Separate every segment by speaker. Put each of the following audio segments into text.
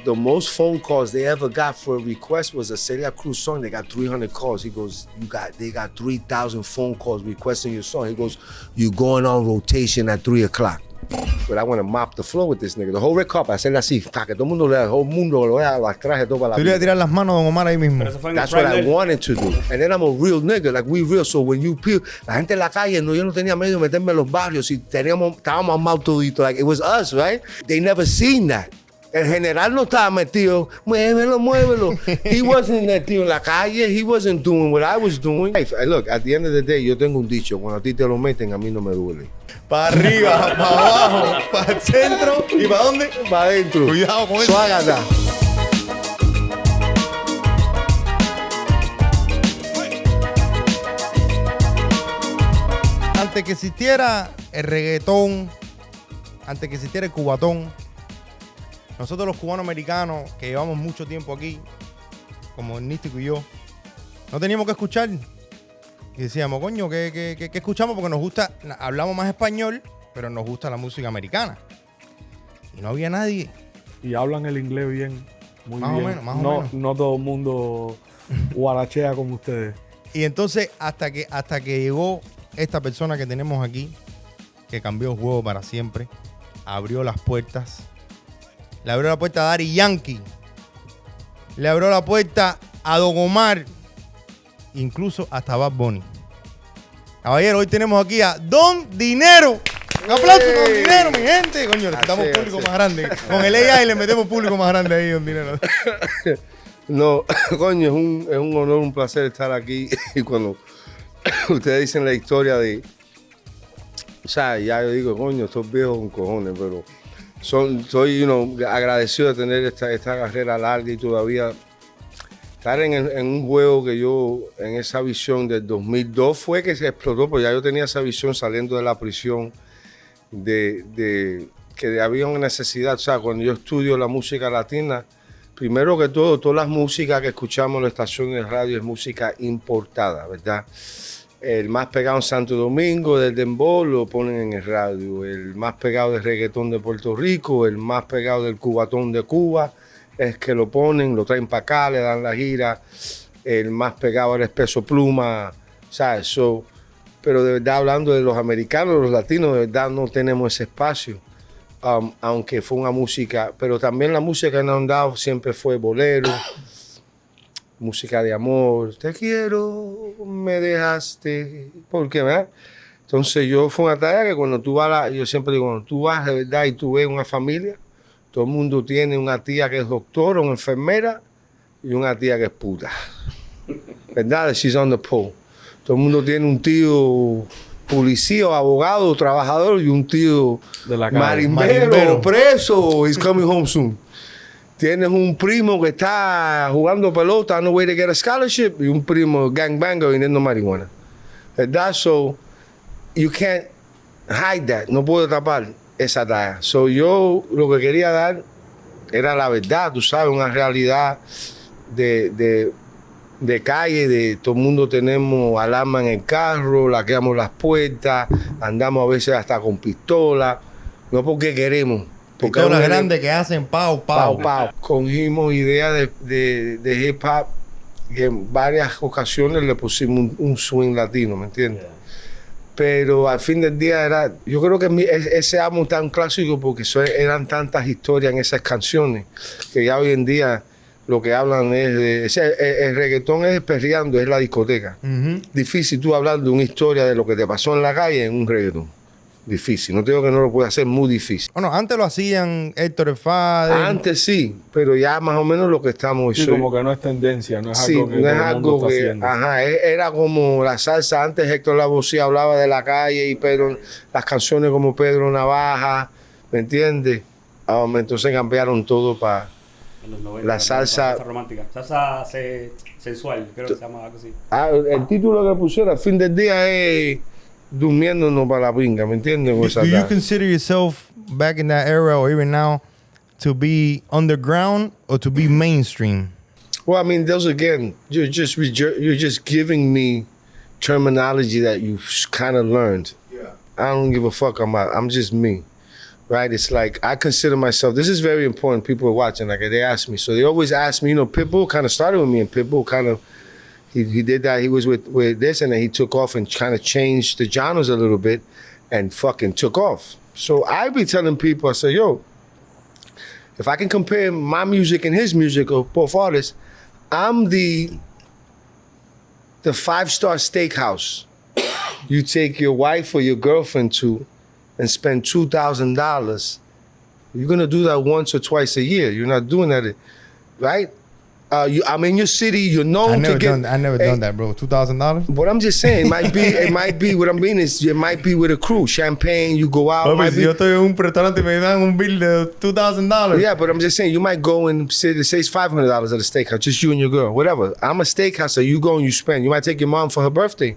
Speaker 1: the most phone calls they ever got for a request was a Celia Cruz song. They got 300 calls. He goes, they got 3,000 phone calls requesting your song. He goes, you going on rotation at 3 o'clock. But I want to mop the floor with this nigga. The whole red carpet, hacerle así, para que todo el mundo el whole mundo lo vea, las trajes, todo para la
Speaker 2: Tú le ibas a tirar las manos a Don Omar ahí mismo.
Speaker 1: That's what I wanted to do. And then I'm a real nigga, like we real. So when you peel, la gente en la calle, no, yo no tenía medio de meterme en los barrios. Y estábamos armados todito, like it was us, right? They never seen that. El general no estaba metido, muévelo, muévelo. He wasn't metido en la calle. He wasn't doing what I was doing. Hey, look, at the end of the day, yo tengo un dicho. Cuando a ti te lo meten, a mí no me duele.
Speaker 2: Para arriba, para abajo, para el centro y para dónde?
Speaker 1: Para adentro.
Speaker 2: Cuidado con eso.
Speaker 1: Suágata.
Speaker 2: Antes que existiera el reggaetón, antes que existiera el cubatón, nosotros los cubanos americanos que llevamos mucho tiempo aquí, como el Nístico y yo, no teníamos que escuchar. Y decíamos, coño, ¿qué escuchamos? Porque nos gusta, hablamos más español, pero nos gusta la música americana. Y no había nadie.
Speaker 3: Y hablan el inglés bien, muy
Speaker 2: más
Speaker 3: bien.
Speaker 2: O menos, más o menos.
Speaker 3: No todo el mundo guarachea como ustedes.
Speaker 2: Y entonces, hasta que llegó esta persona que tenemos aquí, que cambió el juego para siempre, abrió las puertas. Le abrió la puerta a Daddy Yankee. Le abrió la puerta a Don Omar. Incluso hasta Bad Bunny. Caballero, hoy tenemos aquí a Don Dinero. Un aplauso a Don Dinero, mi gente. Coño, necesitamos público más grande. Con el AI le metemos público más grande ahí, Don Dinero.
Speaker 1: No, coño, es un honor, un placer estar aquí. Y cuando ustedes dicen la historia de... O sea, ya yo digo, coño, estos viejos con cojones, pero soy agradecido de tener esta carrera larga y todavía... Estar en un juego que yo, en esa visión del 2002 fue que se explotó, porque ya yo tenía esa visión saliendo de la prisión de que había una necesidad. O sea, cuando yo estudio la música latina, primero que todo, todas las músicas que escuchamos en las estaciones de radio es música importada, ¿verdad? El más pegado en Santo Domingo del dembow lo ponen en el radio, el más pegado del reggaetón de Puerto Rico, el más pegado del cubatón de Cuba, es que lo ponen, lo traen para acá, le dan la gira, el más pegado era el Peso Pluma, ¿sabes? So, pero de verdad, hablando de los americanos, los latinos, de verdad no tenemos ese espacio, aunque fue una música, pero también la música que nos han dado siempre fue bolero, música de amor, te quiero, me dejaste, ¿por qué, verdad? Entonces fue una tarea que cuando tú vas, yo siempre digo, cuando tú vas de verdad y tú ves una familia, todo el mundo tiene una tía que es doctora, una enfermera y una tía que es puta. ¿Verdad? She's on the pole. Todo el mundo tiene un tío policía, abogado, trabajador y un tío marimbero, preso. He's coming home soon. Tienes un primo que está jugando pelota, on the way to get a scholarship, y un primo gangbanger vendiendo marihuana. ¿Verdad? So, you can't hide that. No puedo tapar esa talla. So, yo lo que quería dar era la verdad, tú sabes, una realidad de calle, de todo el mundo tenemos alarma en el carro, laqueamos las puertas, andamos a veces hasta con pistola, no porque queremos. Porque
Speaker 2: pistolas grandes que hacen pau.
Speaker 1: Cogimos ideas de hip hop y en varias ocasiones le pusimos un swing latino, ¿me entiendes? Yeah. Pero al fin del día yo creo que ese álbum es tan clásico porque eran tantas historias en esas canciones que ya hoy en día lo que hablan es el reggaetón es perreando, es la discoteca. Difícil tú hablar de una historia de lo que te pasó en la calle en un reggaetón. Difícil, no te digo que no lo puede hacer, muy difícil.
Speaker 2: Bueno, antes lo hacían Héctor el Father.
Speaker 1: Antes sí, pero ya más o menos lo que estamos...
Speaker 3: Sí, como que no es tendencia, no es algo que no es algo que está haciendo.
Speaker 1: Ajá, era como la salsa. Antes Héctor Lavoe hablaba de la calle y Pedro, las canciones como Pedro Navaja, ¿me entiendes? Entonces cambiaron todo para la salsa...
Speaker 4: Salsa romántica, salsa sensual, creo que se llama algo así.
Speaker 1: El título que pusieron al fin del día es... durmiéndonos para la pinga, ¿me entiendes?
Speaker 2: Do you consider yourself back in that era or even now to be underground or to be mainstream?
Speaker 1: Well, I mean, those again, you're just giving me terminology that you kind of learned. Yeah. I don't give a fuck. I'm just me. right? It's like I consider myself. This is very important. People are watching. Like they ask me, so they always ask me. You know, Pitbull kind of started with me, and Pitbull kind of he did that. He was with this, and then he took off and kind of changed the genres a little bit, and fucking took off. So I be telling people, I say, yo, if I can compare my music and his music, or both artists, I'm the 5-star steakhouse you take your wife or your girlfriend to and spend $2,000. You're gonna do that once or twice a year. You're not doing that, right? I'm in your city. You're known to get.
Speaker 2: I never done that, bro. $2,000.
Speaker 1: But I'm just saying, it might be. What I mean is, it might be with a crew, champagne. You go out.
Speaker 2: Papi, si yo estoy en un restaurante y me dan un bill de $2,000.
Speaker 1: Yeah, but I'm just saying, you might go and say it's $500 at a steakhouse, just you and your girl, whatever. I'm a steakhouse, so you go and you spend. You might take your mom for her birthday,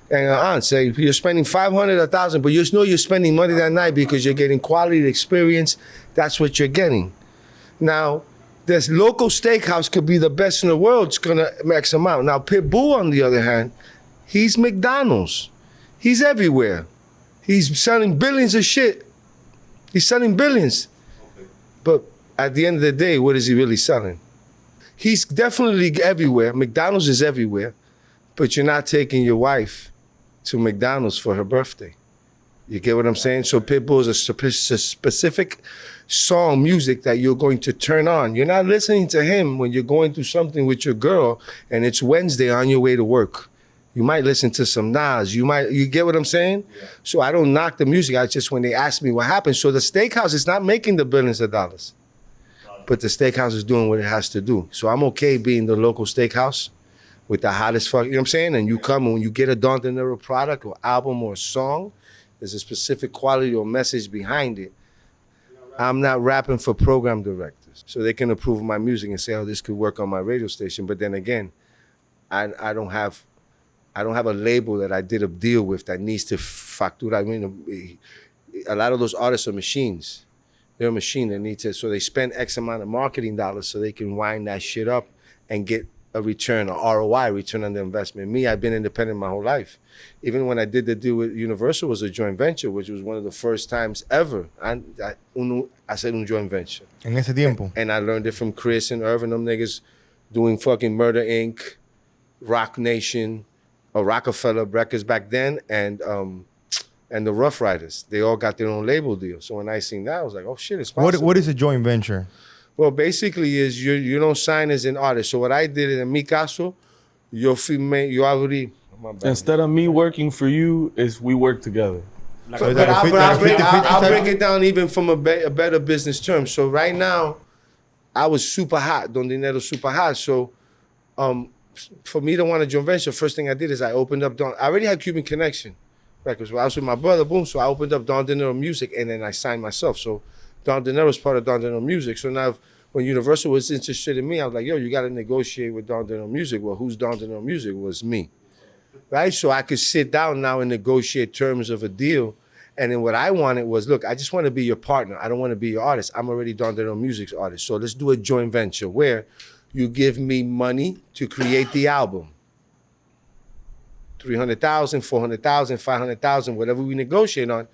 Speaker 1: and your aunt say you're spending $500, $1,000, but you just know you're spending money that night because you're getting quality experience. That's what you're getting. Now, this local steakhouse could be the best in the world. It's gonna max amount. Now, Pitbull, on the other hand, he's McDonald's. He's everywhere. He's selling billions of shit. He's selling billions. Okay. But at the end of the day, what is he really selling? He's definitely everywhere. McDonald's is everywhere. But you're not taking your wife to McDonald's for her birthday. You get what I'm saying? So Pitbull is a specific song music that you're going to turn on. You're not listening to him when you're going through something with your girl and it's Wednesday on your way to work. You might listen to some Nas. You get what I'm saying? Yeah. So I don't knock the music. I just, when they ask me what happened, so the steakhouse is not making the billions of dollars, but the steakhouse is doing what it has to do. So I'm okay being the local steakhouse with the hottest fuck, you know what I'm saying? And you come and when you get a Don Dinero product or album or a song, there's a specific quality or message behind it. I'm not rapping for program directors. So they can approve my music and say, oh, this could work on my radio station. But then again, I don't have a label that I did a deal with that needs to factura. I mean, a lot of those artists are machines. They're a machine that needs to, so they spend X amount of marketing dollars so they can wind that shit up and get a return, or ROI, return on the investment. Me, I've been independent my whole life. Even when I did the deal with Universal, was a joint venture, which was one of the first times ever. I said un joint venture.
Speaker 2: En ese tiempo.
Speaker 1: And I learned it from Chris and Irvin, them niggas doing fucking Murder Inc., Rock Nation, or Rockefeller Records back then, and the Rough Riders. They all got their own label deal. So when I seen that, I was like, oh shit, it's possible.
Speaker 2: What is a joint venture?
Speaker 1: Well, basically is you don't sign as an artist. So what I did in mi caso, you already.
Speaker 5: Instead of me working for you, is we work together.
Speaker 1: So but I'll break it down even from a better business term. So right now, I was super hot. Don Dinero super hot. So for me to want a joint venture, first thing I did is I opened up I already had Cuban Connection Records. I was with my brother, boom. So I opened up Don Dinero Music, and then I signed myself. So Don Dinero is part of Don Dinero Music. So now when Universal was interested in me, I was like, yo, you got to negotiate with Don Dinero Music. Well, who's Don Dinero Music? Was me. Right? So I could sit down now and negotiate terms of a deal. And then what I wanted was, look, I just want to be your partner. I don't want to be your artist. I'm already Don Dinero Music's artist. So let's do a joint venture where you give me money to create the album. $300,000, $400,000, $500,000, whatever we negotiate on,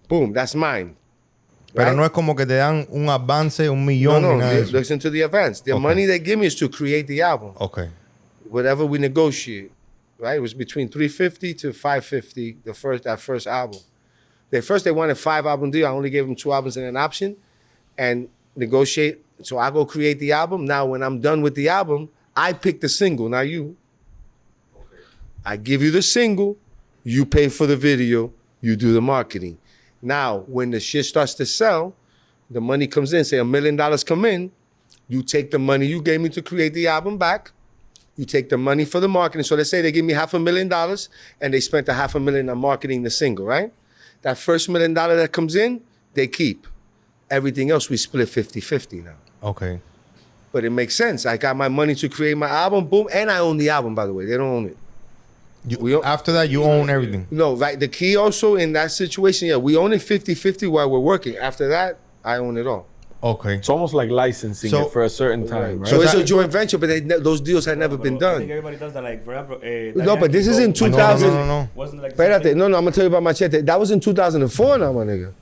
Speaker 1: boom, that's mine.
Speaker 2: Pero
Speaker 1: right?
Speaker 2: no es como que te dan un avance, $1 millón.
Speaker 1: No, listen to the advance. The money they give me is to create the album.
Speaker 2: Okay.
Speaker 1: Whatever we negotiate, right? It was between $350 to $550, that first album. They wanted 5 album deal. I only gave them 2 albums and an option, and negotiate. So I go create the album. Now when I'm done with the album, I pick the single. Now you. Okay. I give you the single. You pay for the video. You do the marketing. Now, when the shit starts to sell, the money comes in, say $1 million come in, you take the money you gave me to create the album back, you take the money for the marketing. So let's say they give me $500,000 and they spent $500,000 on marketing the single, right? That first $1 million that comes in, they keep. Everything else we split 50-50 now.
Speaker 2: Okay.
Speaker 1: But it makes sense. I got my money to create my album, boom, and I own the album, by the way. They don't own it.
Speaker 2: After that, you own everything.
Speaker 1: No, right. The key also in that situation, yeah, we own it 50-50 while we're working. After that, I own it all.
Speaker 2: Okay.
Speaker 5: It's almost like licensing it for a certain time, right?
Speaker 1: So it's a joint venture, but those deals had never been done.
Speaker 4: I think everybody does that, like, for example,
Speaker 1: no, but this is in 2000.
Speaker 2: No.
Speaker 4: Wasn't like
Speaker 1: Espérate, no, I'm going to tell you about Machete. That was in 2004 now, my nigga.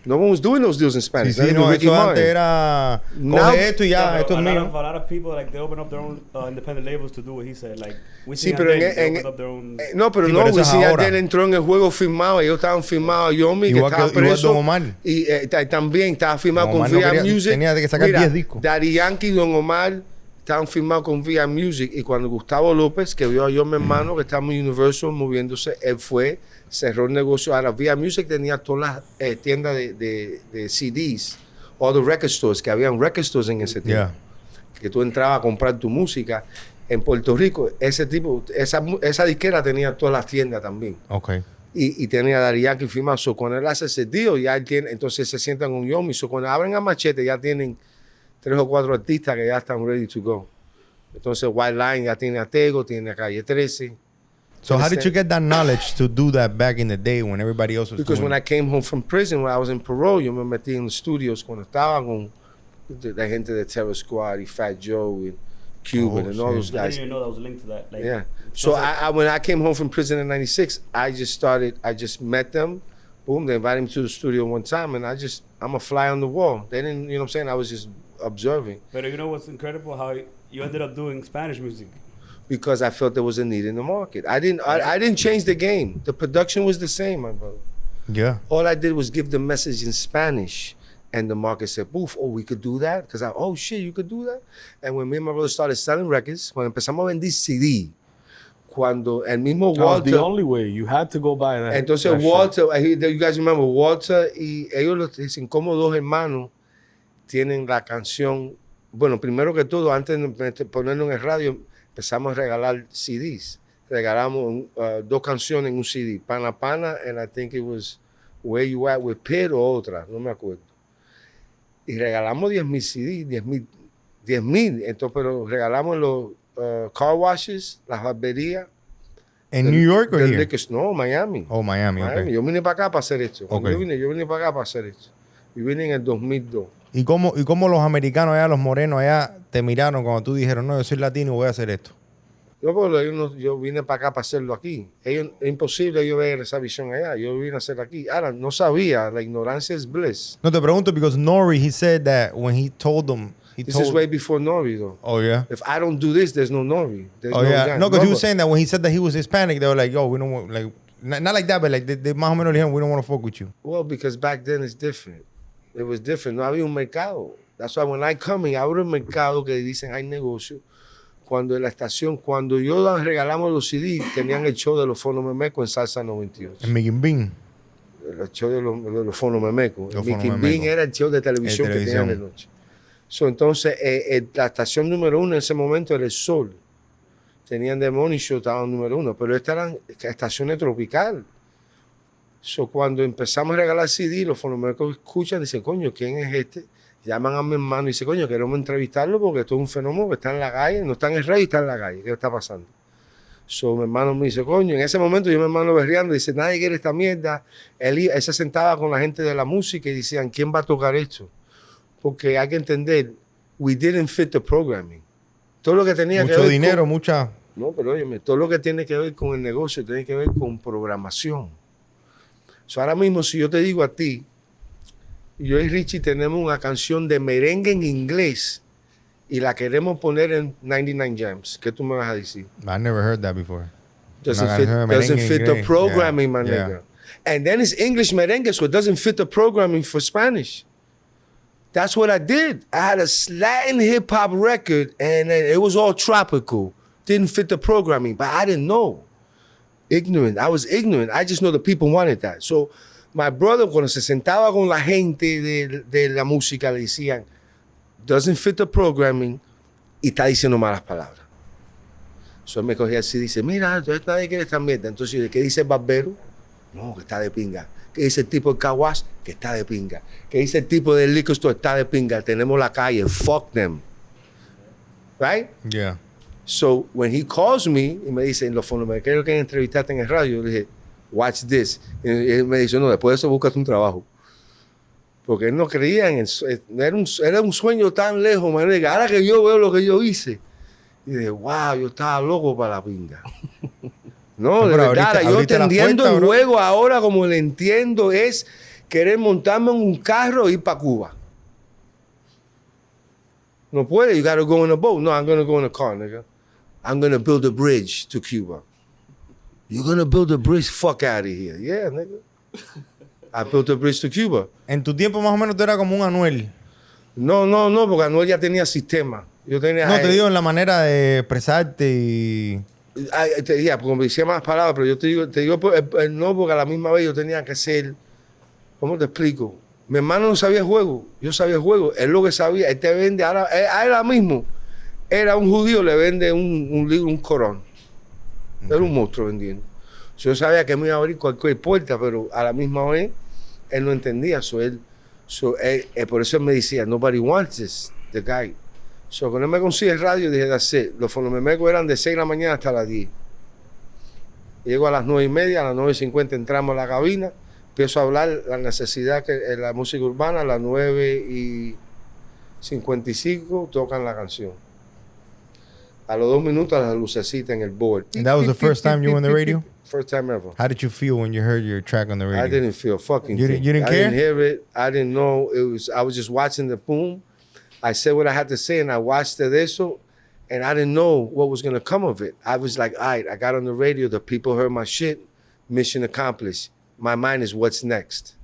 Speaker 1: No one was doing those deals in Spanish.
Speaker 2: Sí,
Speaker 1: Not
Speaker 2: sí,
Speaker 1: even
Speaker 2: no,
Speaker 1: Ricky
Speaker 2: eso
Speaker 1: Martin.
Speaker 2: antes era
Speaker 1: Now-
Speaker 2: coge esto y ya, esto es
Speaker 4: a
Speaker 2: mío.
Speaker 4: lot of people, like, they open up their own independent labels to do what he said. Like, we
Speaker 1: Sí,
Speaker 4: see
Speaker 1: pero
Speaker 4: they
Speaker 1: en-
Speaker 4: open up their own...
Speaker 1: No, pero
Speaker 2: Sí,
Speaker 1: no,
Speaker 2: pero eso es
Speaker 1: Wisin y
Speaker 2: ahora.
Speaker 1: Yandel entró en el juego firmado, ellos estaban firmados, Yomi, que
Speaker 2: Igual
Speaker 1: estaba
Speaker 2: que- igual
Speaker 1: preso.
Speaker 2: Don Omar.
Speaker 1: Y también estaba firmado
Speaker 2: Don
Speaker 1: con
Speaker 2: Omar no
Speaker 1: VIA
Speaker 2: quería-
Speaker 1: Music.
Speaker 2: tenía que sacar 10 discos.
Speaker 1: Daddy Yankee y Don Omar estaban firmados con VIA Music. Y cuando Gustavo López, que vio a yo, mi hermano, que estaba en Universal moviéndose, él fue, cerró el negocio. Ahora, VIA Music tenía todas las tiendas de CDs, all the record stores, que habían record stores en ese tiempo.
Speaker 2: Yeah.
Speaker 1: Que tú entrabas a comprar tu música. En Puerto Rico, esa disquera tenía todas las tiendas también.
Speaker 2: Okay.
Speaker 1: Y tenía a Daddy Yankee firmado. So, cuando él hace ese deal, ya él tiene, entonces se sientan con Yomi. So, cuando abren a Machete, ya tienen 3 o 4 artistas que ya están ready to go. Entonces, White Line ya tiene a Tego, tiene a Calle 13.
Speaker 2: So how did you get that knowledge to do that back in the day when everybody else was
Speaker 1: Because
Speaker 2: doing
Speaker 1: when
Speaker 2: it?
Speaker 1: I came home from prison, when I was in parole, yo me metí en los studios cuando estaba con la gente de Terror Squad y Fat Joe and Cuban and all
Speaker 2: shit.
Speaker 1: those
Speaker 4: I didn't
Speaker 1: guys.
Speaker 4: even know that was linked to that. Like,
Speaker 1: Yeah. So when I came home from prison in '96, I just met them. Boom, they invited me to the studio one time, and I'm a fly on the wall. They didn't, you know what I'm saying? I was just observing
Speaker 4: But you know what's incredible? How you ended up doing Spanish music.
Speaker 1: because I felt there was a need in the market. I didn't change the game. The production was the same, my brother.
Speaker 2: Yeah.
Speaker 1: All I did was give the message in Spanish. And the market said, "Boof, oh, we could do that." Because oh shit, you could do that. And when me and my brother started selling records, cuando empezamos a vender CD, cuando el mismo
Speaker 5: That was
Speaker 1: Walter,
Speaker 5: the only way. You had to go buy that.
Speaker 1: entonces
Speaker 5: that shit.
Speaker 1: Walter, you guys remember Walter y ellos los dicen como dos hermanos tienen la canción. Bueno, primero que todo, antes de ponerlo en el radio, empezamos a regalar CDs. Regalamos 2 canciones en un CD, Pana Pana, and I think it was Where You At with Pit o otra, no me acuerdo. Y regalamos 10,000 CDs, 10,000. Entonces, pero regalamos los car washes, las barberías.
Speaker 2: In New York or
Speaker 1: del
Speaker 2: here?
Speaker 1: liquor- No, Miami.
Speaker 2: Oh, Miami,
Speaker 1: Miami.
Speaker 2: okay.
Speaker 1: Yo vine para acá para hacer esto. Cuando
Speaker 2: Ok.
Speaker 1: yo vine para acá para hacer esto. Yo vine en el 2002.
Speaker 2: ¿Y cómo los americanos allá, los morenos allá, te miraron cuando tú dijeron, no, yo soy latino y voy a hacer esto?
Speaker 1: No, pero yo vine para acá para hacerlo aquí. Es imposible yo ver esa visión allá. Yo vine a hacerlo aquí. Ahora, no sabía. La ignorancia es bliss.
Speaker 2: No, te pregunto because Nori, he said that when he told them,
Speaker 1: This is way before Nori, though.
Speaker 2: Oh, yeah?
Speaker 1: If I don't do this, there's no Nori. There's
Speaker 2: Oh,
Speaker 1: no
Speaker 2: yeah.
Speaker 1: Jan.
Speaker 2: No, because he
Speaker 1: Remember?
Speaker 2: was saying that when he said that he was Hispanic, they were like, yo, we don't want, like, not like that, but like, they más o menos dijeron, we don't want to fuck with you.
Speaker 1: Well, because back then it's different. It was different. No había un mercado. That's why when I come in, abro el mercado que dicen hay negocio. Cuando en la estación, cuando yo regalamos los CD, tenían el show de los Fonos Memecos en Salsa 98.
Speaker 2: En Mickey Bean.
Speaker 1: El show de los Fonos Memecos.
Speaker 2: Los
Speaker 1: Mickey
Speaker 2: Fonos
Speaker 1: Bean
Speaker 2: Memecos.
Speaker 1: era el show de televisión que tenían de noche. So, entonces, la estación número 1 en ese momento era El Sol. Tenían The Morning Show, estaban número 1, pero estas eran estaciones tropical. So, cuando empezamos a regalar CD, los fonomecos escuchan y dicen, coño, ¿quién es este? Llaman a mi hermano y dicen, coño, queremos entrevistarlo porque esto es un fenómeno que está en la calle, no está en el rey, está en la calle. ¿Qué está pasando? So, mi hermano me dice, coño, en ese momento yo mi hermano berreando, dice, nadie quiere esta mierda. Él se sentaba con la gente de la música y decían, ¿quién va a tocar esto? Porque hay que entender, we didn't fit the programming. Todo lo que tenía que
Speaker 2: Mucho
Speaker 1: ver
Speaker 2: dinero,
Speaker 1: con,
Speaker 2: mucha...
Speaker 1: no, pero óyeme, todo lo que tiene que ver con el negocio tiene que ver con programación. So, ahora mismo, si yo te digo a ti, yo y Richie tenemos una canción de merengue en inglés y la queremos poner en 99 Jams, ¿qué tú me vas a decir?
Speaker 2: I never heard that before.
Speaker 1: Doesn't
Speaker 2: Una
Speaker 1: fit,
Speaker 2: canción de
Speaker 1: doesn't
Speaker 2: merengue
Speaker 1: fit
Speaker 2: en
Speaker 1: the
Speaker 2: inglés.
Speaker 1: programming,
Speaker 2: Yeah,
Speaker 1: my
Speaker 2: yeah.
Speaker 1: nigga. And then it's English merengue, so it doesn't fit the programming for Spanish. That's what I did. I had a Latin hip hop record, and it was all tropical. Didn't fit the programming, but I didn't know. Ignorant. I was ignorant. I just know the people wanted that. So, my brother, cuando se sentaba con la gente de la música, le decían, doesn't fit the programming, y está diciendo malas palabras. So, él me cogía así y dice, mira, entonces nadie quiere esta mierda. Entonces, ¿qué dice el barbero? No, que está de pinga. ¿Qué dice el tipo del kawash? Que está de pinga. ¿Qué dice el tipo del liquor store? Está de pinga. Tenemos la calle. Fuck them. Right?
Speaker 2: Yeah.
Speaker 1: So, when he calls me y me dice, los fonomequeros que entrevistaste en el radio, yo le dije, watch this. Y él me dice, no, después de eso búscate un trabajo. Porque él no creía en eso. Era un sueño tan lejos, man. Ahora que yo veo lo que yo hice, y dije, wow, yo estaba loco para la pinga. No, de
Speaker 2: pero
Speaker 1: verdad, yo
Speaker 2: abriste la
Speaker 1: entendiendo
Speaker 2: puerta,
Speaker 1: el
Speaker 2: bro.
Speaker 1: juego ahora como lo entiendo es querer montarme en un carro e ir para Cuba. No puede, you gotta go in a boat. No, I'm gonna go in a car, nigga. I'm gonna build a bridge to Cuba. You're gonna build a bridge? Fuck out of here. Yeah, nigga. I built a bridge to Cuba.
Speaker 2: En tu tiempo más o menos tú eras como un Anuel.
Speaker 1: No, porque Anuel ya tenía sistema. Yo tenía...
Speaker 2: No, te digo en la manera de expresarte y...
Speaker 1: Ya, porque me decía más palabras, pero yo te digo no, porque a la misma vez yo tenía que ser... ¿Cómo te explico? Mi hermano no sabía el juego, yo sabía el juego. Él lo que sabía, él te vende ahora... Ahora mismo, era un judío, le vende un libro, un Corán. Era un monstruo vendiendo. Yo sabía que me iba a abrir cualquier puerta, pero a la misma vez, él no entendía. Por eso él me decía, nobody wants this, the guy. Cuando él me consigue el radio, dije, that's it. Los fonomemecos eran de 6 de la mañana hasta las 10. Llego a las 9:30, a las 9:50 entramos a la cabina, empiezo a hablar la necesidad que la música urbana, a las 9:55 tocan la canción. A los 2 minutos las lucecitas en el board.
Speaker 2: And that was the first time you were on the radio?
Speaker 1: First time ever.
Speaker 2: How did you feel when you heard your track on the radio?
Speaker 1: I didn't feel fucking
Speaker 2: You didn't care?
Speaker 1: I didn't hear it. I didn't know. I was just watching the boom. I said what I had to say and I watched eso and I didn't know what was going to come of it. I was like, all right, I got on the radio. The people heard my shit. Mission accomplished. My mind is what's next.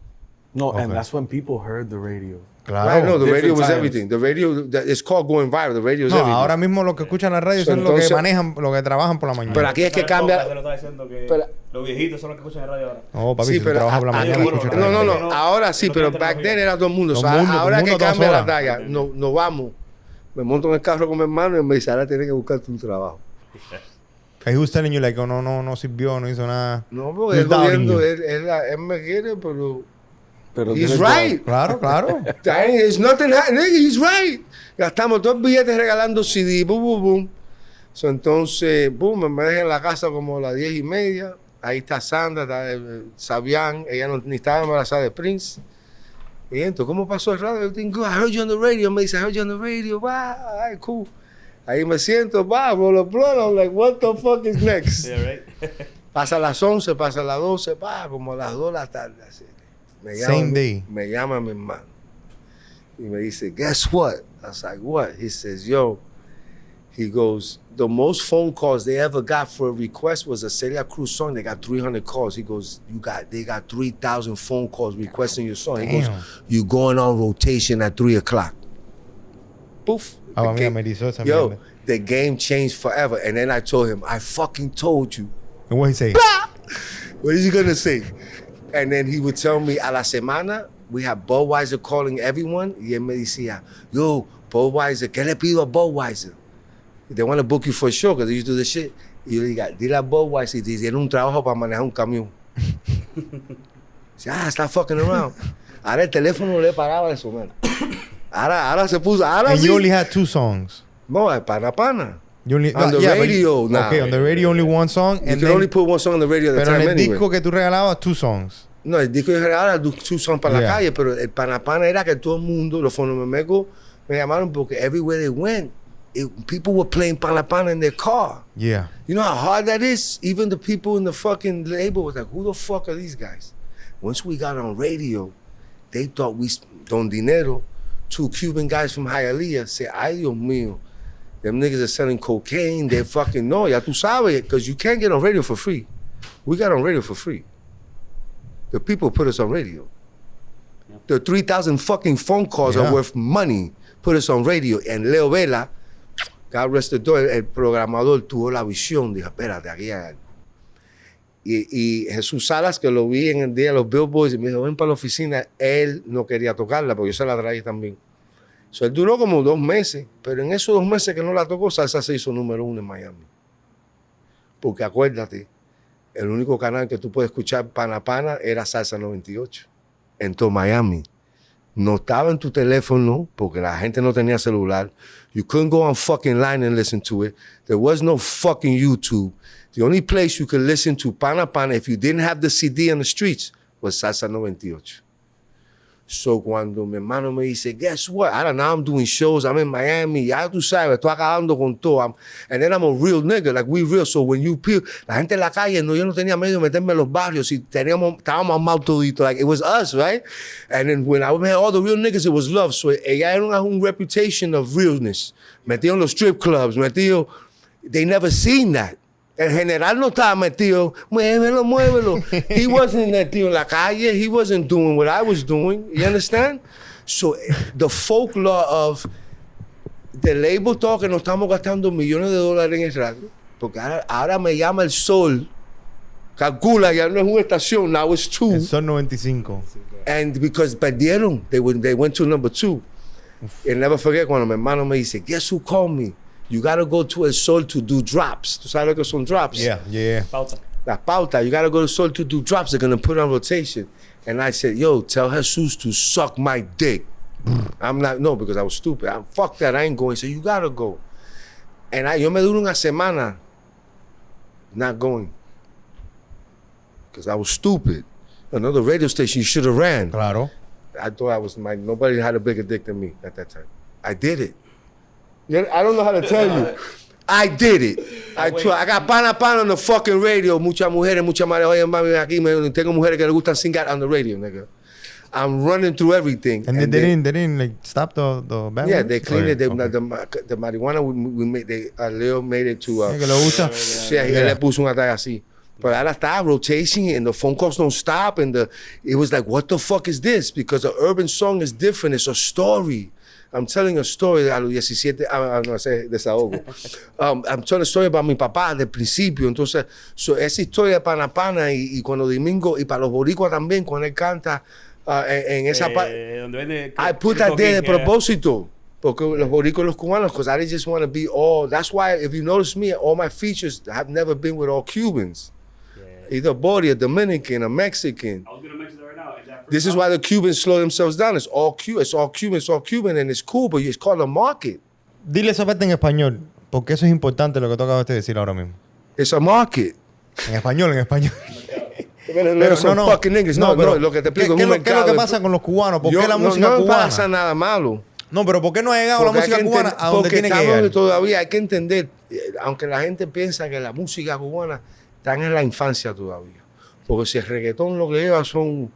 Speaker 5: No,
Speaker 2: Okay.
Speaker 5: and that's when people heard the radio.
Speaker 2: Claro.
Speaker 1: Right? No, the radio
Speaker 5: Different
Speaker 1: was
Speaker 5: times.
Speaker 1: everything. The radio, it's called going viral. The radio is
Speaker 2: No,
Speaker 1: everything.
Speaker 2: ahora mismo los que escuchan la radio son los
Speaker 1: Entonces-
Speaker 2: que manejan, los que trabajan por la mañana.
Speaker 1: Pero aquí es que
Speaker 4: Esa época
Speaker 1: cambia.
Speaker 4: te lo estaba diciendo que
Speaker 1: Pero-
Speaker 4: los viejitos son los que escuchan el radio ahora.
Speaker 2: No, papi,
Speaker 1: Sí,
Speaker 2: si tú
Speaker 1: pero
Speaker 2: trabajas por la mañana,
Speaker 4: bueno,
Speaker 2: escuchas
Speaker 1: No,
Speaker 2: radio.
Speaker 1: no. Ahora sí,
Speaker 4: No
Speaker 1: pero
Speaker 4: tiene
Speaker 1: back
Speaker 4: tecnología.
Speaker 1: then era todo el mundo.
Speaker 2: Todo
Speaker 1: So,
Speaker 2: el mundo,
Speaker 1: ahora
Speaker 2: todo el
Speaker 1: que
Speaker 2: mundo,
Speaker 1: cambia
Speaker 2: todas
Speaker 1: la
Speaker 2: horas.
Speaker 1: talla, no vamos. Me monto en el carro con mi hermano y me dice, ahora tienes que buscarte un trabajo.
Speaker 2: He was telling you like, oh, no sirvió, no hizo nada.
Speaker 1: No, porque él
Speaker 2: He's doubting
Speaker 1: jodiendo,
Speaker 2: you.
Speaker 1: él me quiere, pero...
Speaker 5: Pero
Speaker 1: He's
Speaker 5: tienes
Speaker 1: right.
Speaker 2: Claro, claro.
Speaker 1: There's nothing happening. He's right. Gastamos todos los billetes regalando CD. Boom, boom, boom. So, entonces, boom, me dejé en la casa como a las 10:30. Ahí está Sandra, está Sabián. Ella no, ni estaba embarazada de Prince. Y entonces, ¿cómo pasó el radio? Everything good. I heard you on the radio. Me dice, I heard you on the radio. Wow, all right, cool. Ahí me siento, roll a blunt. I'm like, what the fuck is next?
Speaker 4: Yeah, right.
Speaker 1: Pasa las 11, pasa las 12, como a las 2 de la tarde. Así.
Speaker 2: Same day.
Speaker 1: Me llama mi hermano. Y me dice, guess what? I was like, what? He says, yo. He goes, the most phone calls they ever got for a request was a Celia Cruz song. They got 300 calls. He goes, they got 3,000 phone calls requesting your song. He goes,
Speaker 2: Damn.
Speaker 1: you going on rotation at 3 o'clock. Poof.
Speaker 2: Ah,
Speaker 1: The
Speaker 2: mira,
Speaker 1: game-
Speaker 2: me erizó esa
Speaker 1: Yo,
Speaker 2: mierda.
Speaker 1: the game changed forever. And then I told him, I fucking told you.
Speaker 2: And what he say?
Speaker 1: What is he gonna say? And then he would tell me, a la semana, we have Budweiser calling everyone. Y él me decía, yo, Budweiser, ¿qué le pido a Budweiser? They want to book you for a show because they used to do this shit. Y yo le digo, dile a Budweiser, si tiene un trabajo para manejar un camión. Dice, stop fucking around. Ahora el teléfono le paraba de sonar. Ahora se puso, ahora
Speaker 2: And
Speaker 1: sí.
Speaker 2: you only had 2 songs.
Speaker 1: No, es pana.
Speaker 2: You only,
Speaker 1: On the
Speaker 2: yeah, but
Speaker 1: radio,
Speaker 2: you,
Speaker 1: nah.
Speaker 2: Okay, on the radio only 1 song.
Speaker 1: You
Speaker 2: And
Speaker 1: can
Speaker 2: then,
Speaker 1: only put one song on the radio at the
Speaker 2: pero en
Speaker 1: time
Speaker 2: el
Speaker 1: anyway.
Speaker 2: disco que tú regalabas, 2 songs.
Speaker 1: No, el disco de ahora two songs para
Speaker 2: Yeah.
Speaker 1: la calle, pero el panapana era que todo el mundo, los fonomemecos, me llamaron porque everywhere they went, people were playing panapana in their car.
Speaker 2: Yeah.
Speaker 1: You know how hard that is? Even the people in the fucking label was like, who the fuck are these guys? Once we got on radio, they thought Don Dinero, 2 Cuban guys from Hialeah, said, ay Dios mío, them niggas are selling cocaine, they fucking know, ya tú sabes, because you can't get on radio for free. We got on radio for free. The people put us on radio. The 3,000 fucking phone calls
Speaker 2: Yeah.
Speaker 1: are worth money. Put us on radio. And Leo Vela, God rest the door, el programador tuvo la visión. Dijo, espérate, aquí hay algo. Y Jesús Salas, que lo vi en el día de los Billboards, y me dijo, ven para la oficina. Él no quería tocarla, porque yo se la traía también. So, él duró como 2 meses, pero en esos 2 meses que no la tocó, Salsa se hizo número 1 en Miami. Porque acuérdate, el único canal que tú puedes escuchar Pana era Salsa 98. En todo Miami. No estaba en tu teléfono porque la gente no tenía celular. You couldn't go on fucking line and listen to it. There was no fucking YouTube. The only place you could listen to Pana if you didn't have the CD on the streets was Salsa 98. So cuando mi hermano me dice, guess what? I don't know, I'm doing shows, I'm in Miami, ya tú sabes, estoy acabando con todo. And then I'm a real nigga, like we real. So when you peel, la gente en la calle, no, yo no tenía medio de meterme en los barrios y estábamos mal todito, like it was us, right? And then when I met all the real niggas, it was love. So ella era un reputation of realness. Metido en los strip clubs, metido, they never seen that. El general no estaba metido, muévelo, muévelo. He wasn't metido en la calle. He wasn't doing what I was doing. You understand? So the folklore of the label todo que nos estamos gastando millones de dólares en el radio, porque ahora me llama el Sol. Calcula, ya no es una estación, now it's 2.
Speaker 2: El Sol 95.
Speaker 1: And because perdieron, they went to number 2. And never forget cuando mi hermano me dice, guess who called me? You gotta go to El Sol to do drops. ¿Tú sabes lo que son drops?
Speaker 2: Yeah.
Speaker 4: Pauta.
Speaker 1: Las pautas. You gotta go to Sol to do drops. They're gonna put on rotation. And I said, yo, tell Jesus to suck my dick. I'm not, no, because I was stupid. Fuck that, I ain't going. He said, you gotta go. And yo me duré una semana not going. Because I was stupid. Another radio station, you should have ran.
Speaker 2: Claro.
Speaker 1: I thought I was nobody had a bigger dick than me at that time. I did it. I don't know how to tell you. I did it. I got pana on the fucking radio. Muchas mujeres, muchas madres. Oye, mami, aquí tengo mujeres que le gustan singar on the radio, nigga. I'm running through everything.
Speaker 2: And they didn't like stop the bad
Speaker 1: Yeah,
Speaker 2: ones?
Speaker 1: they cleaned it.
Speaker 2: Okay.
Speaker 1: The marijuana we made. Leo made it to.
Speaker 2: ¿Que le gusta?
Speaker 1: Yeah, él le puso una talla así. But ahora está rotation and the phone calls don't stop and it was like, what the fuck is this? Because the urban song is different. It's a story. I'm telling a story a los 17, no sé, desahogo. I'm telling a story about mi papá del principio. Entonces, esa historia de pana y cuando Domingo, y para los boricuas también, cuando él canta en esa parte. I put that there de propósito. Porque los boricuas y los cubanos, because I just want to be all, that's why if you notice me, all my features have never been with all Cubans. Either Bori, a Dominican, a Mexican.
Speaker 4: I was going to mention that right now.
Speaker 1: This is why the Cubans slow themselves down. It's all Cuban, and it's cool, but it's called a market.
Speaker 2: Dile esa parte en español, porque eso es importante lo que tú acabas de decir ahora mismo.
Speaker 1: It's a market.
Speaker 2: En español.
Speaker 1: Pero son fucking niggas. No, lo que te explico
Speaker 2: ¿Qué
Speaker 1: es un
Speaker 2: es lo que pasa con los cubanos? ¿Por qué la música
Speaker 1: no
Speaker 2: cubana?
Speaker 1: No pasa nada malo.
Speaker 2: No, pero ¿por qué no ha llegado la música cubana a donde tiene que llegar?
Speaker 1: Todavía hay que entender, aunque la gente piensa que la música cubana está en la infancia todavía. Porque si el reggaetón lo que lleva son...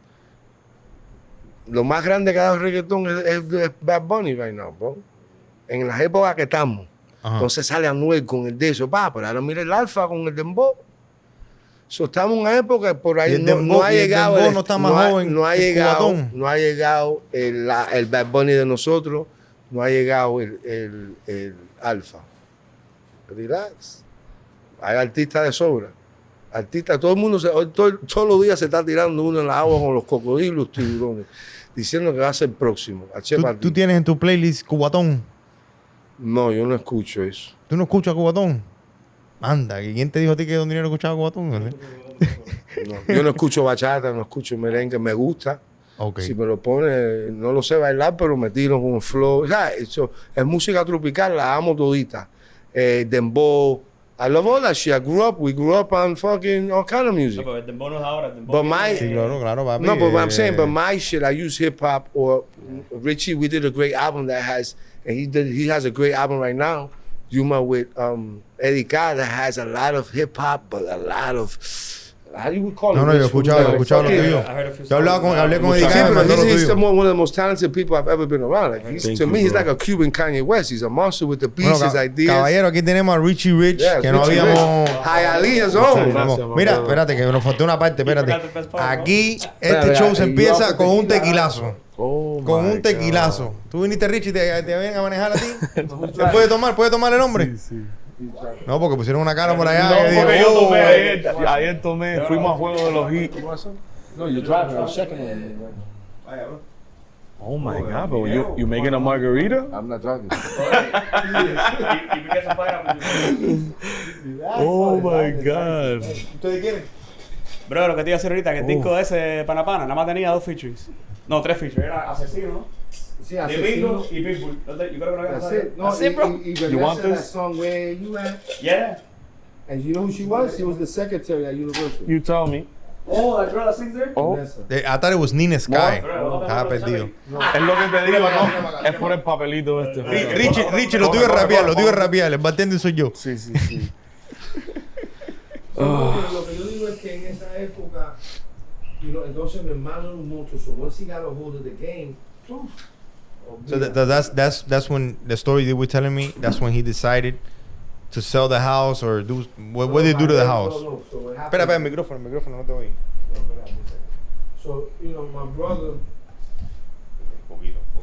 Speaker 1: Lo más grande que ha dado el reggaetón es Bad Bunny right now, bro. En las épocas que estamos.
Speaker 2: Ajá.
Speaker 1: Entonces sale Anuel con el de eso, pero ahora mira el Alfa con el Dembow. Estamos en una época por ahí no ha llegado el,
Speaker 2: no está más joven,
Speaker 1: no ha llegado el Bad Bunny de nosotros, no ha llegado el Alfa. Relax. Hay artistas de sobra. Artistas, todo el mundo, todos los días se está tirando uno en la agua con los cocodrilos, los tiburones, diciendo que va a ser próximo.
Speaker 2: ¿Tú tienes en tu playlist Cubatón?
Speaker 1: No, yo no escucho eso.
Speaker 2: ¿Tú no escuchas Cubatón? Anda, ¿quién te dijo a ti que Don Dinero escuchaba Cubatón?
Speaker 1: No, yo no escucho bachata, no escucho merengue, me gusta.
Speaker 2: Okay.
Speaker 1: Si me lo pone, no lo sé bailar, pero me tiro con un flow. O sea, eso es música tropical, la amo todita. Dembow. I love all that shit. We grew up on fucking all kind of music.
Speaker 4: No, pero el dembow no es ahora.
Speaker 1: But my,
Speaker 2: Sí, claro, papi.
Speaker 1: no, but I'm saying, but my shit, I use hip hop. Or Richie, we did a great album that has, and he has a great album right now. Yuma with Eddie K that has a lot of hip hop, but a lot of, how do you call it?
Speaker 2: No, yo he escuchado lo tuyo. Yo hablé con Eddie K,
Speaker 1: But he's
Speaker 2: tuyo.
Speaker 1: one of the most talented people I've ever been around. Like to me, he's like a Cuban Kanye West. He's a monster with the beats, his ideas.
Speaker 2: Caballero, aquí tenemos a Richie Rich,
Speaker 1: Yeah,
Speaker 2: que no
Speaker 1: Richie
Speaker 2: habíamos...
Speaker 1: Hialeah's own.
Speaker 2: Mira, espérate, que nos faltó una parte, espérate. Aquí este show se empieza con un tequilazo. Con un tequilazo. ¿Tú viniste, Richie, te ven a manejar a ti? ¿Se puede tomar? ¿Puede tomar el hombre?
Speaker 3: Sí.
Speaker 2: No, porque pusieron una cara por allá.
Speaker 3: No,
Speaker 2: y
Speaker 3: porque
Speaker 2: digo,
Speaker 3: yo tomé
Speaker 2: oh.
Speaker 3: ayer tomé, fuimos a juego de los Heat.
Speaker 1: No, you're driving. I was checking on you.
Speaker 3: Oh my God, bro, you making a margarita?
Speaker 1: I'm not driving.
Speaker 3: Oh my God.
Speaker 2: ¿Ustedes quieren?
Speaker 4: Bro, lo que te iba a decir ahorita, que el disco de ese Pana nada más tenía 2 features. No, 3 features. Era Asesino, ¿no?
Speaker 1: Sí,
Speaker 4: Domingo y Pitbull. Yo creo que no había
Speaker 1: That's
Speaker 4: pasado.
Speaker 1: it. No,
Speaker 4: That's it, bro.
Speaker 3: You want
Speaker 1: that
Speaker 3: this?
Speaker 1: song Where You At?
Speaker 4: Yeah.
Speaker 1: And you know who she was? She was the secretary at Universal.
Speaker 3: You tell me.
Speaker 4: Oh, that girl that sings there?
Speaker 5: Oh,
Speaker 2: I thought it was Nina Sky. Estaba perdido.
Speaker 5: es lo que te digo, ¿no? Es por el papelito este.
Speaker 2: Richie, lo tuve que rapear. El bartender soy yo.
Speaker 5: Sí, sí, sí.
Speaker 1: Lo que yo digo es que en esa época, entonces mi hermano era un monstruo. So once he got a hold of the game,
Speaker 2: So that's when the story that we're telling me. That's when he decided to sell the house or do what did he do to the house?
Speaker 1: No. So what happened?
Speaker 2: Espera, el micrófono, no te oí.
Speaker 1: So, my brother.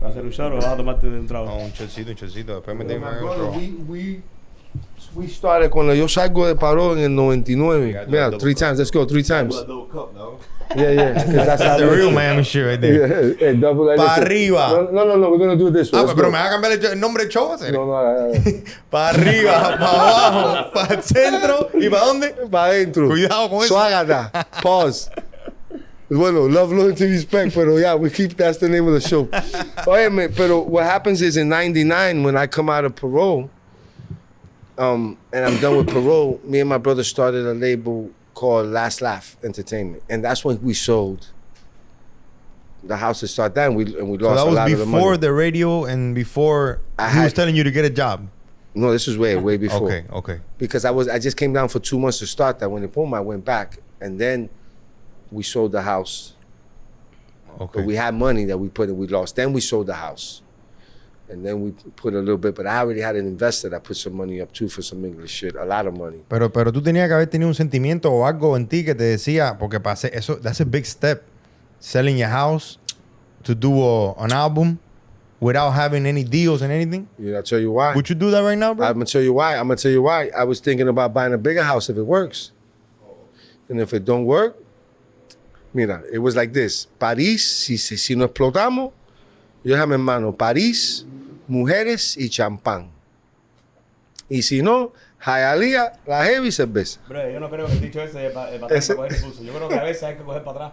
Speaker 4: ¿Vas a hacer un shot o vas a tomarte un trago?
Speaker 2: No, un chocito. Después me
Speaker 1: My
Speaker 2: tengo
Speaker 1: brother, we started cuando yo salgo de paro en el 99. Mira, 3 times. Let's go 3 times. Yeah. 'Cause
Speaker 2: That's the real Miami shit right there.
Speaker 1: Double
Speaker 2: Pa' arriba.
Speaker 1: No, we're gonna do it this way. Let's
Speaker 2: Pero
Speaker 1: go.
Speaker 2: me va a cambiar el nombre del show.
Speaker 1: No.
Speaker 2: Para arriba, para abajo, para el centro y para dónde.
Speaker 1: Para adentro.
Speaker 2: Cuidado con eso.
Speaker 1: Suágata. Pause. Bueno, love, loyalty, respect, pero yeah, that's the name of the show. Óyeme, pero what happens is in 99, when I come out of parole, and I'm done with parole, me and my brother started a label called Last Laugh Entertainment. And that's when we sold the house to start that, and we lost a lot of the money.
Speaker 2: So that was before the radio and before he was telling you to get a job?
Speaker 1: No, this was way before.
Speaker 2: Okay.
Speaker 1: Because I just came down for 2 months to start that. When the boom, I went back, and then we sold the house.
Speaker 2: Okay.
Speaker 1: But we had money that we put in, we lost. Then we sold the house. And then we put a little bit, but I already had an investor that put some money up too for some English shit, a lot of money.
Speaker 2: Pero tú tenías que haber tenido un sentimiento o algo en ti que te decía, porque para hacer eso, that's a big step. Selling your house to do an album without having any deals and anything.
Speaker 1: Yeah, I'll tell you why.
Speaker 2: Would you do that right now, bro?
Speaker 1: I'm gonna tell you why. I was thinking about buying a bigger house if it works. And if it don't work, mira, it was like this. París, si no explotamos, yo dije a mi hermano, París, mujeres y champán. Y si no, Hialeah, la heavy y cerveza.
Speaker 4: Bro, yo no creo que el dicho ese es para coger impulso. Yo creo que a veces hay que coger para atrás.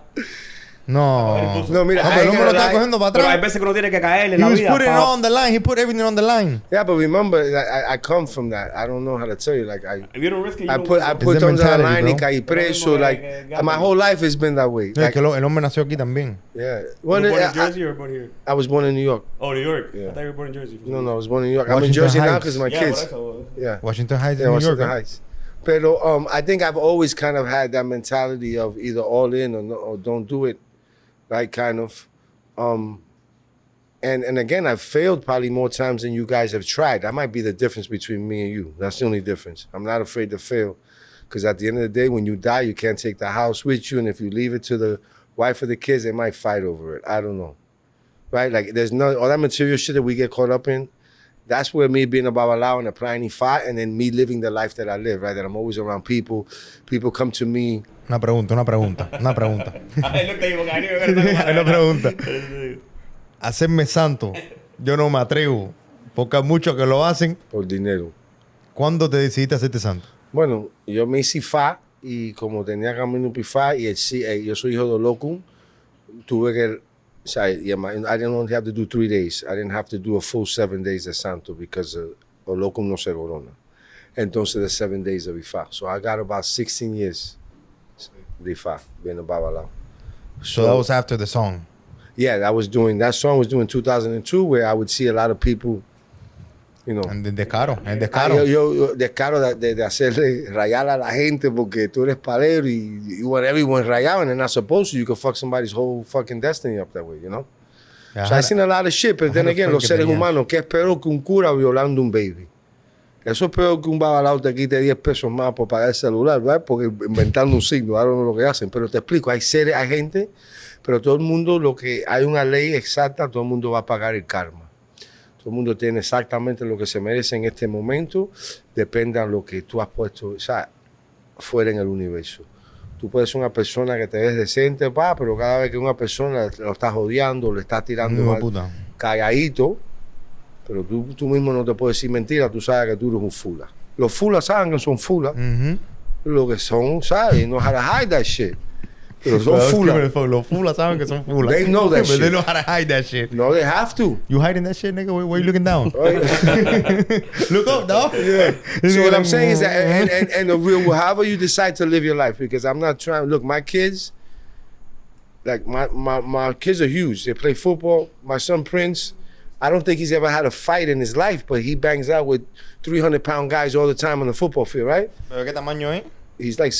Speaker 2: No,
Speaker 1: mira,
Speaker 2: pero el hombre lo está cogiendo para
Speaker 4: Pero hay
Speaker 2: atrás.
Speaker 4: veces que uno tiene que caer en
Speaker 2: He
Speaker 4: la
Speaker 2: was
Speaker 4: vida.
Speaker 2: putting it on the line. He put everything on the line.
Speaker 1: Yeah, but remember, I come from that. I don't know how to tell you. Like
Speaker 4: If you don't risk it, you
Speaker 1: I
Speaker 4: don't
Speaker 1: put
Speaker 4: win.
Speaker 1: things on the
Speaker 2: mentality,
Speaker 1: line
Speaker 2: bro.
Speaker 1: y caí preso. Like my whole life has been that way.
Speaker 2: Es
Speaker 1: Like,
Speaker 2: que el hombre nació aquí también.
Speaker 1: yeah.
Speaker 4: You
Speaker 1: Well,
Speaker 4: were born in Jersey or born here?
Speaker 1: I was born in New York.
Speaker 4: Oh, New York.
Speaker 1: Yeah.
Speaker 4: I thought you were born in Jersey.
Speaker 1: No, I was born in New York. I'm in
Speaker 2: Washington
Speaker 1: Jersey now
Speaker 2: Heights.
Speaker 1: because my
Speaker 4: Yeah,
Speaker 1: kids.
Speaker 4: por eso.
Speaker 1: Yeah.
Speaker 2: Washington Heights,
Speaker 1: Yeah,
Speaker 2: New
Speaker 1: Washington
Speaker 2: York.
Speaker 1: Heights. Pero I think I've always kind of had that mentality of either all in or, no, or don't do it, right? Kind of. And again, I've failed probably more times than you guys have tried. That might be the difference between me and you. That's the only difference. I'm not afraid to fail. Because at the end of the day, when you die, you can't take the house with you. And if you leave it to the wife or the kids, they might fight over it. I don't know. Right? Like, there's no, all that material shit that we get caught up in, that's where me being a babalao and applying fight, and then me living the life that I live, right? That I'm always around people. People come to me.
Speaker 2: Una pregunta.
Speaker 4: Ahí lo te digo, cariño,
Speaker 2: Hay una pregunta. Hacerme santo, yo no me atrevo. Porque hay muchos que lo hacen.
Speaker 1: Por dinero.
Speaker 2: ¿Cuándo te decidiste hacerte santo?
Speaker 1: Bueno, yo me hice fa y como tenía camino pifá y yo soy hijo de loco, tuve que, o sea, I didn't only have to do 3 days. I didn't have to do a full 7 days de santo because locum no se corona. Entonces the 7 days of Ifa. So I got about 16 years de Ifa, being a babalao.
Speaker 2: So that was after the song.
Speaker 1: Yeah, that song was doing 2002 where I would see a lot of people, you know.
Speaker 2: El descaro.
Speaker 1: Yo descaro de hacerle rayar a la gente porque tú eres palero y you want everyone rayado and they're not supposed to. You could fuck somebody's whole fucking destiny up that way, you know? So I've seen a lot of shit, but then again, los seres humanos, ¿qué es peor que un cura violando un baby? Eso es peor que un babalao te quite 10 pesos más por pagar el celular, ¿verdad? Porque inventando un signo, ahora no lo que hacen. Pero te explico, hay gente, pero todo el mundo, hay una ley exacta, todo el mundo va a pagar el karma. Todo el mundo tiene exactamente lo que se merece en este momento, depende de lo que tú has puesto, o sea, fuera en el universo. Tú puedes ser una persona que te ves decente, pero cada vez que una persona lo estás odiando, le estás tirando calladito, pero tú mismo no te puedes decir mentira, tú sabes que tú eres un fula. Los fulas saben que son fulas. Lo que son, ¿sabes? You know how to hide that shit. Pero son fulas.
Speaker 2: Los fulas saben que son fulas.
Speaker 1: They know that shit.
Speaker 2: They know how to hide that shit.
Speaker 1: No, they have to.
Speaker 2: You hiding that shit, nigga? Where you looking down? Look up, dog.
Speaker 1: Yeah. So what I'm saying is that, and the real, however you decide to live your life, because I'm not trying, look, my kids, like my kids are huge. They play football. My son Prince, I don't think he's ever had a fight in his life, but he bangs out with 300-pound guys all the time on the football field, right?
Speaker 2: ¿Pero qué tamaño es?
Speaker 1: He's like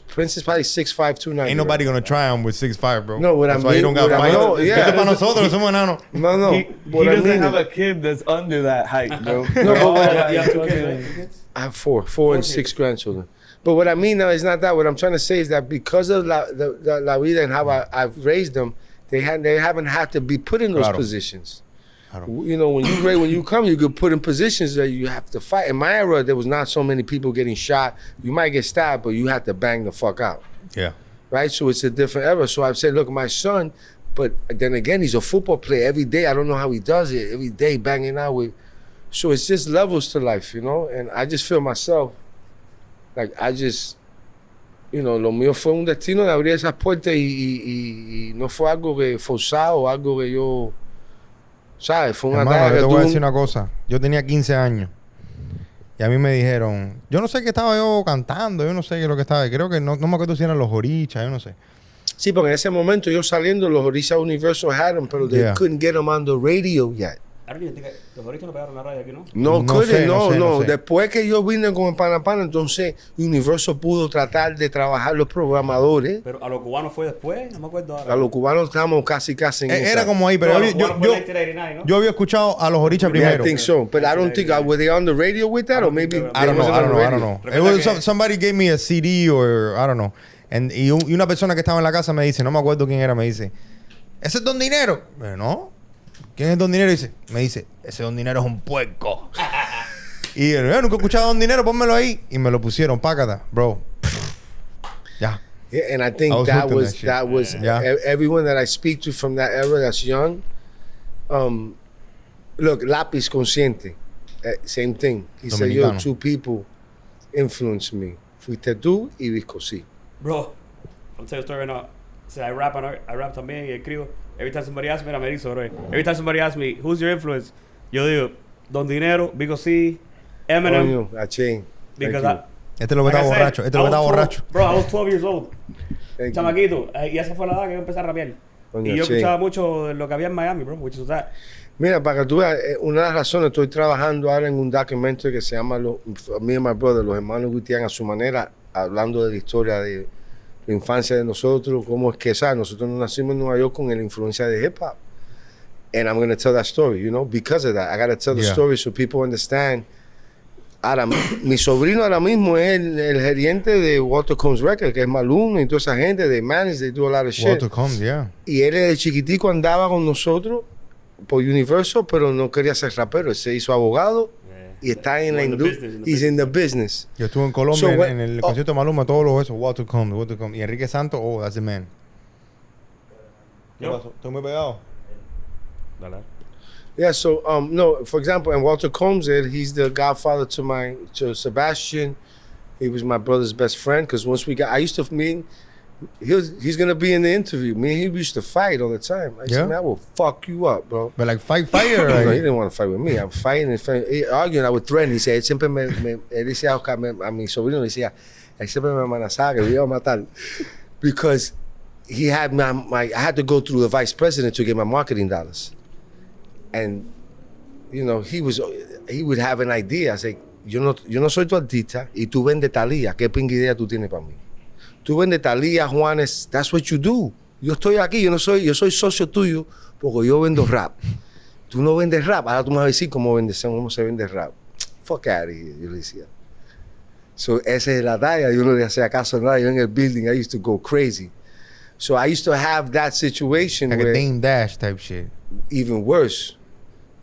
Speaker 1: Prince is probably 6'5", 290.
Speaker 2: Ain't nobody gonna try him with 6'5", bro.
Speaker 1: No, what
Speaker 2: That's
Speaker 1: I
Speaker 2: why you
Speaker 1: mean-
Speaker 2: don't got
Speaker 1: what I
Speaker 2: fight.
Speaker 1: know, yeah.
Speaker 2: Eso es para nosotros, somos enanos.
Speaker 1: No.
Speaker 5: He
Speaker 1: What I
Speaker 5: doesn't
Speaker 1: mean
Speaker 5: have
Speaker 1: is-
Speaker 5: a kid that's under that height, bro.
Speaker 1: No, but what
Speaker 4: You have 2 kids, right? 2 kids?
Speaker 1: I have four and 6 grandchildren. But what I mean now is not that. What I'm trying to say is that because of La Vida and how I've raised them, they haven't had to be put in those
Speaker 2: Claro.
Speaker 1: positions.
Speaker 2: Claro.
Speaker 1: You know, when you come, you get put in positions that you have to fight. In my era, there was not so many people getting shot. You might get stabbed, but you had to bang the fuck out.
Speaker 2: Yeah.
Speaker 1: Right? So it's a different era. So I've said, look, my son, but then again, he's a football player every day. I don't know how he does it. Every day banging out with. So it's just levels to life, you know? And I just feel myself, like I just, you know, lo mío fue un destino de abrir esas puertas y no fue algo que forzado, algo que yo, ¿sabes? Fue una
Speaker 2: Hermano,
Speaker 1: tarea
Speaker 2: yo
Speaker 1: que
Speaker 2: te voy a
Speaker 1: tuve
Speaker 2: decir una cosa. Yo tenía 15 años. Y a mí me dijeron, yo no sé qué estaba yo cantando, yo no sé qué es lo que estaba. Creo que no me acuerdo si eran los orichas, yo no sé.
Speaker 1: Sí, porque en ese momento yo saliendo, los Orisa Universal had them, pero they
Speaker 2: Yeah.
Speaker 1: couldn't get them on the radio yet.
Speaker 4: I don't even think los ahorita no pegaron la radio aquí, ¿no?
Speaker 1: No,
Speaker 2: No sé, no sé.
Speaker 1: Después que yo vine con el Panapana, entonces Universal pudo tratar de trabajar los programadores.
Speaker 4: Pero a los cubanos fue después, no me acuerdo ahora.
Speaker 1: A los cubanos estábamos casi en
Speaker 2: Era
Speaker 1: esa.
Speaker 2: como ahí, pero
Speaker 4: No, a los
Speaker 2: yo,
Speaker 4: cubanos fue
Speaker 2: yo,
Speaker 4: 1989, ¿no?
Speaker 2: yo había escuchado a los orichas
Speaker 1: Yeah, I
Speaker 2: primero.
Speaker 1: think so, but I don't think were they on the radio with that,
Speaker 4: I
Speaker 1: or
Speaker 4: don't
Speaker 1: maybe
Speaker 4: think
Speaker 2: I don't
Speaker 1: they
Speaker 2: know,
Speaker 1: wasn't
Speaker 2: I
Speaker 1: on
Speaker 2: don't
Speaker 1: the
Speaker 2: know, I don't
Speaker 1: radio.
Speaker 2: know. It was somebody gave me a CD or I don't know. Y una persona que estaba en la casa me dice, no me acuerdo quién era, me dice, ¿ese es Don Dinero? No. ¿Quién es Don Dinero? Me dice, ese Don Dinero es un puerco. Y yo, nunca he escuchado a Don Dinero, pónmelo ahí. Y me lo pusieron, pácata, bro. Ya.
Speaker 1: Yeah, and I think
Speaker 2: I was
Speaker 1: that
Speaker 2: hooked on
Speaker 1: was
Speaker 2: that shit.
Speaker 1: that was
Speaker 2: Yeah.
Speaker 1: everyone that I speak to from that era that's young. Look, Lápiz Consciente, same thing. He said, "Yo,
Speaker 2: Dominicano.
Speaker 1: 2 people influenced me. Fuiste tú y Viscosí."
Speaker 4: Bro, I'll tell you a story right now. So I rap también y escribo. Every time somebody asks me, me dice, bro. Every time somebody asks me, who's your influence? Yo digo, Don Dinero, Big C, Eminem.
Speaker 1: Coño, Achen.
Speaker 4: Because
Speaker 1: Thank
Speaker 2: Este es lo que
Speaker 4: like
Speaker 2: está
Speaker 4: I said,
Speaker 2: borracho. Este es lo que
Speaker 4: I
Speaker 2: está
Speaker 4: was 12
Speaker 2: borracho.
Speaker 4: Bro, I was 12 years old.
Speaker 1: Thank you.
Speaker 4: Chamaquito. Y esa fue la edad que yo empecé a rapear.
Speaker 1: Coño,
Speaker 4: Y yo
Speaker 1: sí.
Speaker 4: escuchaba mucho de lo que había en Miami, bro, which is that.
Speaker 1: Mira, para que tú veas, una de las razones, estoy trabajando ahora en un documento que se llama Me and My Brother, los hermanos Gutiérrez a su manera, hablando de la historia de la infancia de nosotros, cómo es que, ¿sabes? Nosotros nos nacimos en Nueva York con la influencia de hip hop. And I'm going to tell that story, you know, because of that. I got to tell the
Speaker 2: Yeah.
Speaker 1: story so people understand. Ahora, mi sobrino ahora mismo es el gerente de Walter Combs Records, que es Maluma y toda esa gente, de manage, they do a lot of shit.
Speaker 2: Walter Combs, yeah.
Speaker 1: Y él desde chiquitico andaba con nosotros por Universal, pero no quería ser rapero. Él se hizo abogado y está en la industria. He's in the business.
Speaker 2: Yo estuve en Colombia
Speaker 1: So,
Speaker 2: en el concierto de Maluma, todos los esos, Walter Combs. Y Enrique Santos, oh, that's the man. ¿Qué
Speaker 4: Yo.
Speaker 2: pasó? Estoy muy pegado.
Speaker 4: Dale.
Speaker 1: Yeah, so no, for example, and Walter Combs, he's the godfather to Sebastian. He was my brother's best friend because once I used to meet. He's gonna be in the interview. Me and he used to fight all the time. I
Speaker 2: Yeah?
Speaker 1: said, man, I will fuck you up, bro.
Speaker 2: But like fighter,
Speaker 1: No, he
Speaker 2: like,
Speaker 1: didn't want to fight with me. I was fighting and arguing. I would threaten. He said, siempre él decía a mi sobrino, le decía, él siempre me amenazaba que me iba a matar. Because he had I had to go through the vice president to get my marketing dollars. And, you know, he would have an idea. I said, yo no soy tu artista y tú vendes talía. ¿Qué pinga idea tú tienes para mí? Tú vendes talía, Juanes, that's what you do. Yo estoy aquí, yo soy socio tuyo porque yo vendo rap. Tú no vendes rap, ahora tú me vas a decir cómo se vende rap. Fuck out of here, yo le decía. So, esa es la talla, yo no le hacía caso a nada. Yo en el building, I used to go crazy. So, I used to have that situation
Speaker 2: like a
Speaker 1: where
Speaker 2: Dame Dash type shit.
Speaker 1: even worse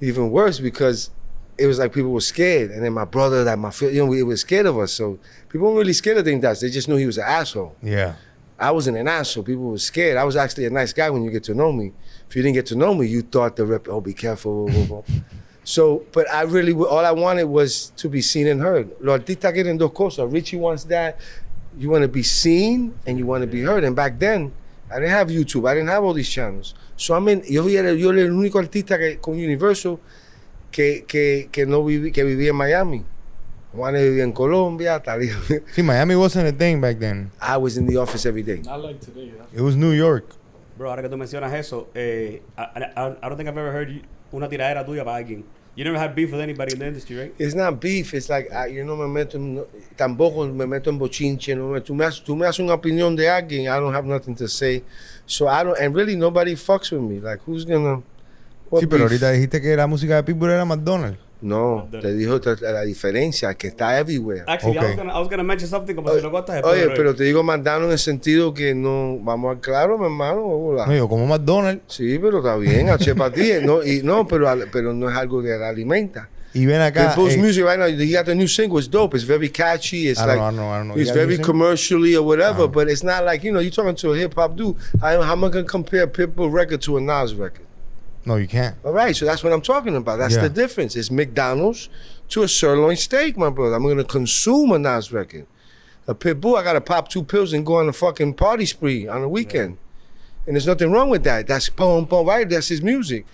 Speaker 1: because it was like people were scared. And then my brother, we were scared of us. So people weren't really scared of Dame Dash. They just knew he was an asshole.
Speaker 2: Yeah.
Speaker 1: I wasn't an asshole. People were scared. I was actually a nice guy when you get to know me. If you didn't get to know me, you thought be careful. So, but I really, all I wanted was to be seen and heard. Los artistas quieren dos cosas. Richie wants that. You want to be seen and you want to be heard. And back then, I didn't have YouTube. I didn't have all these channels. So yo era el único artista con Universal que vivía en Miami. Juanes vivía en Colombia. Talía.
Speaker 2: See, Miami wasn't a thing back then.
Speaker 1: I was in the office every day.
Speaker 5: Not like today.
Speaker 2: It was New York.
Speaker 4: Bro, ahora que tú mencionas eso, I don't think I've ever heard una tiradera tuya para alguien. You never had beef with anybody in the industry, right?
Speaker 1: It's not beef. It's like, yo no me meto, tampoco me meto en bochinche. No tú me haces una opinión de alguien, I don't have nothing to say. So I don't, and really nobody fucks with me. Like, who's gonna...
Speaker 2: Sí, pero ahorita dijiste que la música de Pitbull era McDonald.
Speaker 1: No, te dijo la diferencia, que está everywhere.
Speaker 4: Actually,
Speaker 2: Okay.
Speaker 4: I was gonna mention something como si lo contas.
Speaker 1: Oye, pero te digo McDonald's en el sentido que no, vamos al claro, mi hermano. Hola.
Speaker 2: No, yo como McDonald.
Speaker 1: Sí, pero está bien, H para ti. No, pero no es algo que la alimenta.
Speaker 2: Y ven acá.
Speaker 1: Pitbull's music right now, he got the new single, it's dope, it's very catchy, it's
Speaker 2: I don't know.
Speaker 1: it's
Speaker 2: You got
Speaker 1: very
Speaker 2: new single?
Speaker 1: commercially or whatever, but it's not like, you're talking to a hip hop dude. How am I gonna compare Pitbull record to a Nas record?
Speaker 2: No, you can't.
Speaker 1: All right, so that's what I'm talking about. That's
Speaker 2: Yeah.
Speaker 1: the difference. It's McDonald's to a sirloin steak, my brother. I'm gonna consume a Nas record. A Pitbull, I gotta pop 2 pills and go on a fucking party spree on a weekend. And there's nothing wrong with that. That's boom, boom, right? That's his music.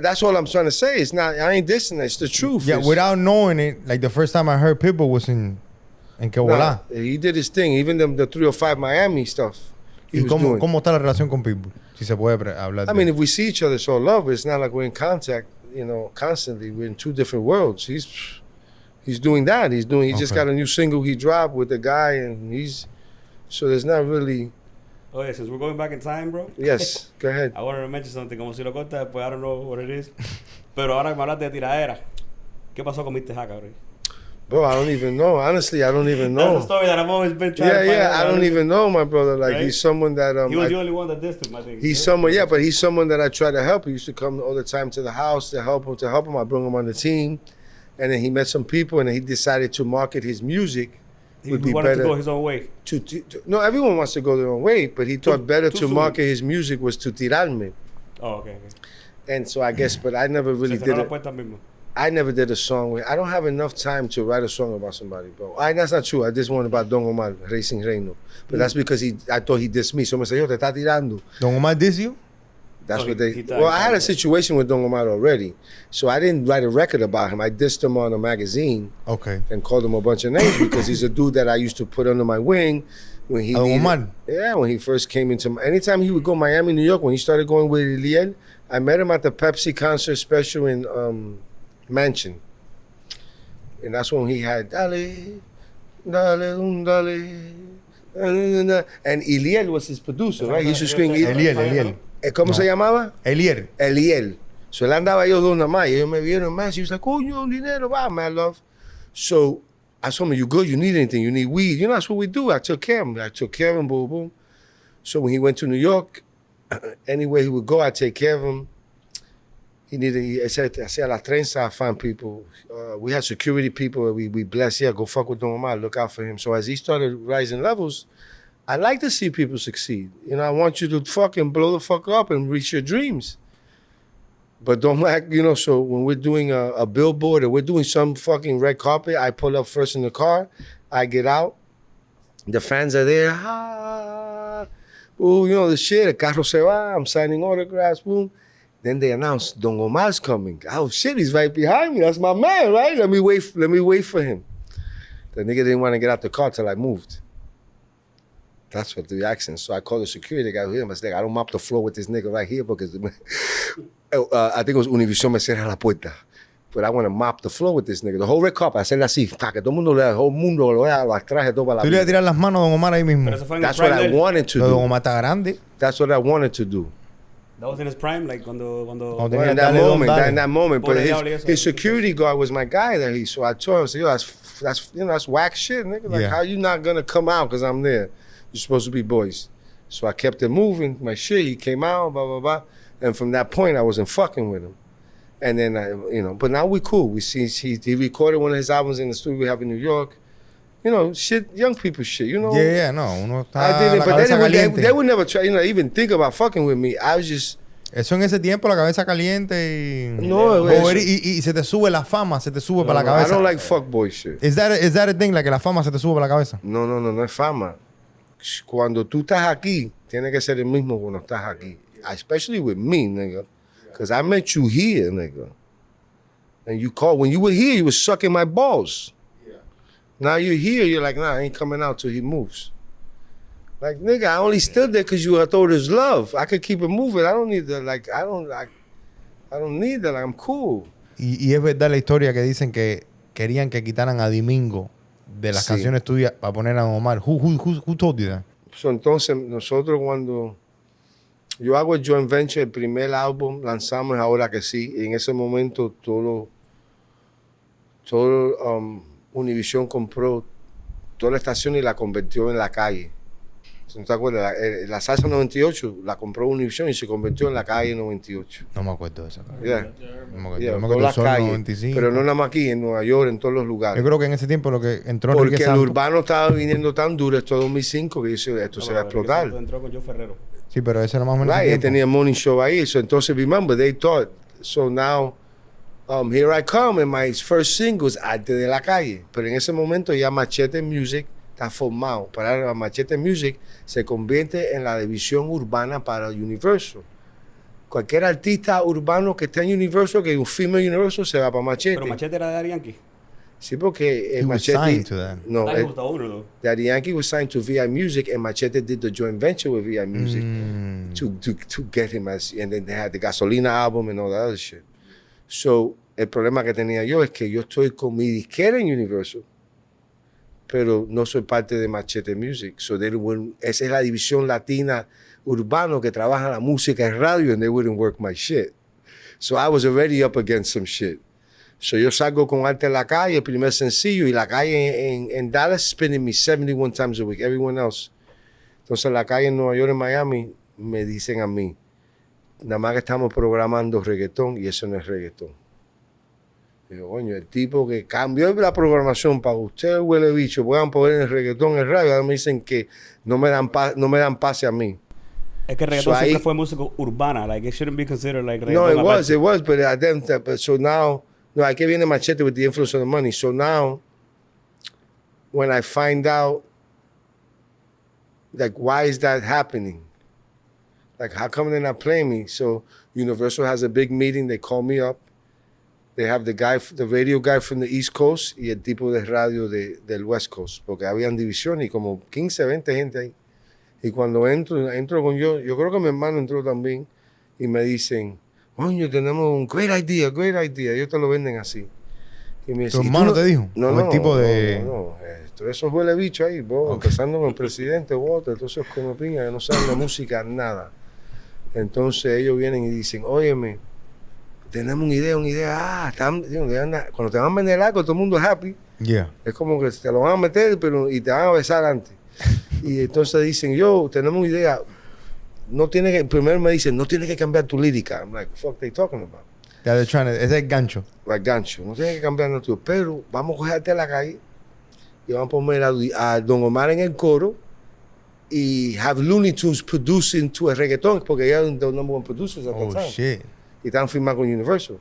Speaker 1: That's all I'm trying to say. It's not, I ain't dissing it. It's the truth.
Speaker 2: Yeah,
Speaker 1: It's-
Speaker 2: without knowing it, like the first time I heard Pitbull was in Que
Speaker 1: Nah,
Speaker 2: volá.
Speaker 1: he did his thing. Even the 305 Miami stuff. He
Speaker 2: ¿Y
Speaker 1: was
Speaker 2: cómo,
Speaker 1: doing.
Speaker 2: cómo está la relación con Pitbull? Si se puede hablar
Speaker 1: I
Speaker 2: de
Speaker 1: mean, if we see each other, it's all love. It's not like we're in contact, constantly. We're in 2 different worlds. He's doing that. He just
Speaker 2: Okay.
Speaker 1: got a new single he dropped with the guy, and so there's not really.
Speaker 4: Oh yeah, since we're going back in time, bro.
Speaker 1: Yes, go ahead.
Speaker 4: I wanted to mention something, como si lo cortas después, I don't know what it is. Pero ahora que me hablaste de tiradera, ¿qué pasó con Mr. Haka, bro?
Speaker 1: Bro, I don't even know. Honestly, I don't even know.
Speaker 4: That's a story that I've always been trying to find out.
Speaker 1: I don't even know, my brother. Like,
Speaker 4: Right?
Speaker 1: he's someone that
Speaker 4: He was the only one that dissed him, I think.
Speaker 1: he's someone, but he's someone that I try to help. He used to come all the time to the house to help him. I bring him on the team, and then he met some people, and then he decided to market his music.
Speaker 4: He
Speaker 1: Would be
Speaker 4: wanted
Speaker 1: better
Speaker 4: to go his own way.
Speaker 1: No, everyone wants to go their own way, but he thought better
Speaker 4: too
Speaker 1: to
Speaker 4: soon.
Speaker 1: market his music was to tirarme.
Speaker 4: Oh, okay.
Speaker 1: And so I guess, but I never really
Speaker 4: Se
Speaker 1: did
Speaker 4: cerró la
Speaker 1: it.
Speaker 4: puerta mismo.
Speaker 1: I never did a song where I don't have enough time to write a song about somebody, bro. That's not true. I did one about Don Omar, Racing Reino. But that's because I thought he dissed me. So me said, yo, te está tirando.
Speaker 2: Don Omar diss you?
Speaker 1: That's
Speaker 4: Oh,
Speaker 1: what
Speaker 4: he
Speaker 1: they.
Speaker 4: thought-
Speaker 1: Well, I had a situation with Don Omar already. So I didn't write a record about him. I dissed him on a magazine
Speaker 2: Okay.
Speaker 1: and called him a bunch of names because he's a dude that I used to put under my wing when he
Speaker 2: Don
Speaker 1: needed-
Speaker 2: Omar?
Speaker 1: Yeah, when he first came into anytime he would go Miami, New York, when he started going with Iliel, I met him at the Pepsi concert special in Mansion. And that's when he had Dale, Dale, Dale. And Iliel was his producer, right? He used to scream
Speaker 2: Eliel.
Speaker 1: ¿Cómo se llamaba?
Speaker 2: Elier.
Speaker 1: Eliel. So él andaba ellos dos nada más. Y ellos me vieron más. He was like, coño, dinero, va, man, love. So I told him, you good? You need anything? You need weed? You know, that's what we do. I took care of him. Boom, boom. So when he went to New York, anywhere he would go, I'd take care of him. He said, hacía las trenzas, I find people. We had security people. We blessed. Yeah, go fuck with Don Omar. Look out for him. So as he started rising levels, I like to see people succeed. I want you to fucking blow the fuck up and reach your dreams. But don't act, so when we're doing a billboard or we're doing some fucking red carpet, I pull up first in the car, I get out, the fans are there, ooh, the shit, el carro se va, I'm signing autographs, boom. Then they announce Don Omar's coming. Oh shit, he's right behind me. That's my man, right? Let me wait for him. The nigga didn't want to get out the car till I moved. That's what the accent. So I called the security guy here. I was like, I don't mop the floor with this nigga right here because I think it was Univision me cierra la puerta. But I want to mop the floor with this nigga. The whole red carpet, hacerle así, para que todo el mundo el whole mundo lo vea, las traje todo para la
Speaker 2: Tú le ibas a
Speaker 1: vida.
Speaker 2: tirar las manos a Don Omar ahí mismo.
Speaker 4: Pero eso fue en
Speaker 1: That's
Speaker 4: el
Speaker 1: what
Speaker 4: prime
Speaker 1: I
Speaker 4: de él.
Speaker 1: wanted to
Speaker 2: Pero Don
Speaker 1: do.
Speaker 2: Omar está grande.
Speaker 1: That's what I wanted to do.
Speaker 4: That was in his prime, like cuando
Speaker 2: Cuando
Speaker 1: Well, in
Speaker 2: tenía
Speaker 1: that moment, but
Speaker 4: Pobre diablo, y eso.
Speaker 1: his security guard was my guy that so I told him, I said, yo, that's whack shit, nigga. Like,
Speaker 2: Yeah.
Speaker 1: how you not gonna come out because I'm there? You're supposed to be boys. So I kept it moving, my shit. He came out, blah, blah, blah. And from that point, I wasn't fucking with him. And then, but now we cool. We see, he recorded one of his albums in the studio we have in New York. Shit, young people shit,
Speaker 2: Yeah, no. Uno está
Speaker 1: I did it,
Speaker 2: la
Speaker 1: but
Speaker 2: cabeza
Speaker 1: they
Speaker 2: caliente.
Speaker 1: would never try, even think about fucking with me. I was just,
Speaker 2: Eso en ese tiempo, la cabeza caliente y...
Speaker 1: No,
Speaker 2: Bobería,
Speaker 1: eso-
Speaker 2: y se te sube la fama, se te sube para la
Speaker 1: I
Speaker 2: cabeza.
Speaker 1: don't like fuckboy shit.
Speaker 2: Is that a thing, like que la fama se te sube para la cabeza?
Speaker 1: No es fama. Cuando tú estás aquí, tiene que ser el mismo cuando estás aquí. Especially with me, nigga. Because I met you here, nigga. And when you were here, you were sucking my balls. Now you're here, you're like, nah, I ain't coming out till he moves. Like, nigga, I only stood there because you thought it was love. I could keep it moving. I don't need that. Like, I don't need that. Like, I'm cool.
Speaker 2: Y es verdad la historia que dicen que querían que quitaran a Domingo de las canciones tuyas para poner a Don Omar. Who told you that?
Speaker 1: So, entonces, nosotros cuando yo hago el joint venture, el primer álbum lanzamos Ahora que sí, y en ese momento todo Univision compró toda la estación y la convirtió en la calle. ¿No te acuerdas? La salsa 98 la compró Univision y se convirtió en la calle 98.
Speaker 2: No me acuerdo de esa.
Speaker 1: Yeah.
Speaker 2: No me acuerdo.
Speaker 1: Yeah,
Speaker 2: Yo me
Speaker 1: todas
Speaker 2: acuerdo
Speaker 1: las
Speaker 2: Sol
Speaker 1: calles,
Speaker 2: 95.
Speaker 1: pero no nada más aquí, en Nueva York, en todos los lugares.
Speaker 2: Yo creo que en ese tiempo lo que entró
Speaker 1: Porque
Speaker 2: Enrique
Speaker 1: el
Speaker 2: Santos.
Speaker 1: urbano estaba viniendo tan duro, esto 2005, que dice, esto se va a explotar.
Speaker 4: Entró con Joe Ferrero.
Speaker 2: Sí, pero ese era más o menos.
Speaker 1: Right,
Speaker 2: ese
Speaker 1: él
Speaker 2: tiempo.
Speaker 1: tenía morning show ahí. So, entonces, remember, they thought, so now, here I come, and my first single is Arte de la Calle. Pero en ese momento ya Machete Music está formado. Para Machete Music se convierte en la división urbana para Universal. Cualquier artista urbano que esté en Universal, que un female Universal, se va para Machete.
Speaker 4: Pero Machete era de Daddy Yankee.
Speaker 1: Sí, porque
Speaker 2: He was signed to that.
Speaker 1: No,
Speaker 4: Daddy gustaba uno, though.
Speaker 1: Daddy Yankee was signed to VI Music, and Machete did the joint venture with VI Music to get him as, and then they had the Gasolina album and all that other shit. So, el problema que tenía yo es que yo estoy con mi disquera en Universal, pero no soy parte de Machete Music. So esa es la división latina urbano que trabaja la música en radio, and they wouldn't work my shit. So I was already up against some shit. So yo salgo con Arte en la Calle, el primer sencillo, y La Calle en Dallas spinning me 71 times a week, everyone else. Entonces La Calle en Nueva York, en Miami, me dicen a mí, nada más que estamos programando reggaetón, y eso no es reggaetón. Digo, coño, el tipo que cambió la programación para usted, huele bicho, puedan poner el reggaetón en el radio, ahora me dicen que no me dan pase a mí.
Speaker 4: Es que el reggaetón
Speaker 1: So
Speaker 4: siempre
Speaker 1: ahí-
Speaker 4: fue música urbana. Like, it shouldn't be considered like
Speaker 1: No,
Speaker 4: reggaetón.
Speaker 1: it was, but so now, no, aquí viene Machete with the influence of the money. So now, when I find out, like, why is that happening? Like, how come they're not playing me? So Universal has a big meeting. They call me up. They have the radio guy from the East Coast y el tipo de radio del West Coast, porque habían divisiones y como 15, 20 gente ahí. Y cuando entro con yo creo que mi hermano entró también, y me dicen, coño, tenemos un great idea. Ellos te lo venden así. Y me
Speaker 2: ¿Tu
Speaker 1: dicen, ¿y tú
Speaker 2: hermano te dijo?
Speaker 1: No,
Speaker 2: ¿O el tipo de...?
Speaker 1: No. Todo eso huele bicho ahí, bro. Empezando con el presidente, Walter, todos esos como piña que no saben de música, nada. Entonces ellos vienen y dicen, óyeme, tenemos una idea. Cuando te van a vender algo, todo el mundo es happy.
Speaker 2: Yeah.
Speaker 1: Es como que te lo van a meter y te van a besar antes. Y entonces dicen, tenemos una idea. Primero me dicen, no tienes que cambiar tu lírica. I'm like, fuck they talking about?
Speaker 2: Yeah, they're trying to, ese es el gancho.
Speaker 1: Like gancho. No tienes que cambiar nada tuyo. Pero vamos a cogerte a la calle y vamos a poner a Don Omar en el coro y have Looney Tunes producing to el reggaetón, porque ellos son the number one producers at the
Speaker 2: Oh,
Speaker 1: time.
Speaker 2: shit.
Speaker 1: Y están firmados con Universal.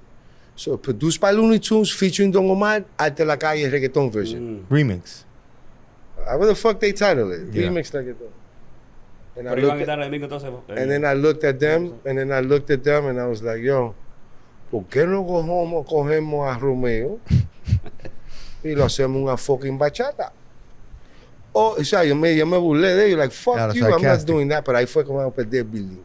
Speaker 1: So, produced by Looney Tunes, featuring Don Omar, Arte la Calle, reggaeton version.
Speaker 2: Remix.
Speaker 1: What the fuck they title it?
Speaker 2: Yeah.
Speaker 1: Remix reggaeton. And
Speaker 4: Pero iban a quitar el domingo entonces.
Speaker 1: and then I looked at them, and I was like, yo, ¿por qué no cogemos a Romeo y lo hacemos una fucking bachata? O sea, yo me burlé de ellos, like, fuck
Speaker 2: Claro,
Speaker 1: you, I'm not
Speaker 2: sarcastic.
Speaker 1: doing that, pero ahí fue como a perder el building.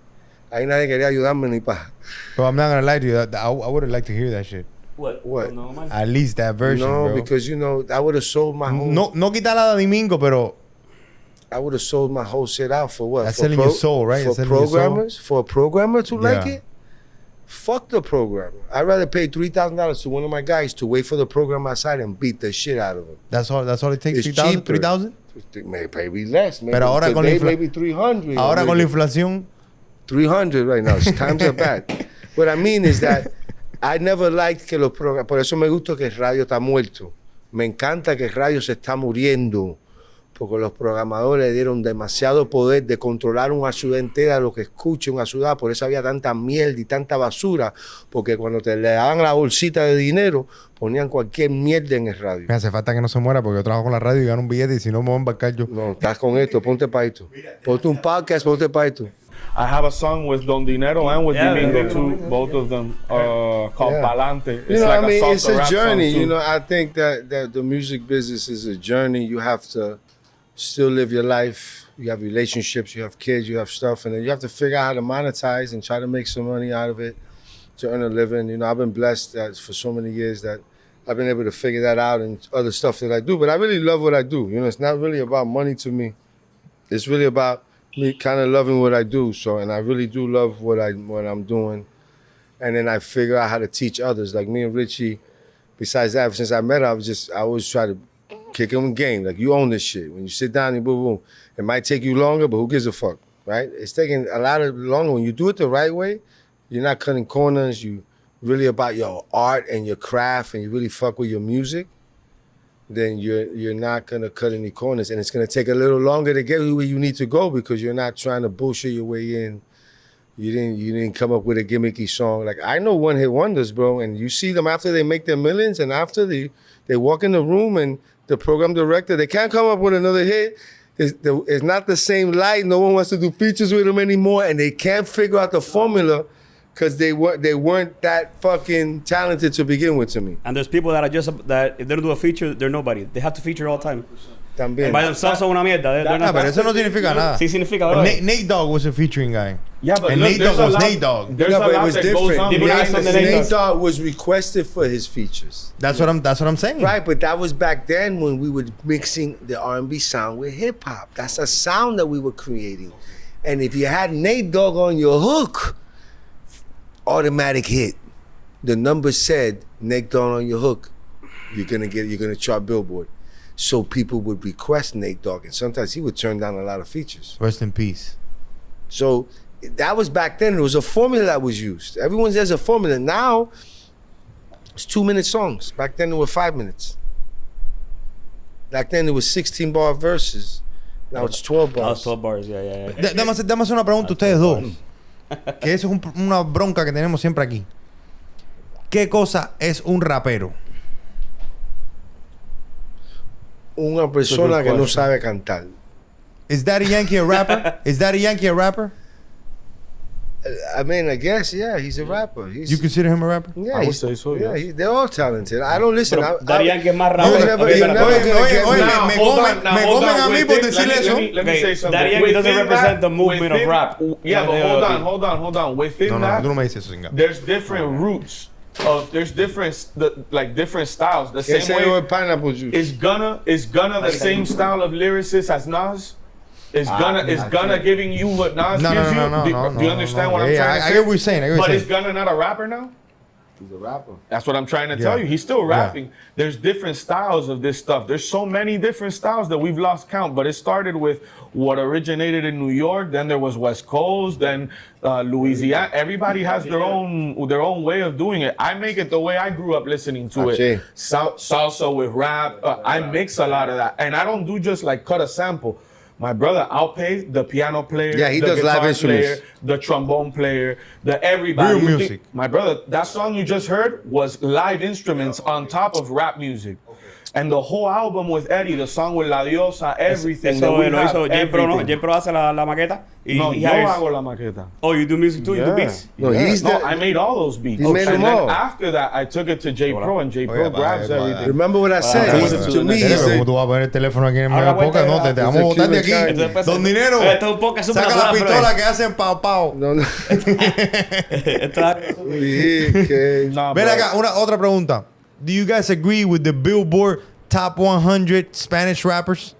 Speaker 1: Ahí nadie quería ayudarme ni para.
Speaker 2: But I'm not gonna lie to you. I would have liked to hear that shit.
Speaker 1: What?
Speaker 4: No, man.
Speaker 2: At least that version,
Speaker 1: No,
Speaker 2: bro.
Speaker 1: because, I would have sold my whole...
Speaker 2: No quitar la de Domingo, pero
Speaker 1: I would have sold my whole shit out for what?
Speaker 2: That's
Speaker 1: For
Speaker 2: selling your soul, right?
Speaker 1: For
Speaker 2: That's selling your soul.
Speaker 1: programmers? For a programmer to like
Speaker 2: Yeah.
Speaker 1: it? Fuck the programmer. I'd rather pay $3,000 to one of my guys to wait for the programmer outside and beat the shit out of him.
Speaker 2: that's all it takes.
Speaker 1: It's
Speaker 2: 3,000.
Speaker 1: cheaper.
Speaker 2: 3,000.
Speaker 1: Maybe less. Maybe
Speaker 2: Pero ahora con la
Speaker 1: today,
Speaker 2: infla-
Speaker 1: maybe 300.
Speaker 2: Ahora con la
Speaker 1: maybe
Speaker 2: inflación.
Speaker 1: 300 right now. Times are bad. What I mean is that I never liked que los programas... Por eso me gusta que el radio está muerto. Me encanta que el radio se está muriendo. Porque los programadores le dieron demasiado poder de controlar una ciudad entera, lo que escuche una ciudad. Por eso había tanta mierda y tanta basura. Porque cuando te le daban la bolsita de dinero, ponían cualquier mierda en el radio.
Speaker 2: Me hace falta que no se muera porque yo trabajo con la radio y gano un billete y si no me voy a embarcar yo.
Speaker 1: No, estás con esto, ponte para esto. Ponte un podcast, ponte para esto.
Speaker 5: I have a song with Don Dinero and with
Speaker 4: Yeah,
Speaker 5: Domingo
Speaker 4: yeah.
Speaker 5: too, both of them, called
Speaker 1: Yeah.
Speaker 5: Palante.
Speaker 1: You know,
Speaker 5: like
Speaker 1: I mean,
Speaker 5: soft
Speaker 1: it's a
Speaker 5: rap
Speaker 1: journey.
Speaker 5: song,
Speaker 1: You
Speaker 5: too.
Speaker 1: know, I think that the music business is a journey. You have to still live your life you have relationships, you have kids, you have stuff, and then you have to figure out how to monetize and try to make some money out of it to earn a living. You know, I've been blessed that for so many years that I've been able to figure that out and other stuff that I do. But I really love what I do. You know, it's not really about money to me. It's really about me kind of loving what I do. So, and I really do love what I'm doing. And then I figure out how to teach others. Like me and Richie, besides that, since I met her, I always try to kick him in game. Like, you own this shit. When you sit down and boom, boom. It might take you longer, but who gives a fuck, right? It's taking a lot of longer. When you do it the right way, you're not cutting corners. You really about your art and your craft, and you really fuck with your music, then you're not gonna cut any corners, and it's gonna take a little longer to get where you need to go because you're not trying to bullshit your way in. You didn't come up with a gimmicky song. Like, I know one-hit wonders, bro, and you see them after they make their millions, and after they walk in the room and the program director, they can't come up with another hit. It's not the same light. No one wants to do features with them anymore, and they can't figure out the formula because they weren't that fucking talented to begin with to me.
Speaker 4: And there's people that if they don't do a feature, they're nobody. They have to feature all the time.
Speaker 1: También.
Speaker 4: And by themselves son una mierda. They're not-
Speaker 2: Pero eso no significa nada.
Speaker 4: Sí significa, bro.
Speaker 2: Nate Dogg was a featuring guy.
Speaker 3: Yeah, but
Speaker 2: And
Speaker 3: look,
Speaker 2: Nate
Speaker 3: there's
Speaker 2: Dogg
Speaker 3: a
Speaker 2: was
Speaker 3: lot-
Speaker 2: Nate Dogg.
Speaker 3: There's
Speaker 1: No,
Speaker 3: a
Speaker 1: but it
Speaker 3: lot
Speaker 1: was
Speaker 3: that goes
Speaker 1: different.
Speaker 3: on
Speaker 4: Nate-
Speaker 3: behind the
Speaker 4: Nate-
Speaker 3: scenes.
Speaker 1: Nate Dogg was requested for his features.
Speaker 2: That's what I'm saying.
Speaker 1: Right, but that was back then when we were mixing the R&B sound with hip hop. That's a sound that we were creating. And if you had Nate Dogg on your hook, automatic hit. The number said Nate Dogg on your hook, you're gonna chart Billboard. So people would request Nate Dogg, and sometimes he would turn down a lot of features.
Speaker 2: Rest in peace.
Speaker 1: So that was back then. It was a formula that was used. Everyone says a formula. Now it's 2-minute songs. Back then it were 5 minutes. Back then it was 16-bar verses. Now it's 12
Speaker 4: That was
Speaker 1: bars.
Speaker 4: 12 bars, yeah.
Speaker 2: Déjame hacer una pregunta a ustedes dos. Que eso es una bronca que tenemos siempre aquí. ¿Qué cosa es un rapero?
Speaker 1: Una persona que no sabe cantar.
Speaker 2: Is Daddy Yankee a rapper? Is Daddy Yankee a rapper?
Speaker 1: I mean, I guess, yeah, he's a rapper. He's,
Speaker 2: You consider him a rapper?
Speaker 1: yeah,
Speaker 5: I would
Speaker 1: he's-
Speaker 5: say so,
Speaker 1: Yeah,
Speaker 5: yes.
Speaker 1: they're all talented. I don't listen.
Speaker 4: Daddy Yankee es más
Speaker 1: You're
Speaker 4: rapper.
Speaker 1: never,
Speaker 4: Okay,
Speaker 1: you're
Speaker 4: espérate.
Speaker 1: never gonna get
Speaker 2: Oye,
Speaker 1: me.
Speaker 2: me comen a mí por decirle eso.
Speaker 3: Let me
Speaker 4: Okay,
Speaker 3: say something.
Speaker 4: Daddy Yankee doesn't
Speaker 3: Within
Speaker 4: represent
Speaker 3: that-
Speaker 4: the movement of
Speaker 3: within-
Speaker 4: rap.
Speaker 3: Yeah, but
Speaker 4: Yeah,
Speaker 3: hold on. Within
Speaker 2: No,
Speaker 3: that,
Speaker 2: tú no me dices eso, singa.
Speaker 3: there's different roots of different styles. The
Speaker 1: Ese
Speaker 3: same way
Speaker 1: with pineapple juice.
Speaker 3: is Gunna the same style of lyricist as Nas? Is Gunna giving you what Nas
Speaker 2: No,
Speaker 3: gives you?
Speaker 2: no.
Speaker 3: Do you understand what I'm
Speaker 2: Yeah,
Speaker 3: trying to
Speaker 2: I
Speaker 3: say?
Speaker 2: get what you're saying.
Speaker 3: But is Gunna not a rapper now?
Speaker 1: He's a rapper.
Speaker 3: That's what I'm trying to tell you. He's still rapping. There's different styles of this stuff. There's so many different styles that we've lost count. But it started with what originated in New York. Then there was West Coast. Then Louisiana. Everybody has their own way of doing it. I make it the way I grew up listening to it. Salsa with rap. I mix a lot of that, and I don't do just like cut a sample. My brother, I'll pay the piano player,
Speaker 1: Yeah, he
Speaker 3: the
Speaker 1: does live
Speaker 3: guitar
Speaker 1: instruments.
Speaker 3: player, the trombone player, the everybody.
Speaker 2: Real music.
Speaker 3: My brother, that song you just heard was live instruments on top of rap music. And the whole album with Eddie, the song with La Diosa, everything.
Speaker 4: Eso
Speaker 3: that we
Speaker 4: lo
Speaker 3: have,
Speaker 4: hizo Jempro, ¿no?
Speaker 3: everything.
Speaker 4: Jempro hace la maqueta.
Speaker 3: No,
Speaker 4: he
Speaker 3: yo
Speaker 4: hires-
Speaker 3: hago la maqueta.
Speaker 4: Oh, you do music too? You do beats?
Speaker 1: No, he's
Speaker 3: No,
Speaker 1: the.
Speaker 3: I made all those beats.
Speaker 1: He made
Speaker 3: and
Speaker 1: them
Speaker 3: then
Speaker 1: all.
Speaker 3: after that, I took it to J Pro, and J Pro
Speaker 2: Oye,
Speaker 3: grabs
Speaker 2: vaya,
Speaker 3: everything.
Speaker 1: Remember what I said?
Speaker 4: Wow.
Speaker 1: He's- to me,
Speaker 2: Pero
Speaker 1: he's
Speaker 2: ¿cómo
Speaker 1: the.
Speaker 2: tú vas a poner el teléfono aquí en
Speaker 4: Ahora
Speaker 2: la boca? No, te vamos a
Speaker 1: It's a
Speaker 2: botar de
Speaker 1: Cuban
Speaker 2: aquí.
Speaker 1: guy.
Speaker 4: Entonces,
Speaker 2: Don Dinero,
Speaker 4: Esto es un podcast super
Speaker 2: saca la
Speaker 4: natural,
Speaker 2: pistola
Speaker 4: bro.
Speaker 2: que hacen pao pao.
Speaker 1: No, no. Yeah, que-
Speaker 3: Nah,
Speaker 2: Ven
Speaker 3: bro.
Speaker 2: acá, otra pregunta. Do you guys agree with the Billboard Top 100 Spanish rappers?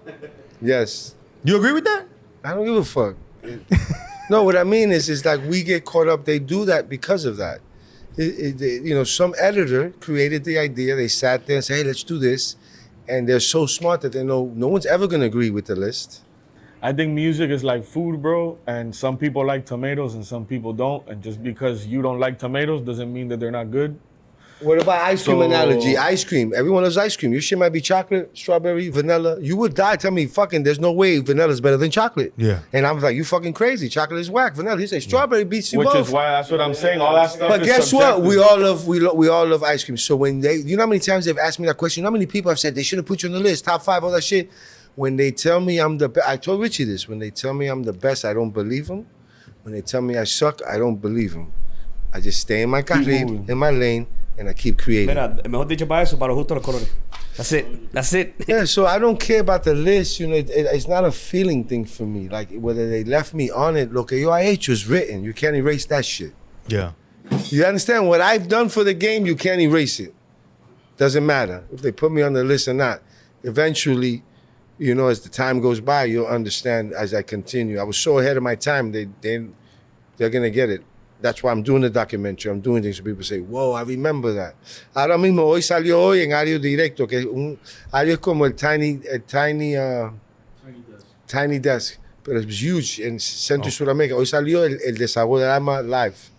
Speaker 1: Yes.
Speaker 2: You agree with that?
Speaker 1: I don't give a fuck. No, what I mean is like we get caught up. They do that because of that. Some editor created the idea. They sat there and said, "Hey, let's do this," and they're so smart that they know no one's ever gonna agree with the list.
Speaker 3: I think music is like food, bro, and some people like tomatoes and some people don't. And just because you don't like tomatoes doesn't mean that they're not good.
Speaker 1: What about ice cream
Speaker 3: So-
Speaker 1: analogy? Ice cream. Everyone loves ice cream. Your shit might be chocolate, strawberry, vanilla. You would die. Tell me, fucking, there's no way vanilla's better than chocolate.
Speaker 2: Yeah.
Speaker 1: And I was like, you fucking crazy. Chocolate is whack. Vanilla. He said strawberry beats you
Speaker 3: Which
Speaker 1: both.
Speaker 3: is why that's what I'm saying. All that stuff
Speaker 1: But
Speaker 3: is
Speaker 1: guess what?
Speaker 3: subjective.
Speaker 1: We all love ice cream. So when you know how many times they've asked me that question? You know how many people have said they should have put you on the list, top 5, all that shit. When they tell me I'm the best, I told Richie this. When they tell me I'm the best, I don't believe them. When they tell me I suck, I don't believe them. I just stay in my carril,
Speaker 3: moving.
Speaker 1: in my lane, and I keep creating.
Speaker 4: Mira, mejor dicho para eso, para los justos los colores. That's it. That's it.
Speaker 1: Yeah, so I don't care about the list. You know, it's not a feeling thing for me. Like whether they left me on it, lo que yo he hecho is written. You can't erase that shit.
Speaker 2: Yeah.
Speaker 1: You understand? What I've done for the game, you can't erase it. Doesn't matter if they put me on the list or not. Eventually, you know, as the time goes by, you'll understand as I continue. I was so ahead of my time, they're gonna get it. That's why I'm doing the documentary. I'm doing things so people say, whoa, I remember that. Ahora mismo, hoy salió hoy en Audio Directo, que Audio es como el Tiny Desk, pero es huge en Centro y Sudamérica. Hoy salió el Desahogo del Alma Live.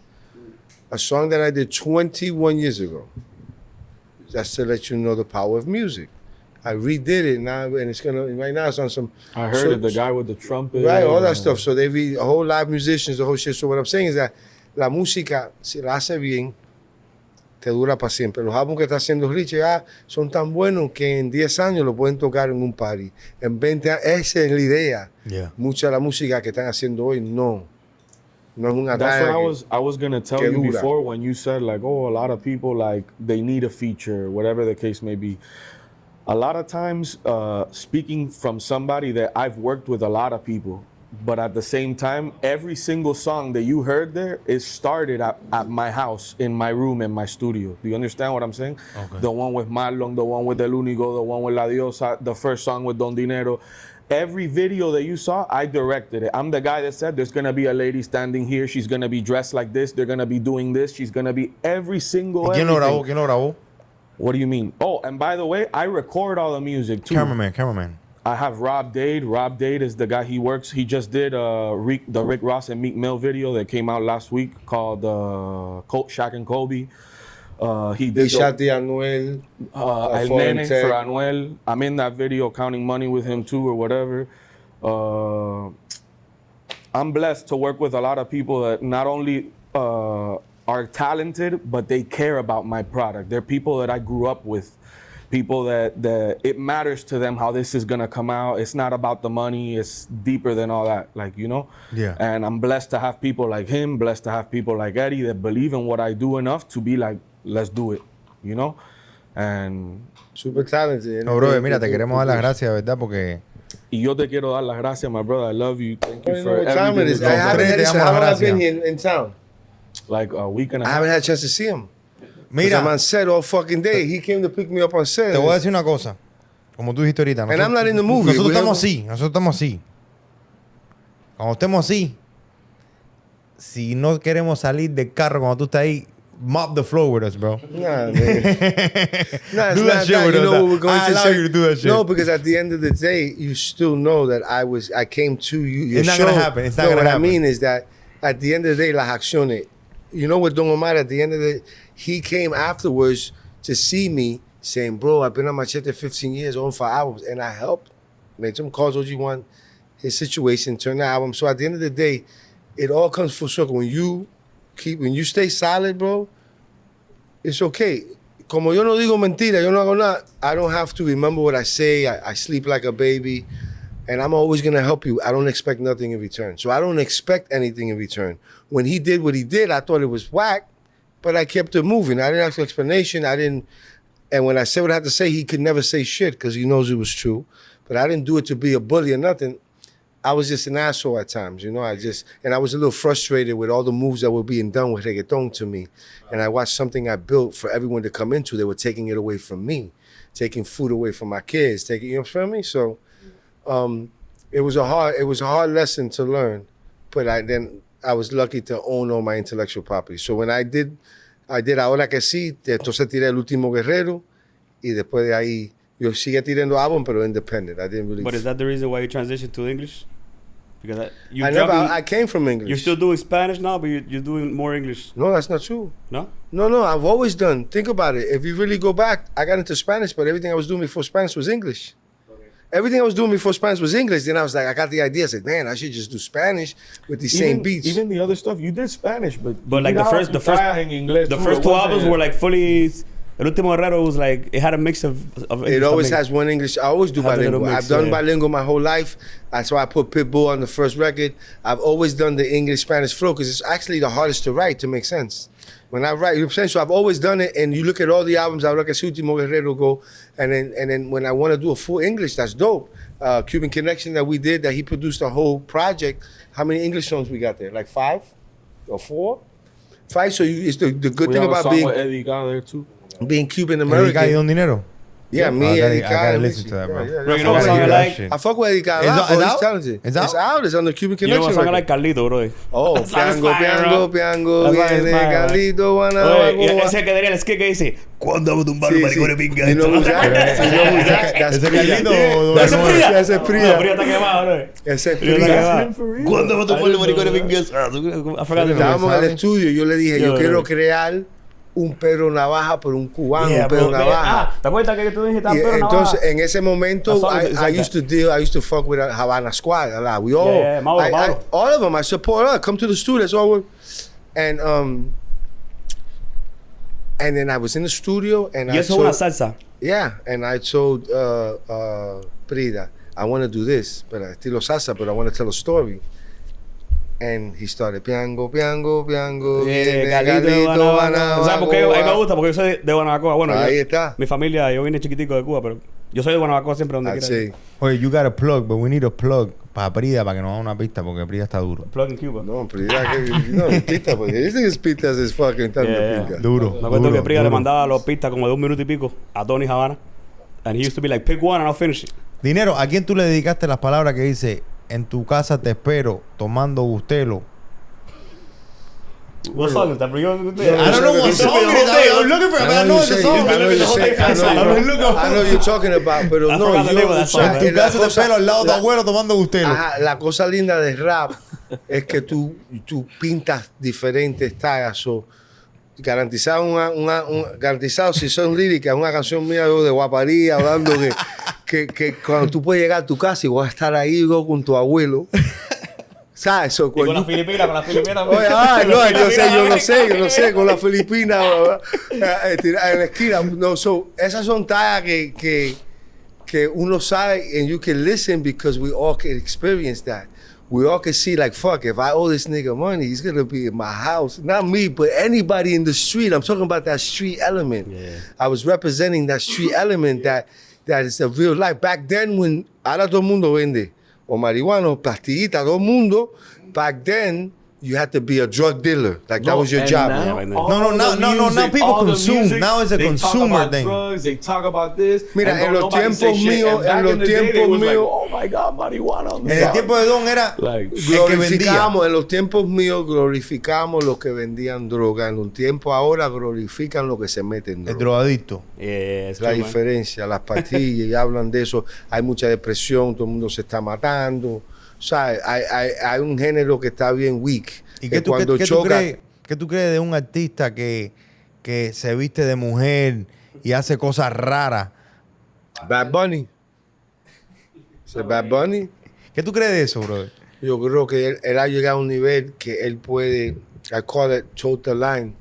Speaker 1: A song that I did 21 years ago. That's to let you know the power of music. I redid it now, and it's gonna right now. It's on some.
Speaker 3: I heard it. The guy with the trumpet,
Speaker 1: right? All that stuff. So they read a whole live musicians, the whole shit. So what I'm saying is that la música, si la hace bien, te dura para siempre. Los álbumes que está haciendo Richie son tan buenos que en 10 años lo pueden tocar en un party. En 20 años, esa es la idea.
Speaker 2: Yeah.
Speaker 1: Mucha de la música que están haciendo hoy no es una
Speaker 3: That's
Speaker 1: tarea
Speaker 3: what I was gonna tell you before when you said like, oh, a lot of people like they need a feature, whatever the case may be. A lot of times, speaking from somebody that I've worked with a lot of people, but at the same time, every single song that you heard there is started at my house, in my room, in my studio. Do you understand what I'm saying?
Speaker 2: Okay.
Speaker 3: The one with Marlon, the one with El Único, the one with La Diosa, the first song with Don Dinero. Every video that you saw, I directed it. I'm the guy that said there's gonna be a lady standing here. She's gonna be dressed like this. They're gonna be doing this. She's gonna be every single.
Speaker 2: ¿Quién lo grabó? ¿Quién lo grabó?
Speaker 3: What do you mean? Oh, and by the way, I record all the music too.
Speaker 2: Cameraman.
Speaker 3: I have Rob Dade. Rob Dade is the guy. He just did the Rick Ross and Meek Mill video that came out last week called Shaq and Kobe.
Speaker 1: They shot the Anuel.
Speaker 3: El Nene for Anuel. I'm in that video counting money with him too or whatever. I'm blessed to work with a lot of people that not only are talented, but they care about my product. They're people that I grew up with. People that it matters to them how this is gonna come out. It's not about the money. It's deeper than all that, like, you know?
Speaker 2: Yeah.
Speaker 3: And I'm blessed to have people like him, blessed to have people like Eddie that believe in what I do enough to be like, let's do it, you know? And...
Speaker 1: Super talented.
Speaker 2: No, bro, mira, te queremos dar las gracias, ¿verdad? Porque...
Speaker 3: Y yo te quiero dar las gracias, my brother. I love you. Thank you for
Speaker 1: what time it is.
Speaker 3: everything.
Speaker 1: How long have I been here in town?
Speaker 3: Like a week and a
Speaker 1: I
Speaker 3: half.
Speaker 1: haven't had a chance to see him.
Speaker 2: Mira,
Speaker 1: I'm on set all fucking day. He came to pick me up on set.
Speaker 2: te voy a decir una cosa. Como tú dijiste ahorita.
Speaker 1: And I'm not in the movie.
Speaker 2: Nosotros estamos así. Cuando estemos así, si no queremos salir del carro cuando tú estás ahí, mop the floor with us, bro.
Speaker 1: Nah, man. Nah,
Speaker 2: Do
Speaker 1: it's
Speaker 2: that
Speaker 1: not
Speaker 2: shit
Speaker 1: that.
Speaker 2: with
Speaker 1: You
Speaker 2: us.
Speaker 1: know what we're going
Speaker 2: I
Speaker 1: to
Speaker 2: allow
Speaker 1: say?
Speaker 2: you to do that shit.
Speaker 1: No, because at the end of the day, you still know that I came to you. Your
Speaker 2: It's not
Speaker 1: show.
Speaker 2: gonna happen. It's not
Speaker 1: No,
Speaker 2: gonna
Speaker 1: what
Speaker 2: happen.
Speaker 1: I mean is that at the end of the day, las acciones. You know what, Don Omar, at the end of the day, he came afterwards to see me saying, bro, I've been on Machete 15 years, on 5 albums, and I helped. Made some calls, OG1, his situation, turned the album. So at the end of the day, it all comes full circle. When you stay solid, bro, it's okay. Como yo no digo mentira, yo no hago nada, I don't have to remember what I say. I sleep like a baby, and I'm always going to help you. I don't expect nothing in return. So I don't expect anything in return. When he did what he did, I thought it was whack, but I kept it moving. I didn't ask for explanation. And when I said what I had to say, he could never say shit because he knows it was true. But I didn't do it to be a bully or nothing. I was just an asshole at times, you know. And I was a little frustrated with all the moves that were being done with reggaeton to me. And I watched something I built for everyone to come into. They were taking it away from me, taking food away from my kids, you know what I'm saying? So it was a hard lesson to learn. But I was lucky to own all my intellectual property. So when I did Ahora que sí, entonces tiré El Último Guerrero, y después de ahí yo sigue tirando álbum, pero independent. I didn't really.
Speaker 4: But is that the reason why you transitioned to English? Because
Speaker 1: I came from English.
Speaker 4: You're still doing Spanish now, but you're doing more English.
Speaker 1: No, that's not true.
Speaker 4: No?
Speaker 1: No, I've always done. Think about it. If you really go back, I got into Spanish, but everything I was doing before Spanish was English. Everything I was doing before Spanish was English. Then I was like, I got the idea. I said, man, I should just do Spanish with these same beats.
Speaker 3: Even the other stuff, you did Spanish, but
Speaker 4: like the first two albums were like fully El último Herrero was like, it had a mix of
Speaker 1: It always has one English. I always do
Speaker 4: Has a little
Speaker 1: bilingual.
Speaker 4: mix,
Speaker 1: I've done
Speaker 4: yeah.
Speaker 1: bilingual my whole life. That's why I put Pitbull on the first record. I've always done the English-Spanish flow because it's actually the hardest to write to make sense. When I write, you know what I'm saying? So I've always done it, and you look at all the albums, I look at Último Guerrero go, and then when I want to do a full English, that's dope. Cuban Connection that we did, that he produced a whole project. How many English songs we got there? Like 5 or 4? 5. So it's the good
Speaker 3: We
Speaker 1: thing
Speaker 3: have a
Speaker 1: about
Speaker 3: song with Eddie Guy there too.
Speaker 1: being Cuban
Speaker 2: Eddie Guy y
Speaker 1: American.
Speaker 2: Don Dinero.
Speaker 1: Yeah, me,
Speaker 2: I
Speaker 1: Eddie
Speaker 2: gotta
Speaker 1: Guy.
Speaker 2: listen to that, bro.
Speaker 4: Bro, you know what song I like?
Speaker 1: I fuck with Eddie Guy a
Speaker 2: It's
Speaker 1: lot,
Speaker 2: out-
Speaker 1: bro.
Speaker 2: it's
Speaker 1: He's
Speaker 2: out?
Speaker 1: talented.
Speaker 2: It's out?
Speaker 1: It's out. It's on the Cuban
Speaker 4: You know
Speaker 1: Connection
Speaker 4: what song I
Speaker 1: record.
Speaker 4: like? Carlito, bro.
Speaker 1: Oh,
Speaker 4: That song is
Speaker 1: piango,
Speaker 4: fire,
Speaker 1: piango,
Speaker 4: bro.
Speaker 1: piango,
Speaker 4: That song is
Speaker 1: viene
Speaker 4: fire, bro.
Speaker 1: Carlito,
Speaker 4: Oye, y
Speaker 1: Guanabacoa.
Speaker 4: ese que tenía el skit que dice, ¿cuándo vamos a tumbar los
Speaker 1: Sí,
Speaker 4: maricones
Speaker 1: sí.
Speaker 4: pingas?
Speaker 1: You know who's that? You know who's that? That's
Speaker 2: Ese
Speaker 1: Prida.
Speaker 2: Carlito
Speaker 1: That's
Speaker 2: o-
Speaker 1: Prida. Ese es
Speaker 4: No,
Speaker 1: Prida.
Speaker 4: Prida está quemado, bro.
Speaker 1: Ese es
Speaker 4: Prida está
Speaker 1: Prida.
Speaker 4: quemado. ¿Cuándo vamos a tumbar los maricones pingas? I forgot the name.
Speaker 1: Estábamos en el estudio y yo le dije, yo
Speaker 4: Yo,
Speaker 1: quiero crear un Pedro Navaja, pero un cubano,
Speaker 4: Yeah,
Speaker 1: un Pedro
Speaker 4: bro.
Speaker 1: Navaja.
Speaker 4: ¿Te acuerdas que tú dijiste
Speaker 1: Y
Speaker 4: Pedro Navaja?
Speaker 1: entonces, en ese momento,
Speaker 4: That song is
Speaker 1: I
Speaker 4: like
Speaker 1: used
Speaker 4: that.
Speaker 1: I used to fuck with Havana Squad a lot. We all,
Speaker 4: yeah, Mauro.
Speaker 1: all of them, I support. Come to the studio, that's all. And then I was in the studio, and
Speaker 4: Y eso es una salsa.
Speaker 1: yeah, and I told Prida, I want to do this, but estilo salsa, but I want to tell a story. And he started piango, piango, piango. viene Carlito,
Speaker 4: O sea, porque a mí me
Speaker 1: Guanabacoa.
Speaker 4: gusta, porque yo soy de Guanabacoa. Bueno,
Speaker 1: Ahí
Speaker 4: yo-
Speaker 1: está.
Speaker 4: mi familia, yo vine chiquitico de Cuba, pero yo soy de Guanabacoa siempre donde quiera.
Speaker 1: Así.
Speaker 2: Oye, you got a plug, but we need a plug para Prida, para que nos haga una pista, porque Prida está duro.
Speaker 4: Plug in Cuba.
Speaker 1: No, Prida, no, pista, porque este es pistas es fucking tan
Speaker 4: Yeah.
Speaker 1: pinga.
Speaker 2: Duro.
Speaker 4: Me acuerdo
Speaker 2: duro,
Speaker 4: que Prida le
Speaker 2: duro.
Speaker 4: mandaba los pistas como de 1 minuto y pico a Tony Havana. And he used to be like, pick one and I'll finish it.
Speaker 2: Dinero, ¿a quién tú le dedicaste las palabras que dice en tu casa te espero tomando bustelo?
Speaker 4: What song is that? Bro?
Speaker 2: I don't know what song it is. I'm looking for it, but I know it's a song.
Speaker 1: I know you're talking about, pero
Speaker 4: I
Speaker 1: no,
Speaker 4: forgot the name of that song,
Speaker 2: En tu casa te espero al lado de tu abuelo tomando bustelo.
Speaker 1: Ajá, la cosa linda del rap es que tú pintas diferentes tallas. O garantizado, garantizado si son líricas, una canción mía yo de guaparía, hablando que cuando tú puedes llegar a tu casa y vas a estar ahí yo, con tu abuelo. ¿Sabes? So,
Speaker 4: Con la Filipina,
Speaker 1: Oye, no, yo no sé, con la Filipina en la esquina. No, so, esas son tallas que uno sabe, and you can listen because we all can experience that. We all can see, like, fuck, if I owe this nigga money, he's gonna be in my house. Not me, but anybody in the street. I'm talking about that street element.
Speaker 4: Yeah.
Speaker 1: I was representing that street element that is a real life. Back then, when ahora todo el mundo vende o marihuana o pastillita, todo el mundo, back then, you had to be a drug dealer. Like, that was your job.
Speaker 2: Now people consume. Now it's a consumer thing.
Speaker 3: Drugs, they talk about this.
Speaker 1: Mira,
Speaker 3: and
Speaker 1: en
Speaker 3: don't
Speaker 1: los
Speaker 3: nobody say
Speaker 1: tiempos
Speaker 3: shit.
Speaker 1: míos,
Speaker 3: And back
Speaker 1: en los
Speaker 3: in the day, they
Speaker 1: tiempos
Speaker 3: was like,
Speaker 1: míos,
Speaker 3: oh my God, marijuana on the
Speaker 2: En el
Speaker 3: side.
Speaker 2: tiempo de Don era
Speaker 3: Like,
Speaker 2: el que vendía.
Speaker 1: glorificamos, en los tiempos míos glorificamos los que vendían droga. En un tiempo ahora glorifican los que se meten
Speaker 2: El
Speaker 1: droga.
Speaker 2: drogadicto.
Speaker 4: Yeah, it's
Speaker 1: La
Speaker 4: true, man.
Speaker 1: diferencia, las pastillas, y hablan de eso. Hay mucha depresión, todo el mundo se está matando. O sea, hay un género que está bien weak.
Speaker 2: ¿Y
Speaker 1: que
Speaker 2: qué tú,
Speaker 1: cuando
Speaker 2: qué tú
Speaker 1: choca,
Speaker 2: crees, qué tú crees de un artista que se viste de mujer y hace cosas raras?
Speaker 1: Bad Bunny. ¿Es Bad Bunny?
Speaker 2: ¿Qué tú crees de eso, brother?
Speaker 1: Yo creo que él ha llegado a un nivel que él puede, I call it total line.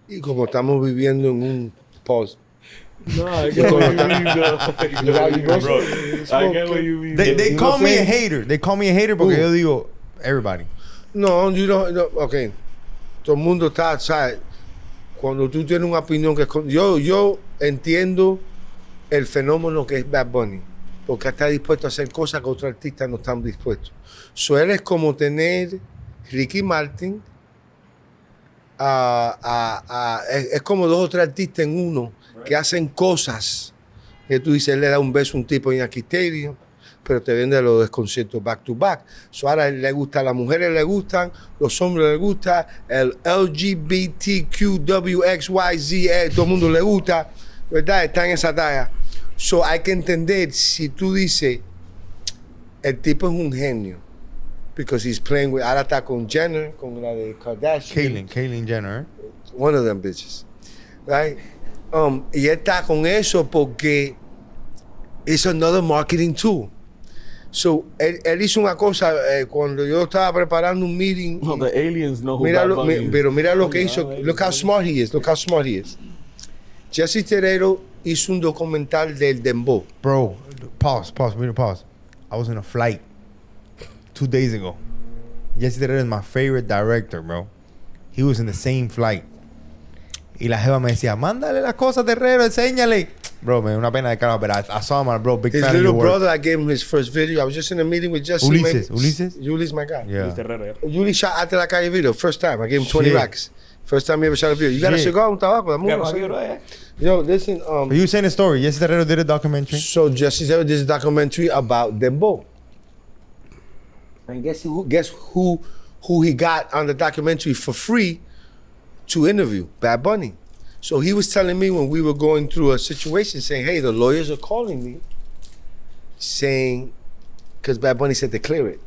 Speaker 1: Y como estamos viviendo en un pause.
Speaker 3: no, I get what you mean, though.
Speaker 4: Bro,
Speaker 3: I get what you mean.
Speaker 2: They
Speaker 1: You
Speaker 2: call
Speaker 1: know
Speaker 2: me a
Speaker 1: what I'm
Speaker 2: hater. They call me a hater porque
Speaker 1: Who?
Speaker 2: yo digo, everybody.
Speaker 1: No, ok. Todo el mundo está, ¿sabes? Cuando tú tienes una opinión que... Yo entiendo el fenómeno que es Bad Bunny, porque está dispuesto a hacer cosas que otros artistas no están dispuestos. So, él es como tener Ricky Martin, es como 2 o 3 artistas en uno que hacen cosas que tú dices, él le da un beso a un tipo en Yankee Stadium, pero te vende los conciertos back to back. So, ahora a él le gusta, a las mujeres le gustan, los hombres le gusta, el LGBTQWXYZ, todo el mundo le gusta, ¿verdad? Está en esa talla. So, hay que entender, si tú dices, el tipo es un genio, because he's playing with, ahora está con Jenner, con la de Kardashian.
Speaker 2: Caitlyn Jenner.
Speaker 1: One of them bitches. Right? Y él está con eso porque it's another marketing tool. So, él hizo una cosa cuando yo estaba preparando un meeting.
Speaker 3: No, the aliens know who
Speaker 1: Mira
Speaker 3: Bad Bunny is.
Speaker 1: pero mira lo que hizo. Look how smart he is. Look how smart he is. Jesse Terrero hizo un documental del dembow.
Speaker 2: Bro, pause. I was in a flight 2 days ago. Jesse Terrero is my favorite director, bro. He was in the same flight. Y la jeva me decía, mándale las cosas, Terrero, enséñale. Bro, me da una pena de cara, but I saw him, bro, big
Speaker 1: His
Speaker 2: fan of
Speaker 1: little
Speaker 2: your work.
Speaker 1: brother, I gave him his first video. I was just in a meeting with Jesse. Ulises, my guy.
Speaker 2: Yeah.
Speaker 1: Ulises shot Ate La Calle video, first time. I gave him 20
Speaker 2: Shit.
Speaker 1: racks. First time he ever shot a video. You got a
Speaker 2: Shit.
Speaker 1: cigar, un tabaco. Yo, listen.
Speaker 2: But you were saying a story. Jesse Terrero did a documentary.
Speaker 1: So Jesse Terrero did a documentary about dembow. And guess who he got on the documentary for free to interview? Bad Bunny. So he was telling me when we were going through a situation, saying, hey, the lawyers are calling me, saying, because Bad Bunny said to clear it.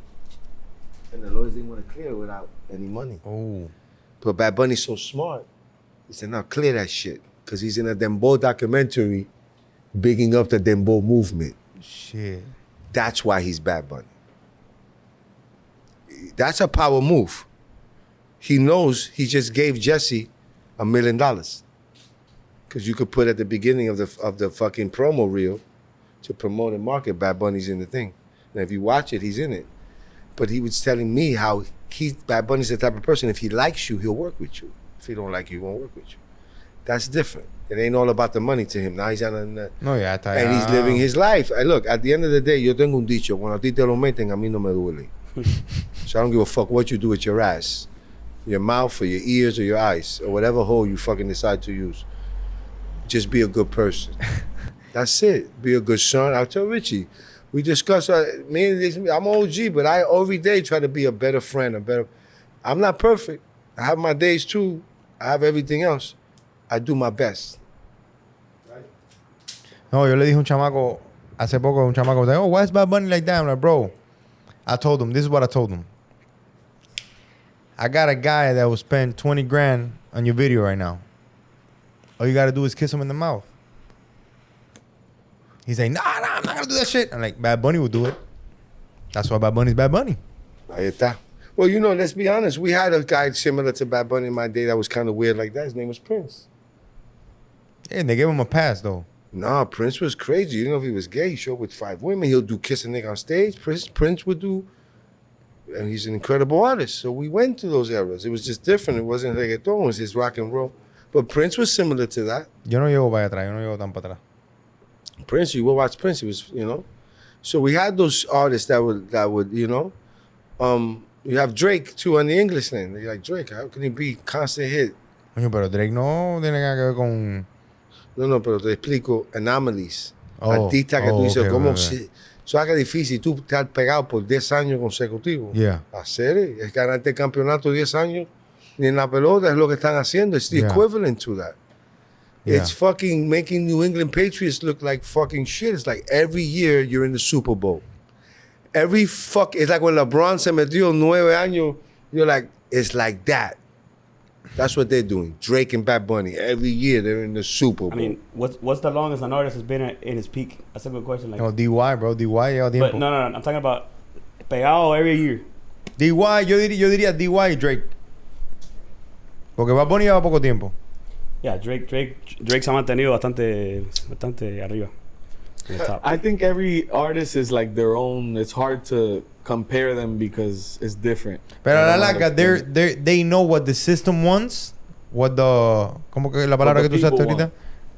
Speaker 1: And the lawyers didn't want to clear it without any money.
Speaker 2: Oh.
Speaker 1: But Bad Bunny's so smart. He said, now clear that shit. Because he's in a Dembow documentary bigging up the Dembow movement.
Speaker 2: Shit.
Speaker 1: That's why he's Bad Bunny. That's a power move. He knows he just gave Jesse $1 million. Because you could put at the beginning of the fucking promo reel to promote and market Bad Bunny's in the thing. And if you watch it, he's in it. But he was telling me how Bad Bunny's the type of person, if he likes you, he'll work with you. If he don't like you, he won't work with you. That's different. It ain't all about the money to him. Now he's on a...
Speaker 2: No, ya está.
Speaker 1: And he's living his life. Look, at the end of the day, yo tengo un dicho. Cuando a ti te lo meten, a mí no me duele. So I don't give a fuck what you do with your ass. Your mouth or your ears or your eyes or whatever hole you fucking decide to use. Just be a good person. That's it. Be a good son. I'll tell Richie. We discuss, I'm OG, but I every day try to be a better friend, I'm not perfect. I have my days too. I have everything else. I do my best.
Speaker 2: No, yo le dije a un chamaco, hace poco, like, oh, why is Bad Bunny like that? I'm like, bro, I told him, this is what I told him. I got a guy that will spend 20 grand on your video right now. All you got to do is kiss him in the mouth. He's like, nah, I'm not going to do that shit. I'm like, Bad Bunny will do it. That's why Bad Bunny's Bad Bunny.
Speaker 1: Ahí está. Well, let's be honest. We had a guy similar to Bad Bunny in my day that was kind of weird like that. His name was Prince.
Speaker 2: Yeah, and they gave him a pass, though.
Speaker 1: Nah, Prince was crazy. You didn't know if he was gay. He showed up with 5 women. He'll do kiss a nigga on stage. Prince would do... And he's an incredible artist. So we went to those eras. It was just different. It wasn't reggaeton. It was his rock and roll. But Prince was similar to that.
Speaker 2: Yo no llevo para atrás. Yo no llevo tan para atrás.
Speaker 1: Prince, you will watch Prince. He was, So we had those artists that would, you have Drake too on the English thing. You're like, Drake, how can he be constant hit?
Speaker 2: Coño, pero Drake no tiene nada que ver con...
Speaker 1: No, pero te explico anomalies. Artistas que tú dices,
Speaker 2: okay,
Speaker 1: ¿cómo
Speaker 2: okay.
Speaker 1: si... Eso es difícil tú estar pegado por 10 años consecutivos.
Speaker 2: Yeah.
Speaker 1: Hacer es ganarte el campeonato 10 años ni en la pelota es lo que están haciendo. It's the equivalent to that.
Speaker 2: Yeah.
Speaker 1: It's fucking making New England Patriots look like fucking shit. It's like every year you're in the Super Bowl. It's like when LeBron se metió 9 años, you're like, it's like that. That's what they're doing. Drake and Bad Bunny. Every year they're in the Super Bowl.
Speaker 4: I mean, what's the longest an artist has been in his peak? That's a good question. Like,
Speaker 2: No, DY, bro. DY lleva tiempo.
Speaker 4: but no. I'm talking about pegado every year.
Speaker 2: DY, yo diría DY y Drake. Porque Bad Bunny lleva poco tiempo.
Speaker 4: Yeah, Drake se ha mantenido bastante arriba. In the top.
Speaker 5: I think every artist is like their own. It's hard to compare them because it's different.
Speaker 2: Pero a la
Speaker 5: And a lot
Speaker 2: larga,
Speaker 5: of things.
Speaker 2: they know what the system wants. What the... ¿Cómo que la palabra
Speaker 5: What
Speaker 2: que
Speaker 5: the
Speaker 2: tú usaste
Speaker 5: people
Speaker 2: ahorita?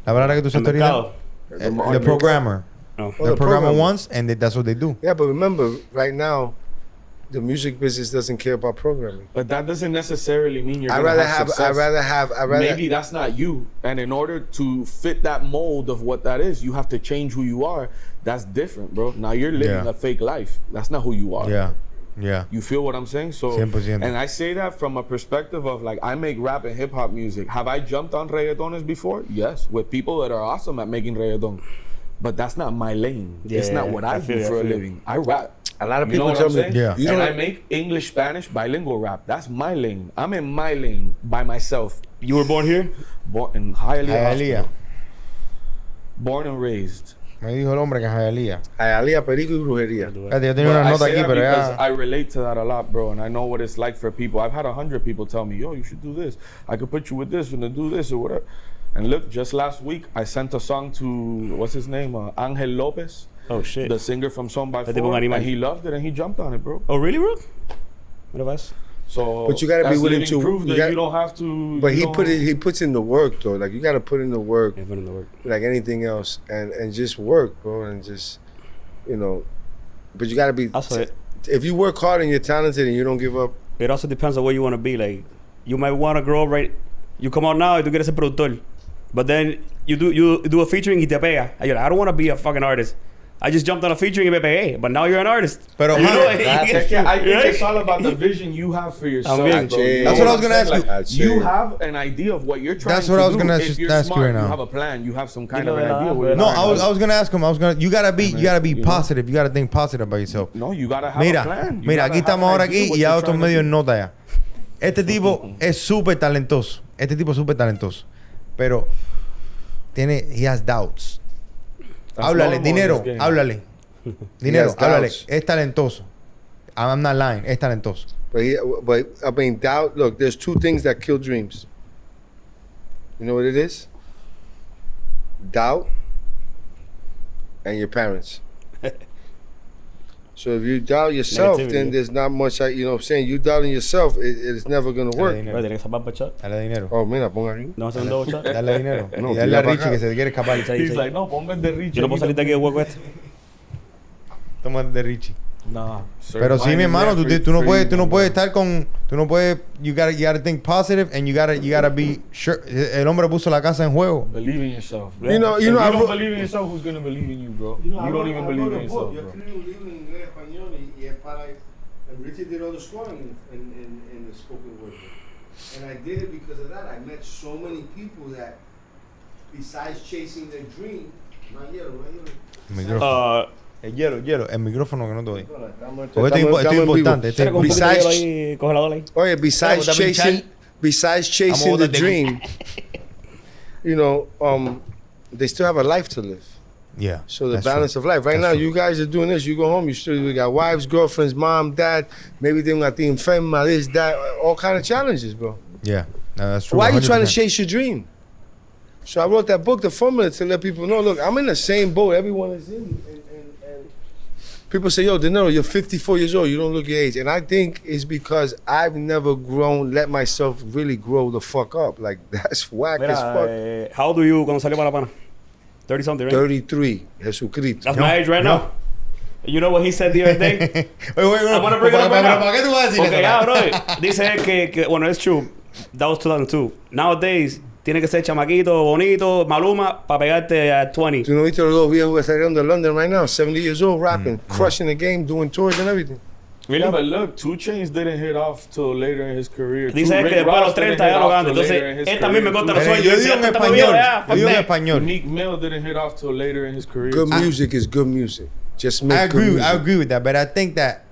Speaker 2: La palabra que tú
Speaker 4: El
Speaker 2: usaste ahorita?
Speaker 4: mercado.
Speaker 2: The programmer.
Speaker 4: No.
Speaker 1: Oh,
Speaker 2: The programmer
Speaker 1: programmer.
Speaker 2: wants, and that's what they do.
Speaker 1: Yeah, but remember, right now, the music business doesn't care about programming.
Speaker 5: But that doesn't necessarily mean you're
Speaker 1: I'd
Speaker 5: gonna
Speaker 1: rather
Speaker 5: have
Speaker 1: have.
Speaker 5: success. Maybe that's not you. And in order to fit that mold of what that is, you have to change who you are. That's different, bro. Now you're living
Speaker 2: Yeah.
Speaker 5: a fake life. That's not who you are.
Speaker 2: Yeah.
Speaker 5: You feel what I'm saying? So,
Speaker 2: 100%.
Speaker 5: and I say that from a perspective of like, I make rap and hip hop music. Have I jumped on reggaetoners before? Yes, with people that are awesome at making reggaeton. But that's not my lane. It's not what I do for a living. I rap.
Speaker 1: A lot of
Speaker 5: You know
Speaker 1: people
Speaker 5: what
Speaker 1: tell
Speaker 5: I'm
Speaker 1: me,
Speaker 5: saying?
Speaker 2: Yeah.
Speaker 5: And I make English, Spanish, bilingual rap. That's my lane. I'm in my lane by myself.
Speaker 4: You were born here?
Speaker 5: Born in Hialeah.
Speaker 2: Hialeah.
Speaker 5: Hospital. Born and raised.
Speaker 2: Me dijo el hombre que es Hialeah.
Speaker 1: Hialeah, perico y brujería.
Speaker 2: Espérate, yo tengo
Speaker 5: But
Speaker 2: una
Speaker 5: I
Speaker 2: nota
Speaker 5: say
Speaker 2: aquí,
Speaker 5: that
Speaker 2: pero
Speaker 5: because
Speaker 2: ya...
Speaker 5: I relate to that a lot, bro, and I know what it's like for people. I've had 100 people tell me, yo, you should do this. I could put you with this and do this or whatever. And look, just last week, I sent a song to, what's his name? Angel Lopez,
Speaker 4: Oh shit.
Speaker 5: the singer from Son by
Speaker 4: Este tipo un
Speaker 5: Four.
Speaker 4: animal.
Speaker 5: And he loved it and he jumped on it, bro.
Speaker 4: Oh really, bro? Mira vas.
Speaker 5: So,
Speaker 1: But you gotta be
Speaker 5: that's
Speaker 1: willing
Speaker 5: living
Speaker 1: to-
Speaker 5: proof
Speaker 1: you
Speaker 5: that
Speaker 1: got-
Speaker 5: you don't have to.
Speaker 1: But
Speaker 5: you
Speaker 1: he
Speaker 5: don't-
Speaker 1: he puts in the work though. Like you gotta put in the work,
Speaker 4: Yeah, put in the work.
Speaker 1: like anything else, and just work, bro, and just, you know. But you gotta be.
Speaker 4: That's it.
Speaker 1: If you work hard and you're talented and you don't give up,
Speaker 4: It also depends on where you want to be. Like, you might want to grow up right. You come out now y tú quieres ser productor, but then you do a featuring y te pega. And you're like, I don't want to be a fucking artist. I just jumped on a featuring y me pegué, but now you're an artist.
Speaker 2: Pero,
Speaker 4: You know,
Speaker 2: Hunter,
Speaker 5: I think it's all about the vision you have for yourself.
Speaker 4: También.
Speaker 5: Bro. You know
Speaker 2: That's what I was
Speaker 5: I'm
Speaker 2: gonna
Speaker 5: saying?
Speaker 2: ask you.
Speaker 5: Like,
Speaker 1: That's
Speaker 5: you
Speaker 1: it.
Speaker 5: have an idea of what you're trying
Speaker 2: That's
Speaker 5: to
Speaker 2: what I was
Speaker 5: do.
Speaker 2: gonna
Speaker 5: If
Speaker 2: ask
Speaker 5: you're
Speaker 2: you
Speaker 5: smart,
Speaker 2: right now.
Speaker 5: you have a plan. You have some kind
Speaker 4: You
Speaker 5: of
Speaker 4: know
Speaker 5: an
Speaker 4: that,
Speaker 5: idea.
Speaker 4: bro.
Speaker 5: where you're
Speaker 2: No,
Speaker 5: trying to
Speaker 2: I was gonna ask him. You gotta be
Speaker 5: you know.
Speaker 2: positive. You gotta think positive about yourself.
Speaker 5: No, you gotta have a
Speaker 2: Mira,
Speaker 5: plan. You
Speaker 2: mira,
Speaker 5: gotta
Speaker 2: aquí
Speaker 5: have an
Speaker 2: estamos ahora
Speaker 5: idea
Speaker 2: aquí
Speaker 5: what
Speaker 2: y ya
Speaker 5: you're
Speaker 2: otros
Speaker 5: trying to
Speaker 2: medios
Speaker 5: do.
Speaker 2: nota ya. Este tipo es súper talentoso. Este tipo es súper talentoso. Pero he has doubts.
Speaker 5: That's
Speaker 2: Háblale,
Speaker 5: normal in
Speaker 2: dinero,
Speaker 5: this game.
Speaker 2: háblale. Dinero,
Speaker 1: has
Speaker 2: háblale.
Speaker 1: doubts.
Speaker 2: Es talentoso. I'm not lying. Es talentoso.
Speaker 1: but I mean, doubt. Look, there's two things that kill dreams. You know what it is? Doubt and your parents. So if you doubt yourself,
Speaker 4: Negativity.
Speaker 1: then there's not much. You know what I'm saying? You doubting yourself, it's never gonna
Speaker 2: Dale
Speaker 1: work.
Speaker 2: dinero.
Speaker 4: Bro, tienes que zapar para chat.
Speaker 2: Dale dinero.
Speaker 1: Oh, mira, ponga ahí.
Speaker 4: No, se un double chat.
Speaker 2: Dale dinero.
Speaker 1: No,
Speaker 2: y dale
Speaker 1: tira
Speaker 2: a
Speaker 1: pa'
Speaker 2: Richie
Speaker 1: acá.
Speaker 2: que se quiere escapar.
Speaker 5: He's like, no, ponme el de Richie.
Speaker 4: Yo no puedo salir de aquí de hueco este.
Speaker 2: Toma el de Richie.
Speaker 5: Nah, sir,
Speaker 2: Pero sí,
Speaker 5: mine
Speaker 2: mi
Speaker 5: is
Speaker 2: hermano,
Speaker 5: there
Speaker 2: tú no
Speaker 5: for
Speaker 2: puedes,
Speaker 5: you,
Speaker 2: estar con, tú no puedes, you gotta think positive and you gotta be sure. El hombre puso la casa en juego.
Speaker 5: Believe in yourself. Bro.
Speaker 1: You know,
Speaker 5: If
Speaker 1: you know.
Speaker 5: you
Speaker 1: I
Speaker 5: don't
Speaker 1: wrote-
Speaker 5: believe in yourself, who's gonna believe in you, bro? You don't even believe in yourself, bro.
Speaker 1: And Richie did all the scoring in the spoken word. And I did it because of that. I met so many people that, besides chasing their dream,
Speaker 2: El micrófono. El hielo, el micrófono que no te doy. Porque
Speaker 1: Estamos
Speaker 2: esto es
Speaker 1: en vivo.
Speaker 2: importante.
Speaker 4: Espera, con un poquito de
Speaker 1: Besides-
Speaker 4: hielo ahí, congelador ahí.
Speaker 1: Oh yeah, besides
Speaker 2: Claro, también
Speaker 1: chasing the
Speaker 2: bótate.
Speaker 1: dream, you know, they still have a life to live.
Speaker 2: Yeah.
Speaker 1: So the
Speaker 2: that's
Speaker 1: balance
Speaker 2: true.
Speaker 1: of life. Right
Speaker 2: That's
Speaker 1: now,
Speaker 2: true.
Speaker 1: you guys are doing this. You go home, you got wives, girlfriends, mom, dad. Maybe they got the enferma, this, that, all kind of challenges, bro.
Speaker 2: Yeah. No, that's true.
Speaker 1: Why are you trying to
Speaker 2: 100%.
Speaker 1: chase your dream? So I wrote that book, The Formula, to let people know, look, I'm in the same boat everyone is in. And people say, yo, Dinero, you're 54 years old. You don't look your age. And I think it's because I've never let myself really grow the fuck up. Like, that's whack as
Speaker 4: Mira,
Speaker 1: fuck.
Speaker 4: how old were you cuando salió para La Pana? 30 something, right?
Speaker 1: 33, Jesucristo.
Speaker 4: That's my age right now. You know what he said the other day?
Speaker 2: Oye,
Speaker 4: I wanna bring it up right now.
Speaker 2: ¿Para qué tú vas a decir
Speaker 4: Okay,
Speaker 2: eso?
Speaker 4: ya, bro. Dice que, bueno, it's true. That was 2002. Nowadays, tiene que ser chamaquito, bonito, Maluma, para pegarte at 20.
Speaker 1: ¿Tú no viste los dos viejos que salieron de London right now? 70 years old, rapping, crushing the game, doing tours and everything.
Speaker 5: Yeah, but look, 2 Chainz didn't hit off till later in his career.
Speaker 4: Dice
Speaker 5: Two,
Speaker 4: que
Speaker 5: Rick
Speaker 4: después de
Speaker 5: Ross
Speaker 4: los 30
Speaker 5: didn't
Speaker 4: ya
Speaker 5: hit
Speaker 4: lo
Speaker 5: off
Speaker 4: gana.
Speaker 5: till
Speaker 4: Entonces,
Speaker 5: later in his
Speaker 4: él también me
Speaker 5: career,
Speaker 4: conta
Speaker 5: too.
Speaker 4: los
Speaker 2: Pero
Speaker 4: sueños.
Speaker 2: yo
Speaker 4: Yo
Speaker 2: digo en
Speaker 4: decía, "Este viejo,
Speaker 2: español.
Speaker 4: ya,
Speaker 2: Yo digo en
Speaker 4: fuck that."
Speaker 2: español.
Speaker 5: Meek Mill didn't hit off till later in his career.
Speaker 1: Good
Speaker 5: too.
Speaker 1: music is good music. Just make
Speaker 2: I
Speaker 1: good music.
Speaker 2: agree with that, but I think that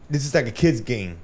Speaker 2: this is like a kid's game.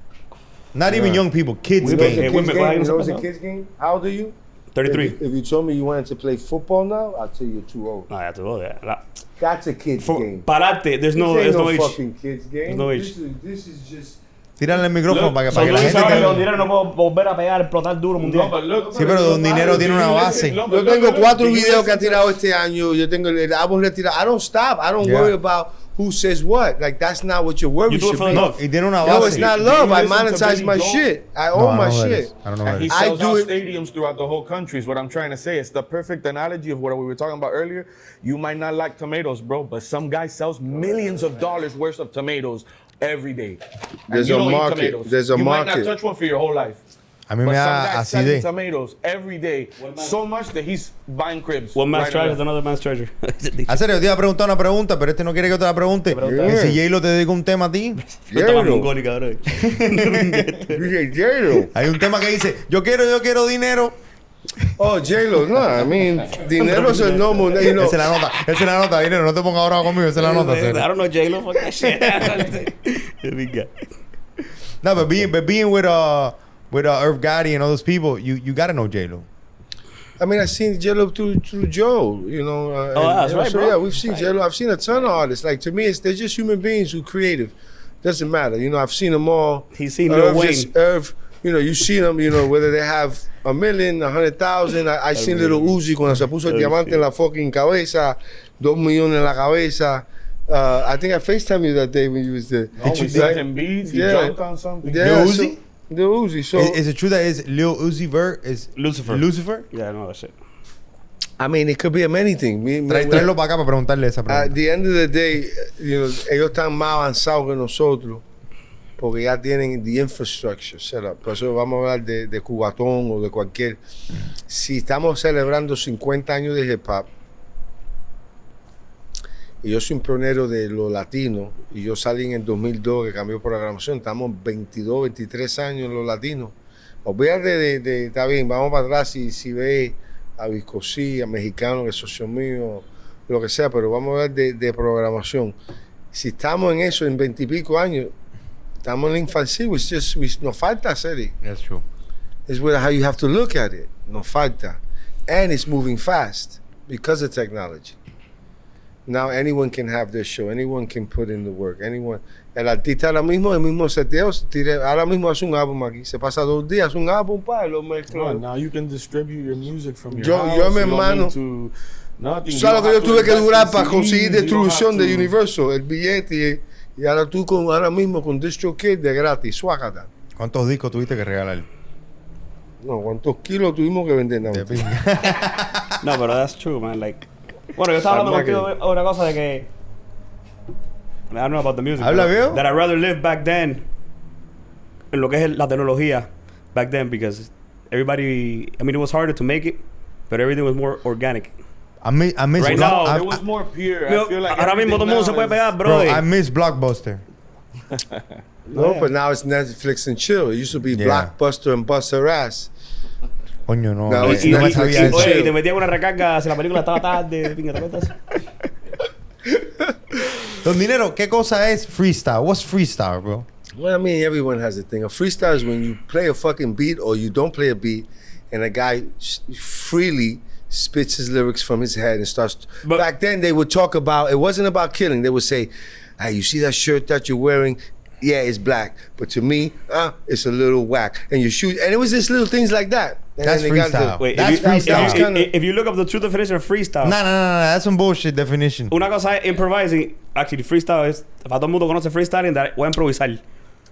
Speaker 2: Not even young people, kids'
Speaker 1: You know it's a
Speaker 2: game.
Speaker 4: Women,
Speaker 1: kid's
Speaker 4: why
Speaker 1: game?
Speaker 4: you
Speaker 1: You know it's a
Speaker 4: know?
Speaker 1: kid's game? How old are you?
Speaker 4: 33.
Speaker 1: If you told me you wanted to play football now, I'll tell you you're too old.
Speaker 4: No, ya tuvo, ya.
Speaker 1: That's a kid's game.
Speaker 4: Pararte, there's
Speaker 1: This
Speaker 4: no,
Speaker 1: ain't
Speaker 4: there's
Speaker 1: no
Speaker 4: no age.
Speaker 1: fucking kid's game.
Speaker 4: no age.
Speaker 1: This is just...
Speaker 2: Tírale el micrófono
Speaker 5: Look,
Speaker 2: para que,
Speaker 4: So,
Speaker 2: para que
Speaker 4: tú
Speaker 2: la
Speaker 4: dices
Speaker 2: gente
Speaker 4: que Don
Speaker 2: te...
Speaker 4: Dinero no puedo volver a pegar, explotar duro mundial.
Speaker 5: No, but look,
Speaker 2: Sí, pero Don Dinero tiene una base.
Speaker 5: No,
Speaker 1: Yo
Speaker 5: but look,
Speaker 1: tengo
Speaker 5: look,
Speaker 1: 4
Speaker 5: do you
Speaker 1: videos que ha
Speaker 5: listen to-
Speaker 1: tirado este año. Yo tengo el álbum retirado. I don't stop. I don't
Speaker 2: Yeah.
Speaker 1: worry about who says what. Like, that's not what your worry
Speaker 4: You do it
Speaker 1: should
Speaker 4: for
Speaker 1: be.
Speaker 4: love.
Speaker 2: Y tiene una
Speaker 1: No,
Speaker 2: base.
Speaker 1: it's not
Speaker 5: Do
Speaker 1: love.
Speaker 5: you
Speaker 1: I
Speaker 5: listen to
Speaker 1: monetize
Speaker 5: Billy
Speaker 1: my
Speaker 5: Joel?
Speaker 1: shit. I
Speaker 2: No,
Speaker 1: own
Speaker 2: I
Speaker 1: my
Speaker 2: don't know what it
Speaker 1: shit.
Speaker 2: is. I don't know what
Speaker 5: And
Speaker 2: it
Speaker 5: he
Speaker 2: is.
Speaker 1: I
Speaker 5: sells
Speaker 1: do
Speaker 5: out
Speaker 1: it-
Speaker 5: stadiums throughout the whole country is what I'm trying to say. It's the perfect analogy of what we were talking about earlier. You might not like tomatoes, bro, but some guy sells millions of dollars worth of tomatoes every day. And
Speaker 1: There's
Speaker 5: you
Speaker 1: a
Speaker 5: don't eat
Speaker 1: market.
Speaker 5: tomatoes.
Speaker 1: There's a
Speaker 5: you might
Speaker 1: market.
Speaker 5: not touch one for your whole life.
Speaker 2: A mí
Speaker 5: But
Speaker 2: me
Speaker 5: some
Speaker 2: da
Speaker 5: guy
Speaker 2: así
Speaker 5: selling
Speaker 2: de...
Speaker 5: tomatoes every day, so much that he's buying cribs.
Speaker 4: One man's
Speaker 5: right
Speaker 4: treasure
Speaker 5: and
Speaker 4: is
Speaker 5: left.
Speaker 4: another man's treasure.
Speaker 2: A serio, te iba a preguntar una pregunta, pero este no quiere que te la pregunte.
Speaker 1: pregunta.
Speaker 2: Y si J-Lo te dedica un tema a ti,
Speaker 4: Fruta más
Speaker 1: J-Lo.
Speaker 4: mongólica, bro.
Speaker 1: You say J-Lo.
Speaker 2: hay un tema que dice, yo quiero dinero.
Speaker 1: Oh, J-Lo. No, I mean, dinero is a normal, you know.
Speaker 2: Esa es la nota, dinero. No te pongas ahora conmigo, esa es la nota.
Speaker 4: I
Speaker 2: serio.
Speaker 4: don't know J-Lo, fuck that shit.
Speaker 2: No, but being with Irv Gotti and all those people, you gotta know J-Lo.
Speaker 1: I mean, I've seen J-Lo through Joe, you know.
Speaker 4: that's right,
Speaker 1: so
Speaker 4: bro.
Speaker 1: yeah, we've seen J-Lo. I've seen a ton of artists. Like, to me, they're just human beings who creative. Doesn't matter. You know, I've seen them all.
Speaker 4: He's seen Lil Wayne.
Speaker 1: you know, you see them, you know, whether they have 1 million, 100,000. I seen Little Uzi cuando se puso el diamante en la fucking cabeza, 2 millones en la cabeza. I think I FaceTimed you that day when you was there.
Speaker 5: No, we sent him beats. He jumped on something.
Speaker 1: Yeah,
Speaker 2: Lil Uzi?
Speaker 1: Lil Uzi. So
Speaker 2: Is it true that is Lil Uzi Vert is Lucifer?
Speaker 4: Yeah, I know that shit.
Speaker 1: I mean, it could be a many thing.
Speaker 2: Traerlo para acá para preguntarle esa pregunta.
Speaker 1: At the end of the day, you know, ellos están más avanzados que nosotros porque ya tienen the infrastructure set up. Por eso vamos a hablar de Cubatón o de cualquier. Si estamos celebrando 50 años de hip hop y yo soy un pionero de lo latino y yo salí en el 2002 que cambió programación, estamos 22, 23 años en lo latino. Olvídate de está bien, vamos para atrás si ve a Viscosí, a Mexicano, que es socio mío, lo que sea, pero vamos a hablar de programación. Si estamos en eso en 20 y pico años, estamos en la infancia, nos falta hacer it.
Speaker 2: That's true.
Speaker 1: It's how you have to look at it. Nos falta. And it's moving fast because of technology. Now anyone can have their show, anyone can put in the work, anyone. El artista ahora mismo, el mismo seteo, ahora mismo hace un álbum aquí, se pasa 2 días, hace un álbum, lo mezcla.
Speaker 5: Now you can distribute your music from your
Speaker 1: Yo,
Speaker 5: house.
Speaker 1: Mi hermano, ¿sabes lo que yo tuve que durar para conseguir distribución de Universal? El billete y ahora tú ahora mismo con DistroKid de gratis, suácata.
Speaker 2: ¿Cuántos discos tuviste que regalar?
Speaker 1: No, ¿cuántos kilos tuvimos que vender?
Speaker 2: De pinga.
Speaker 4: No, pero that's true, man. Like, bueno, yo estaba hablando contigo una cosa de que I don't know about the music.
Speaker 2: Habla, veo.
Speaker 4: That I'd rather live back then en lo que es la tecnología back then because everybody, I mean, it was harder to make it, but everything was more organic.
Speaker 2: I miss
Speaker 4: Right now,
Speaker 5: it was more pure. I feel like
Speaker 4: ahora mismo todo el mundo se puede pegar, bro.
Speaker 2: I miss Blockbuster.
Speaker 1: No, but now it's Netflix and chill. It used to be Blockbuster and bust her ass.
Speaker 2: Coño, no.
Speaker 1: No, it's
Speaker 4: Y
Speaker 1: Netflix.
Speaker 4: te metían una recarga si la película estaba tarde. Pinga, ¿te cuentas?
Speaker 2: Don Dinero, ¿qué cosa es freestyle? What's freestyle, bro?
Speaker 1: Well, I mean, everyone has a thing. A freestyle is when you play a fucking beat or you don't play a beat and a guy freely spits his lyrics from his head and starts.
Speaker 4: But
Speaker 1: back then, they would talk about, it wasn't about killing. They would say, hey, you see that shirt that you're wearing? Yeah, it's black. But to me, it's a little whack. And you shoot, and it was just little things like that. And
Speaker 2: That's
Speaker 1: then they got
Speaker 2: freestyle.
Speaker 4: Wait,
Speaker 2: That's freestyle.
Speaker 4: If you look up the true definition of freestyle.
Speaker 2: No, that's some bullshit definition.
Speaker 4: Una cosa es improvising. Actually, freestyle es, para todo el mundo conoce freestyling, that voy a improvisar.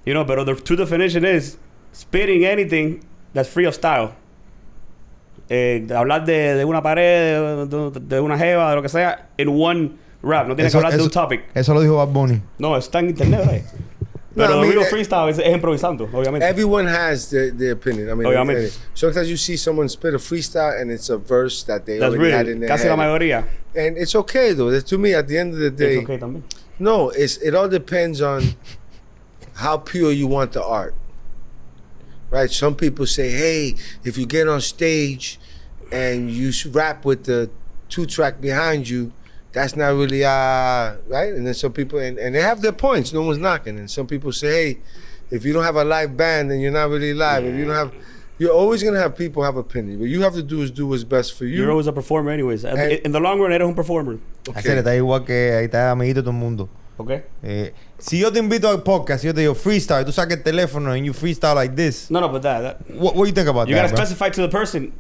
Speaker 4: You know, but the true definition is spitting anything that's free of style. Hablar de una pared, de una jeva, de lo que sea, in one rap. No tienes que hablar de un topic.
Speaker 2: Eso lo dijo Bad Bunny.
Speaker 4: No, está en internet, right? Pero
Speaker 1: No, I mean,
Speaker 4: real freestyle es improvisando, obviamente.
Speaker 1: Everyone has their opinion. I mean,
Speaker 4: Obviamente.
Speaker 1: sometimes you see someone spit a freestyle and it's a verse that they
Speaker 4: That's
Speaker 1: already had
Speaker 4: real.
Speaker 1: in their
Speaker 4: Casi
Speaker 1: head.
Speaker 4: la mayoría.
Speaker 1: And it's okay though. That's, to me, at the end of the day,
Speaker 4: Es okay también.
Speaker 1: no, it all depends on how pure you want the art. Right? Some people say, hey, if you get on stage and you rap with the 2-track behind you, that's not really right. And then some people and they have their points. No one's knocking. And some people say, hey, if you don't have a live band, then you're not really live. If you don't have, you're always gonna have people have opinions. What you have to do is do what's best for you.
Speaker 4: You're always a performer, anyways. In the long run, eres un performer.
Speaker 2: Hacer, está igual que ahí está amiguito todo el mundo.
Speaker 4: Okay.
Speaker 2: Si yo te invito al podcast, si yo te digo freestyle, tú sacas el teléfono and you freestyle like this.
Speaker 4: No, but that
Speaker 2: What do you think about
Speaker 4: you
Speaker 2: that,
Speaker 4: gotta
Speaker 2: bro?
Speaker 4: specify to the person.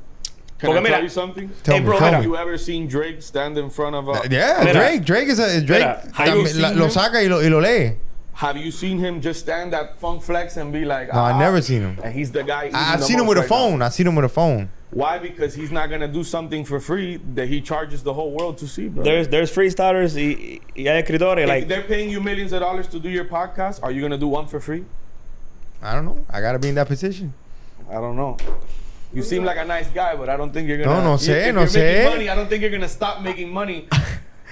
Speaker 5: Can I tell you something?
Speaker 2: Tell me.
Speaker 5: Have you ever seen Drake stand in front of a...
Speaker 2: Yeah,
Speaker 4: Mira.
Speaker 2: Drake is a Drake.
Speaker 4: Mira, have you
Speaker 5: seen
Speaker 2: Lo
Speaker 5: him?
Speaker 2: saca y lo lee.
Speaker 5: Have you seen him just stand at Funk Flex and be like,
Speaker 2: No, I've never seen him.
Speaker 5: And he's the guy.
Speaker 2: I've seen him with a phone. I've seen him with a phone.
Speaker 5: Why? Because he's not gonna do something for free that he charges the whole world to see, bro.
Speaker 4: There's freestylers y hay escritores
Speaker 5: If
Speaker 4: like
Speaker 5: they're paying you millions of dollars to do your podcast, are you gonna do one for free?
Speaker 2: I don't know. I gotta be in that position.
Speaker 5: I don't know. You seem like a nice guy, but I don't think you're gonna.
Speaker 2: No sé,
Speaker 5: if
Speaker 2: no
Speaker 5: you're
Speaker 2: sé.
Speaker 5: making money, I don't think you're gonna stop making money.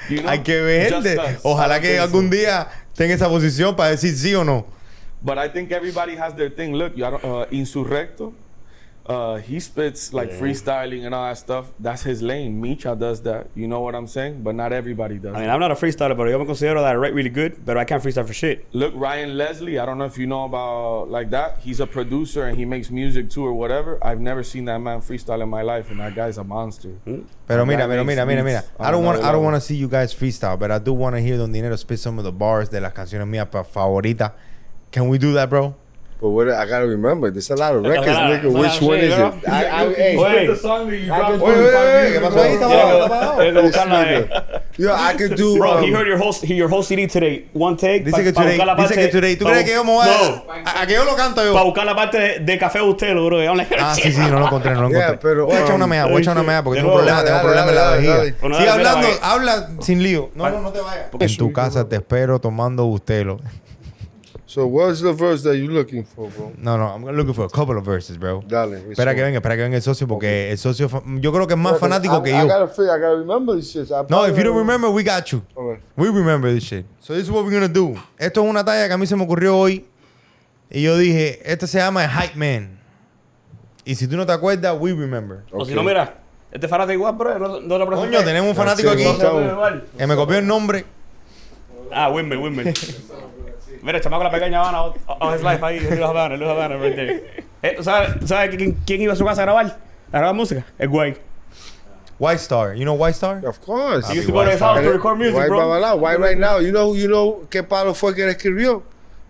Speaker 5: You know?
Speaker 2: Hay que ver.
Speaker 5: Just us.
Speaker 2: Ojalá
Speaker 5: I
Speaker 2: que
Speaker 5: don't
Speaker 2: algún
Speaker 5: think so.
Speaker 2: día tenga esa posición para decir sí o no.
Speaker 5: But I think everybody has their thing. Look, Insurrecto, he spits like freestyling and all that stuff. That's his lane. Micha does that. You know what I'm saying? But not everybody does.
Speaker 4: I mean, I'm not a freestyler, but yo me considero that I write really good, but I can't freestyle for shit.
Speaker 5: Look, Ryan Leslie, I don't know if you know about like that. He's a producer and he makes music too or whatever. I've never seen that man freestyle in my life, and that guy's a monster.
Speaker 2: Pero mira.
Speaker 5: That makes beats
Speaker 2: I don't
Speaker 5: on another
Speaker 2: want to see you guys freestyle, but I do want to hear Don Dinero spit some of the bars de las canciones mías favoritas. Can we do that, bro?
Speaker 1: But what I gotta remember, there's a lot of records,
Speaker 4: lot.
Speaker 1: nigga. Which one is it? Hey,
Speaker 4: Wait.
Speaker 3: The song that you dropped
Speaker 2: ¿Qué pasó ahí? Está apagado.
Speaker 4: Tienes que buscarla ahí.
Speaker 1: yo, I could do.
Speaker 4: Bro, he heard your whole CD today. One take.
Speaker 2: Dice que today. ¿Tú crees que yo me voy a que yo lo canto yo?
Speaker 4: Para buscar la parte de café usted, bro.
Speaker 2: Ah, sí, no lo encontré.
Speaker 1: Yeah, pero,
Speaker 2: voy a echar una mea porque tengo
Speaker 1: dale,
Speaker 2: problema en la
Speaker 1: dale,
Speaker 2: vejiga.
Speaker 1: dale.
Speaker 4: Bueno,
Speaker 2: Sigue
Speaker 4: dale,
Speaker 2: hablando,
Speaker 4: mira,
Speaker 2: habla sin lío. No te vayas. En tu casa te espero tomando bustelo.
Speaker 1: So what's the verse that you're looking for, bro?
Speaker 2: No, I'm looking for a couple of verses, bro.
Speaker 1: Dale.
Speaker 2: Espera que venga el socio porque el socio yo creo que es más fanático que
Speaker 1: I
Speaker 2: yo.
Speaker 1: gotta remember this shit.
Speaker 2: No, if you don't remember, we got you.
Speaker 1: Okay.
Speaker 2: We remember this shit. So this is what we're gonna do. Esto es una talla que a mí se me ocurrió hoy. Y yo dije, este se llama Hype Man. Y si tú no te acuerdas, we remember.
Speaker 4: O si no, mira, este fanático igual, bro. No lo presenté.
Speaker 2: Coño, tenemos un fanático
Speaker 1: Sí,
Speaker 2: aquí
Speaker 1: sí.
Speaker 2: que me copió el nombre.
Speaker 4: Ah, Wimble. Mira, el chamaco la pequeña Habana, on his life ahí, Luis Habana, right there. ¿Sabes quién iba a su casa a grabar música? El Guay.
Speaker 2: White Star. You know White Star?
Speaker 1: Of course.
Speaker 4: He used to go to his house to record music,
Speaker 1: Why
Speaker 4: bro.
Speaker 1: Babalao? Why right now? You know qué palo fue que le escribió?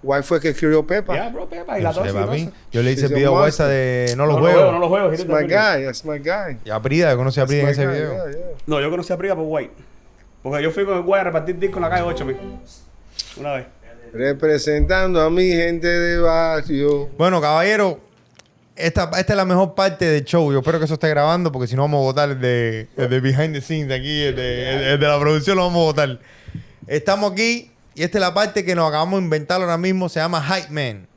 Speaker 1: Why fue que escribió Pepa?
Speaker 4: Yeah, bro, Pepa. Y la tos.
Speaker 2: Yo le hice el
Speaker 1: He's a
Speaker 2: video a White
Speaker 1: monster.
Speaker 2: de No los
Speaker 4: No
Speaker 2: juegos.
Speaker 4: lo juego.
Speaker 1: That's my guy. That's my guy.
Speaker 2: Y a Prida, yo conocí a Prida en ese
Speaker 1: My guy,
Speaker 2: video.
Speaker 1: yeah.
Speaker 4: No, yo conocí a Priga por White. Porque yo fui con el Guay a repartir discos en la calle 8, una vez.
Speaker 1: Representando a mi gente de barrio.
Speaker 2: Bueno, caballero, esta es la mejor parte del show. Yo espero que eso esté grabando porque si no vamos a botar el de behind the scenes aquí, el de la producción lo vamos a botar. Estamos aquí y esta es la parte que nos acabamos de inventar ahora mismo. Se llama Hype Man.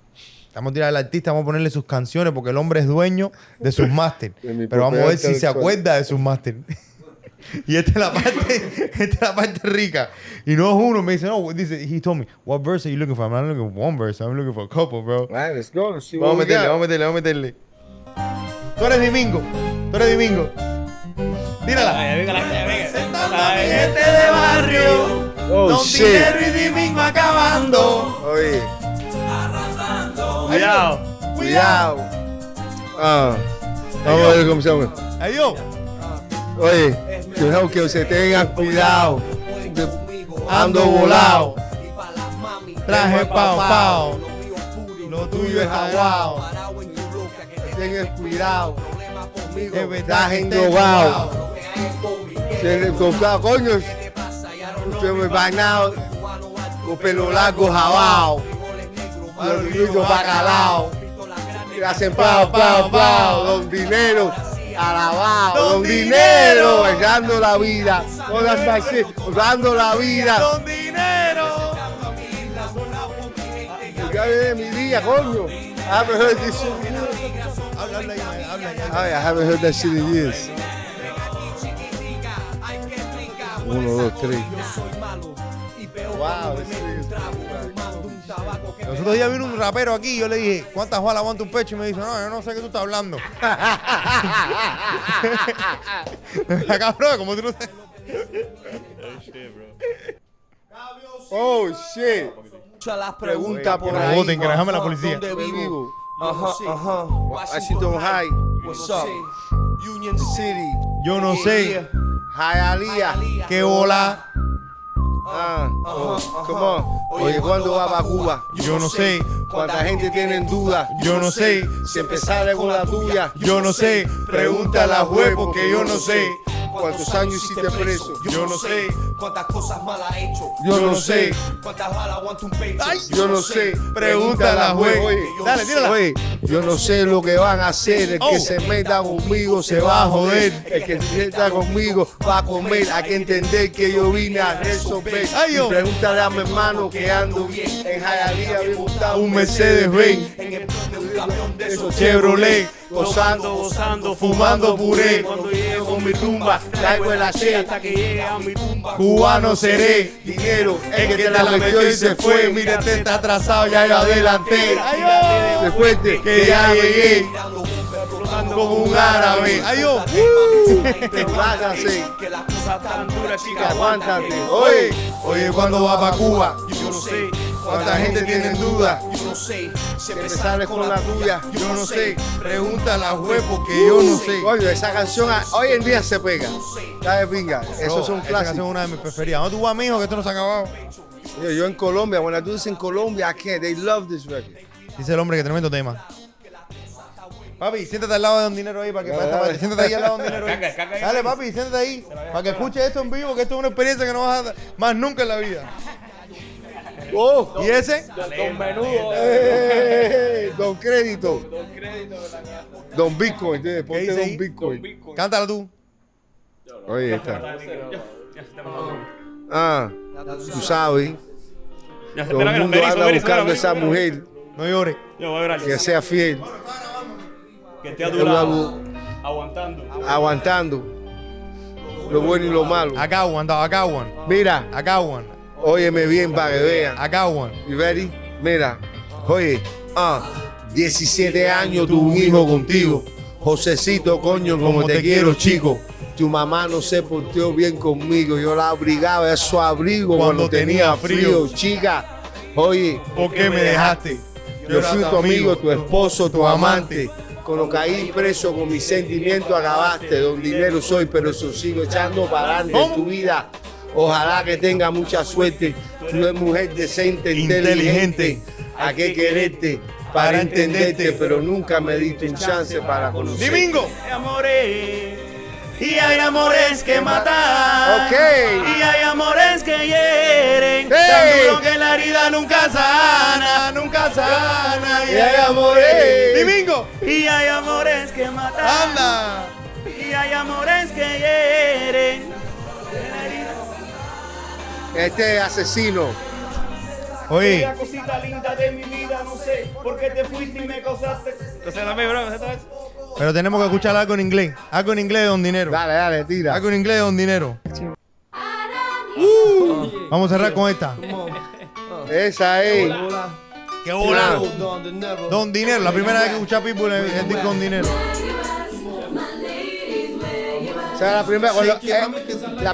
Speaker 2: Vamos a tirar al artista, vamos a ponerle sus canciones porque el hombre es dueño de sus máster. Pero vamos a ver si se acuerda de sus máster. Y esta es la parte rica. Y no es uno, me dice, no, dice, he told me, what verse are you looking for? I'm not looking for one verse, I'm looking for a couple, bro.
Speaker 1: All right, let's go. Let's see
Speaker 2: Vamos
Speaker 1: what
Speaker 2: a meterle. Tú eres Domingo. Tírala.
Speaker 4: Venga.
Speaker 2: La gente de barrio.
Speaker 1: Oh,
Speaker 2: Don
Speaker 1: shit.
Speaker 2: Dinero y Domingo acabando.
Speaker 1: Oye,
Speaker 4: Cuidado.
Speaker 1: vamos a ver cómo se llama.
Speaker 2: Adiós.
Speaker 1: Oye, cuidado que se tengan cuidado.
Speaker 2: Ando volado. Traje pao. Lo tuyo es aguao.
Speaker 1: Tengan cuidado.
Speaker 2: Es verdad, gente
Speaker 1: endogado. Coño, usted me bañado con pelo largo jabao. Los niños bacalao. Y hacen pao. Don Dinero. Alabado. Don Dinero. Echando la vida. Todas así. Dando la vida.
Speaker 2: Don Dinero.
Speaker 1: Ya viene mi día, coño. I haven't heard this shit in years. I haven't heard that shit in years. 1, 2, 3. Wow,
Speaker 2: Nosotros días vino un rapero aquí y yo le dije, ¿cuántas balas aguanta un pecho? Y me dice, no, yo no sé qué tú estás hablando. Cabrón, como tú no sabes.
Speaker 1: Oh, shit.
Speaker 6: Las preguntas por
Speaker 2: Que nos
Speaker 6: ahí.
Speaker 2: voten, que nos llame la policía.
Speaker 6: ¿Dónde vivo?
Speaker 1: Washington High,
Speaker 6: What's up? Union
Speaker 1: City,
Speaker 2: Yo no sé
Speaker 1: Hialeah.
Speaker 2: qué bola.
Speaker 1: Come on. Oye, ¿cuándo va para Cuba?
Speaker 2: Yo no sé.
Speaker 1: ¿Cuánta gente tiene duda?
Speaker 2: Yo no sé.
Speaker 1: Siempre sale con la tuya.
Speaker 2: Yo no sé. Pregúntale a juez porque yo no sé.
Speaker 1: ¿Cuántos años hiciste preso?
Speaker 2: Yo no sé.
Speaker 6: ¿Cuántas cosas malas he hecho?
Speaker 1: Yo no sé.
Speaker 6: ¿Cuántas balas aguanta un pecho?
Speaker 1: Yo no sé.
Speaker 2: Pregúntale a juez.
Speaker 1: Oye,
Speaker 2: Dale, tírala.
Speaker 1: Oye, yo no sé lo que van a hacer. El que
Speaker 2: Oh.
Speaker 1: se meta conmigo se va a joder. El que se meta conmigo va a comer. Hay que entender que yo vine a resolver.
Speaker 2: Ay, yo.
Speaker 1: Y pregúntale a mi hermano que ando bien. En Hialeah me gusta
Speaker 2: Un Mercedes-Benz.
Speaker 6: En el plan de un camión de esos
Speaker 2: Chevrolet.
Speaker 1: Gozando,
Speaker 2: fumando puré.
Speaker 1: Cuando llego con mi tumba, traigo el haché.
Speaker 6: hasta que llegue a mi tumba.
Speaker 2: Cubano seré.
Speaker 1: Dinero,
Speaker 2: El que te la metió y se fue. Mira, este está atrasado, ya yo adelanté. Ay,
Speaker 1: Después de
Speaker 2: que ya llegué
Speaker 6: Como
Speaker 2: como un árabe. Ay, yo.
Speaker 1: Relájate,
Speaker 6: Que las cosas tan duras, chica,
Speaker 1: aguántate.
Speaker 2: Oye, ¿cuándo va para Cuba?
Speaker 6: Yo no sé.
Speaker 2: ¿Cuánta gente tiene duda?
Speaker 6: Yo no sé.
Speaker 1: Siempre sales con la tuya.
Speaker 2: Yo no sé. Pregúntale a juez porque yo no sé.
Speaker 1: Coño, esa canción hoy en día se pega. ¿Sabes, pinga? Esos son
Speaker 2: Esta canción es
Speaker 1: clásicos.
Speaker 2: una de mis preferidas. ¿No tú vas, mijo, que esto no se ha acabado?
Speaker 1: Yo en Colombia, when I do this in Colombia, I can't. They love this record.
Speaker 2: Dice el hombre que tremendo tema. Papi, siéntate al lado de Don Dinero ahí para que siéntate ahí al lado de Don Dinero. Ahí. Dale, papi, siéntate ahí para que escuches esto en vivo, que esto es una experiencia que no vas a dar más nunca en la vida.
Speaker 1: Oh,
Speaker 2: ¿Y ese?
Speaker 6: Don Menudo.
Speaker 1: Don Crédito. Don Bitcoin. Ponte
Speaker 2: dice ahí?
Speaker 1: Don Bitcoin.
Speaker 2: Cántala tú.
Speaker 1: Oye, está. Tú sabes. Todo el mundo anda buscando a esa mujer
Speaker 2: No llores.
Speaker 4: Yo voy a ver
Speaker 1: que sea fiel,
Speaker 4: que esté a tu lado, aguantando.
Speaker 1: aguantando lo bueno y lo malo.
Speaker 2: I got one, dog. I got one.
Speaker 1: Mira,
Speaker 2: I got one.
Speaker 1: óyeme bien para que vean.
Speaker 2: I got one.
Speaker 1: You ready? Mira, oye, 17 años tuve un hijo contigo. Josecito, coño, como te quiero, chico. Tu mamá no se portó bien conmigo. Yo la abrigaba a su abrigo cuando tenía frío, chica. Oye,
Speaker 2: ¿Por qué me dejaste?
Speaker 1: yo fui tu amigo, tu esposo, tu amante. Cuando caí preso con mis sentimientos acabaste. Don Dinero soy, pero eso sigo echando para adelante en tu vida. Ojalá que tenga mucha suerte. Tú eres mujer decente, inteligente. ¿A qué quererte? Para entenderte, pero nunca me diste un chance para conocerte.
Speaker 2: ¡Domingo!
Speaker 6: Amores. Y hay amores que matan.
Speaker 1: Ok.
Speaker 6: Y hay amores que hieren.
Speaker 1: Hey.
Speaker 6: Tan duro que la herida nunca sana. Nunca sana.
Speaker 1: Y hay amores.
Speaker 2: ¡Domingo!
Speaker 6: Y hay amores que matan.
Speaker 2: ¡Anda!
Speaker 6: Y hay amores que hieren.
Speaker 1: Este asesino.
Speaker 2: Oye,
Speaker 6: La cosita linda de mi vida, no sé por qué te fuiste y me causaste.
Speaker 4: Entonces, dame, bro, esta vez.
Speaker 2: pero tenemos que escuchar algo en inglés. Algo en inglés de Don Dinero.
Speaker 1: Dale, tira.
Speaker 2: Algo en inglés de Don Dinero. Vamos a cerrar con esta.
Speaker 1: Esa es.
Speaker 2: ¡Qué bola! Don Dinero, la primera vez que escuché a Pitbull es el disco Don Dinero.
Speaker 1: O sea, la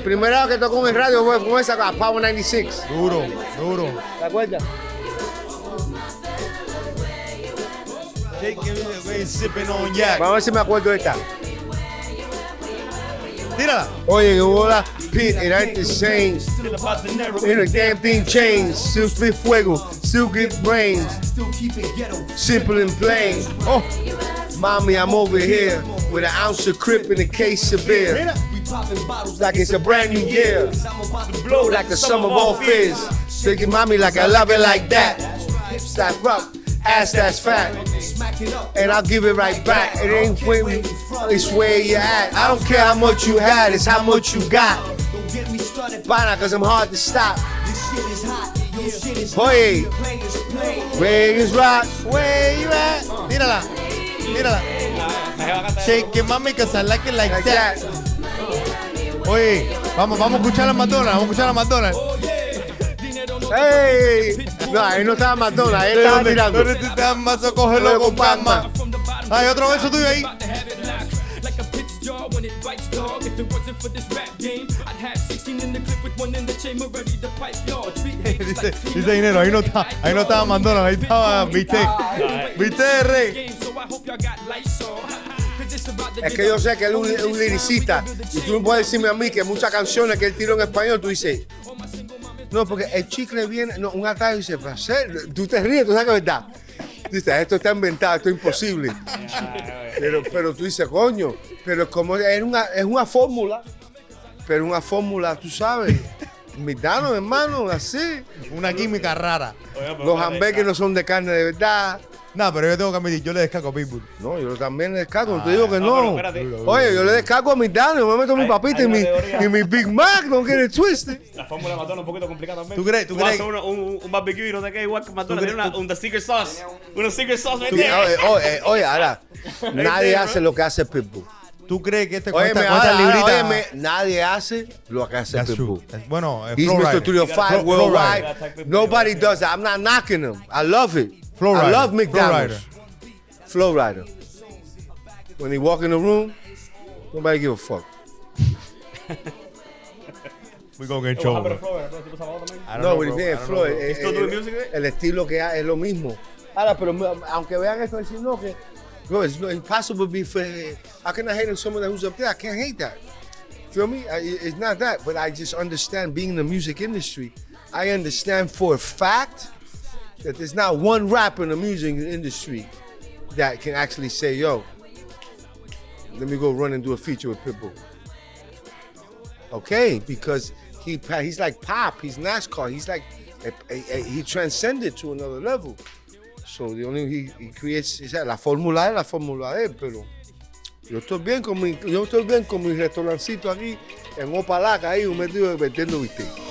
Speaker 1: primera vez que tocó en el radio fue con esa Power 96.
Speaker 2: Duro, duro.
Speaker 1: ¿Te acuerdas? Vamos a ver si me acuerdo de esta.
Speaker 2: Tírala.
Speaker 1: Oye, que bola, Pete, it ain't the same. You know, damn thing changed. Still spit fuego, still get brains. Simple and plain. Oh, mommy, I'm over here with an ounce of crip and a case of beer. Like it's a brand new year. Blow like the sum of all fears. Thinking, mommy, like I love it like that. Hips that rough, ass that's fat. And I'll give it right back. It ain't where it's where you at. I don't care how much you had, it's how much you got. Pana, cause I'm hard to stop. Oye, Vegas rock,
Speaker 2: Where you at? Tírala. Tírala. Shake it, mami, cause I like it like
Speaker 1: like
Speaker 2: that.
Speaker 1: that.
Speaker 2: Oye, vamos a escuchar a McDonald's. Vamos a escuchar a McDonald's.
Speaker 1: Hey, no, ahí no estaba McDonald's, ahí estaba tirando.
Speaker 2: ¿Dónde te estás más? Cógelo con calma. Hay otro verso tuyo ahí. Dice Dinero, ahí no estaba McDonald's, ahí estaba Viste, Rey.
Speaker 1: Es que yo sé que él es un liricista y tú no puedes decirme a mí que muchas canciones que él tiró en español, tú dices, no, porque el chicle viene, no, un ataque dice, tú te ríes, tú sabes que es verdad. Dices, esto está inventado, esto es imposible. Pero tú dices, coño, pero como es una fórmula, pero una fórmula, tú sabes, McDonald, hermano, así.
Speaker 2: Una química rara.
Speaker 1: Los hamburgues no son de carne de verdad.
Speaker 2: No, pero yo tengo que admitir, yo le descargo a Pitbull.
Speaker 1: No, yo también le descargo, no te digo que no.
Speaker 4: pero espérate.
Speaker 1: Oye, yo le descargo a mi Dani, yo me meto mi papita
Speaker 4: hay
Speaker 1: y
Speaker 4: una teoría.
Speaker 1: mi Big Mac, don't get it twisted.
Speaker 4: La fórmula de McDonald's es un poquito complicada también.
Speaker 2: ¿Tú crees?
Speaker 4: Tú haces un barbecue y no sé qué, igual que McDonald's. Tiene un the secret sauce. Una secret sauce, ¿me entiendes?
Speaker 1: Oye, ahora, nadie hace lo que hace Pitbull.
Speaker 2: ¿Tú crees que este
Speaker 1: Óyeme,
Speaker 2: cuesta librita?
Speaker 1: óyeme, nadie hace lo que hace
Speaker 2: That's
Speaker 1: Pitbull.
Speaker 2: true. Bueno,
Speaker 1: He's
Speaker 2: Flow
Speaker 1: Mr.
Speaker 2: Rider.
Speaker 1: 305
Speaker 2: Flow
Speaker 1: worldwide. Nobody does that. I'm not knocking him. I love it.
Speaker 2: Flow
Speaker 1: I
Speaker 2: Rider.
Speaker 1: love
Speaker 2: Flow
Speaker 1: McDonald's.
Speaker 2: Rider.
Speaker 1: Flow Rider. When he walk in the room, nobody give a fuck.
Speaker 2: We gonna get in trouble. bro. I don't
Speaker 1: No,
Speaker 2: know,
Speaker 1: when
Speaker 2: bro.
Speaker 1: he's
Speaker 2: I don't
Speaker 1: Flow,
Speaker 2: know, bro.
Speaker 4: He's still doing music, eh?
Speaker 1: el estilo que hay es lo mismo. Ahora, pero aunque vean esto, dicen, no, que bro, it's impossible to be fair. How can I hate on someone who's up there? I can't hate that. Feel me? It's not that, but I just understand being in the music industry. I understand for a fact that there's not one rapper in the music industry that can actually say, yo, let me go run and do a feature with Pitbull. Okay, because he's like Pop, he's NASCAR, he's like, he transcended to another level. So the only he creates, o sea, la fórmula es la fórmula de él, pero yo estoy bien con mi restaurancito aquí en Opalaca, ahí metido vendiendo bistec.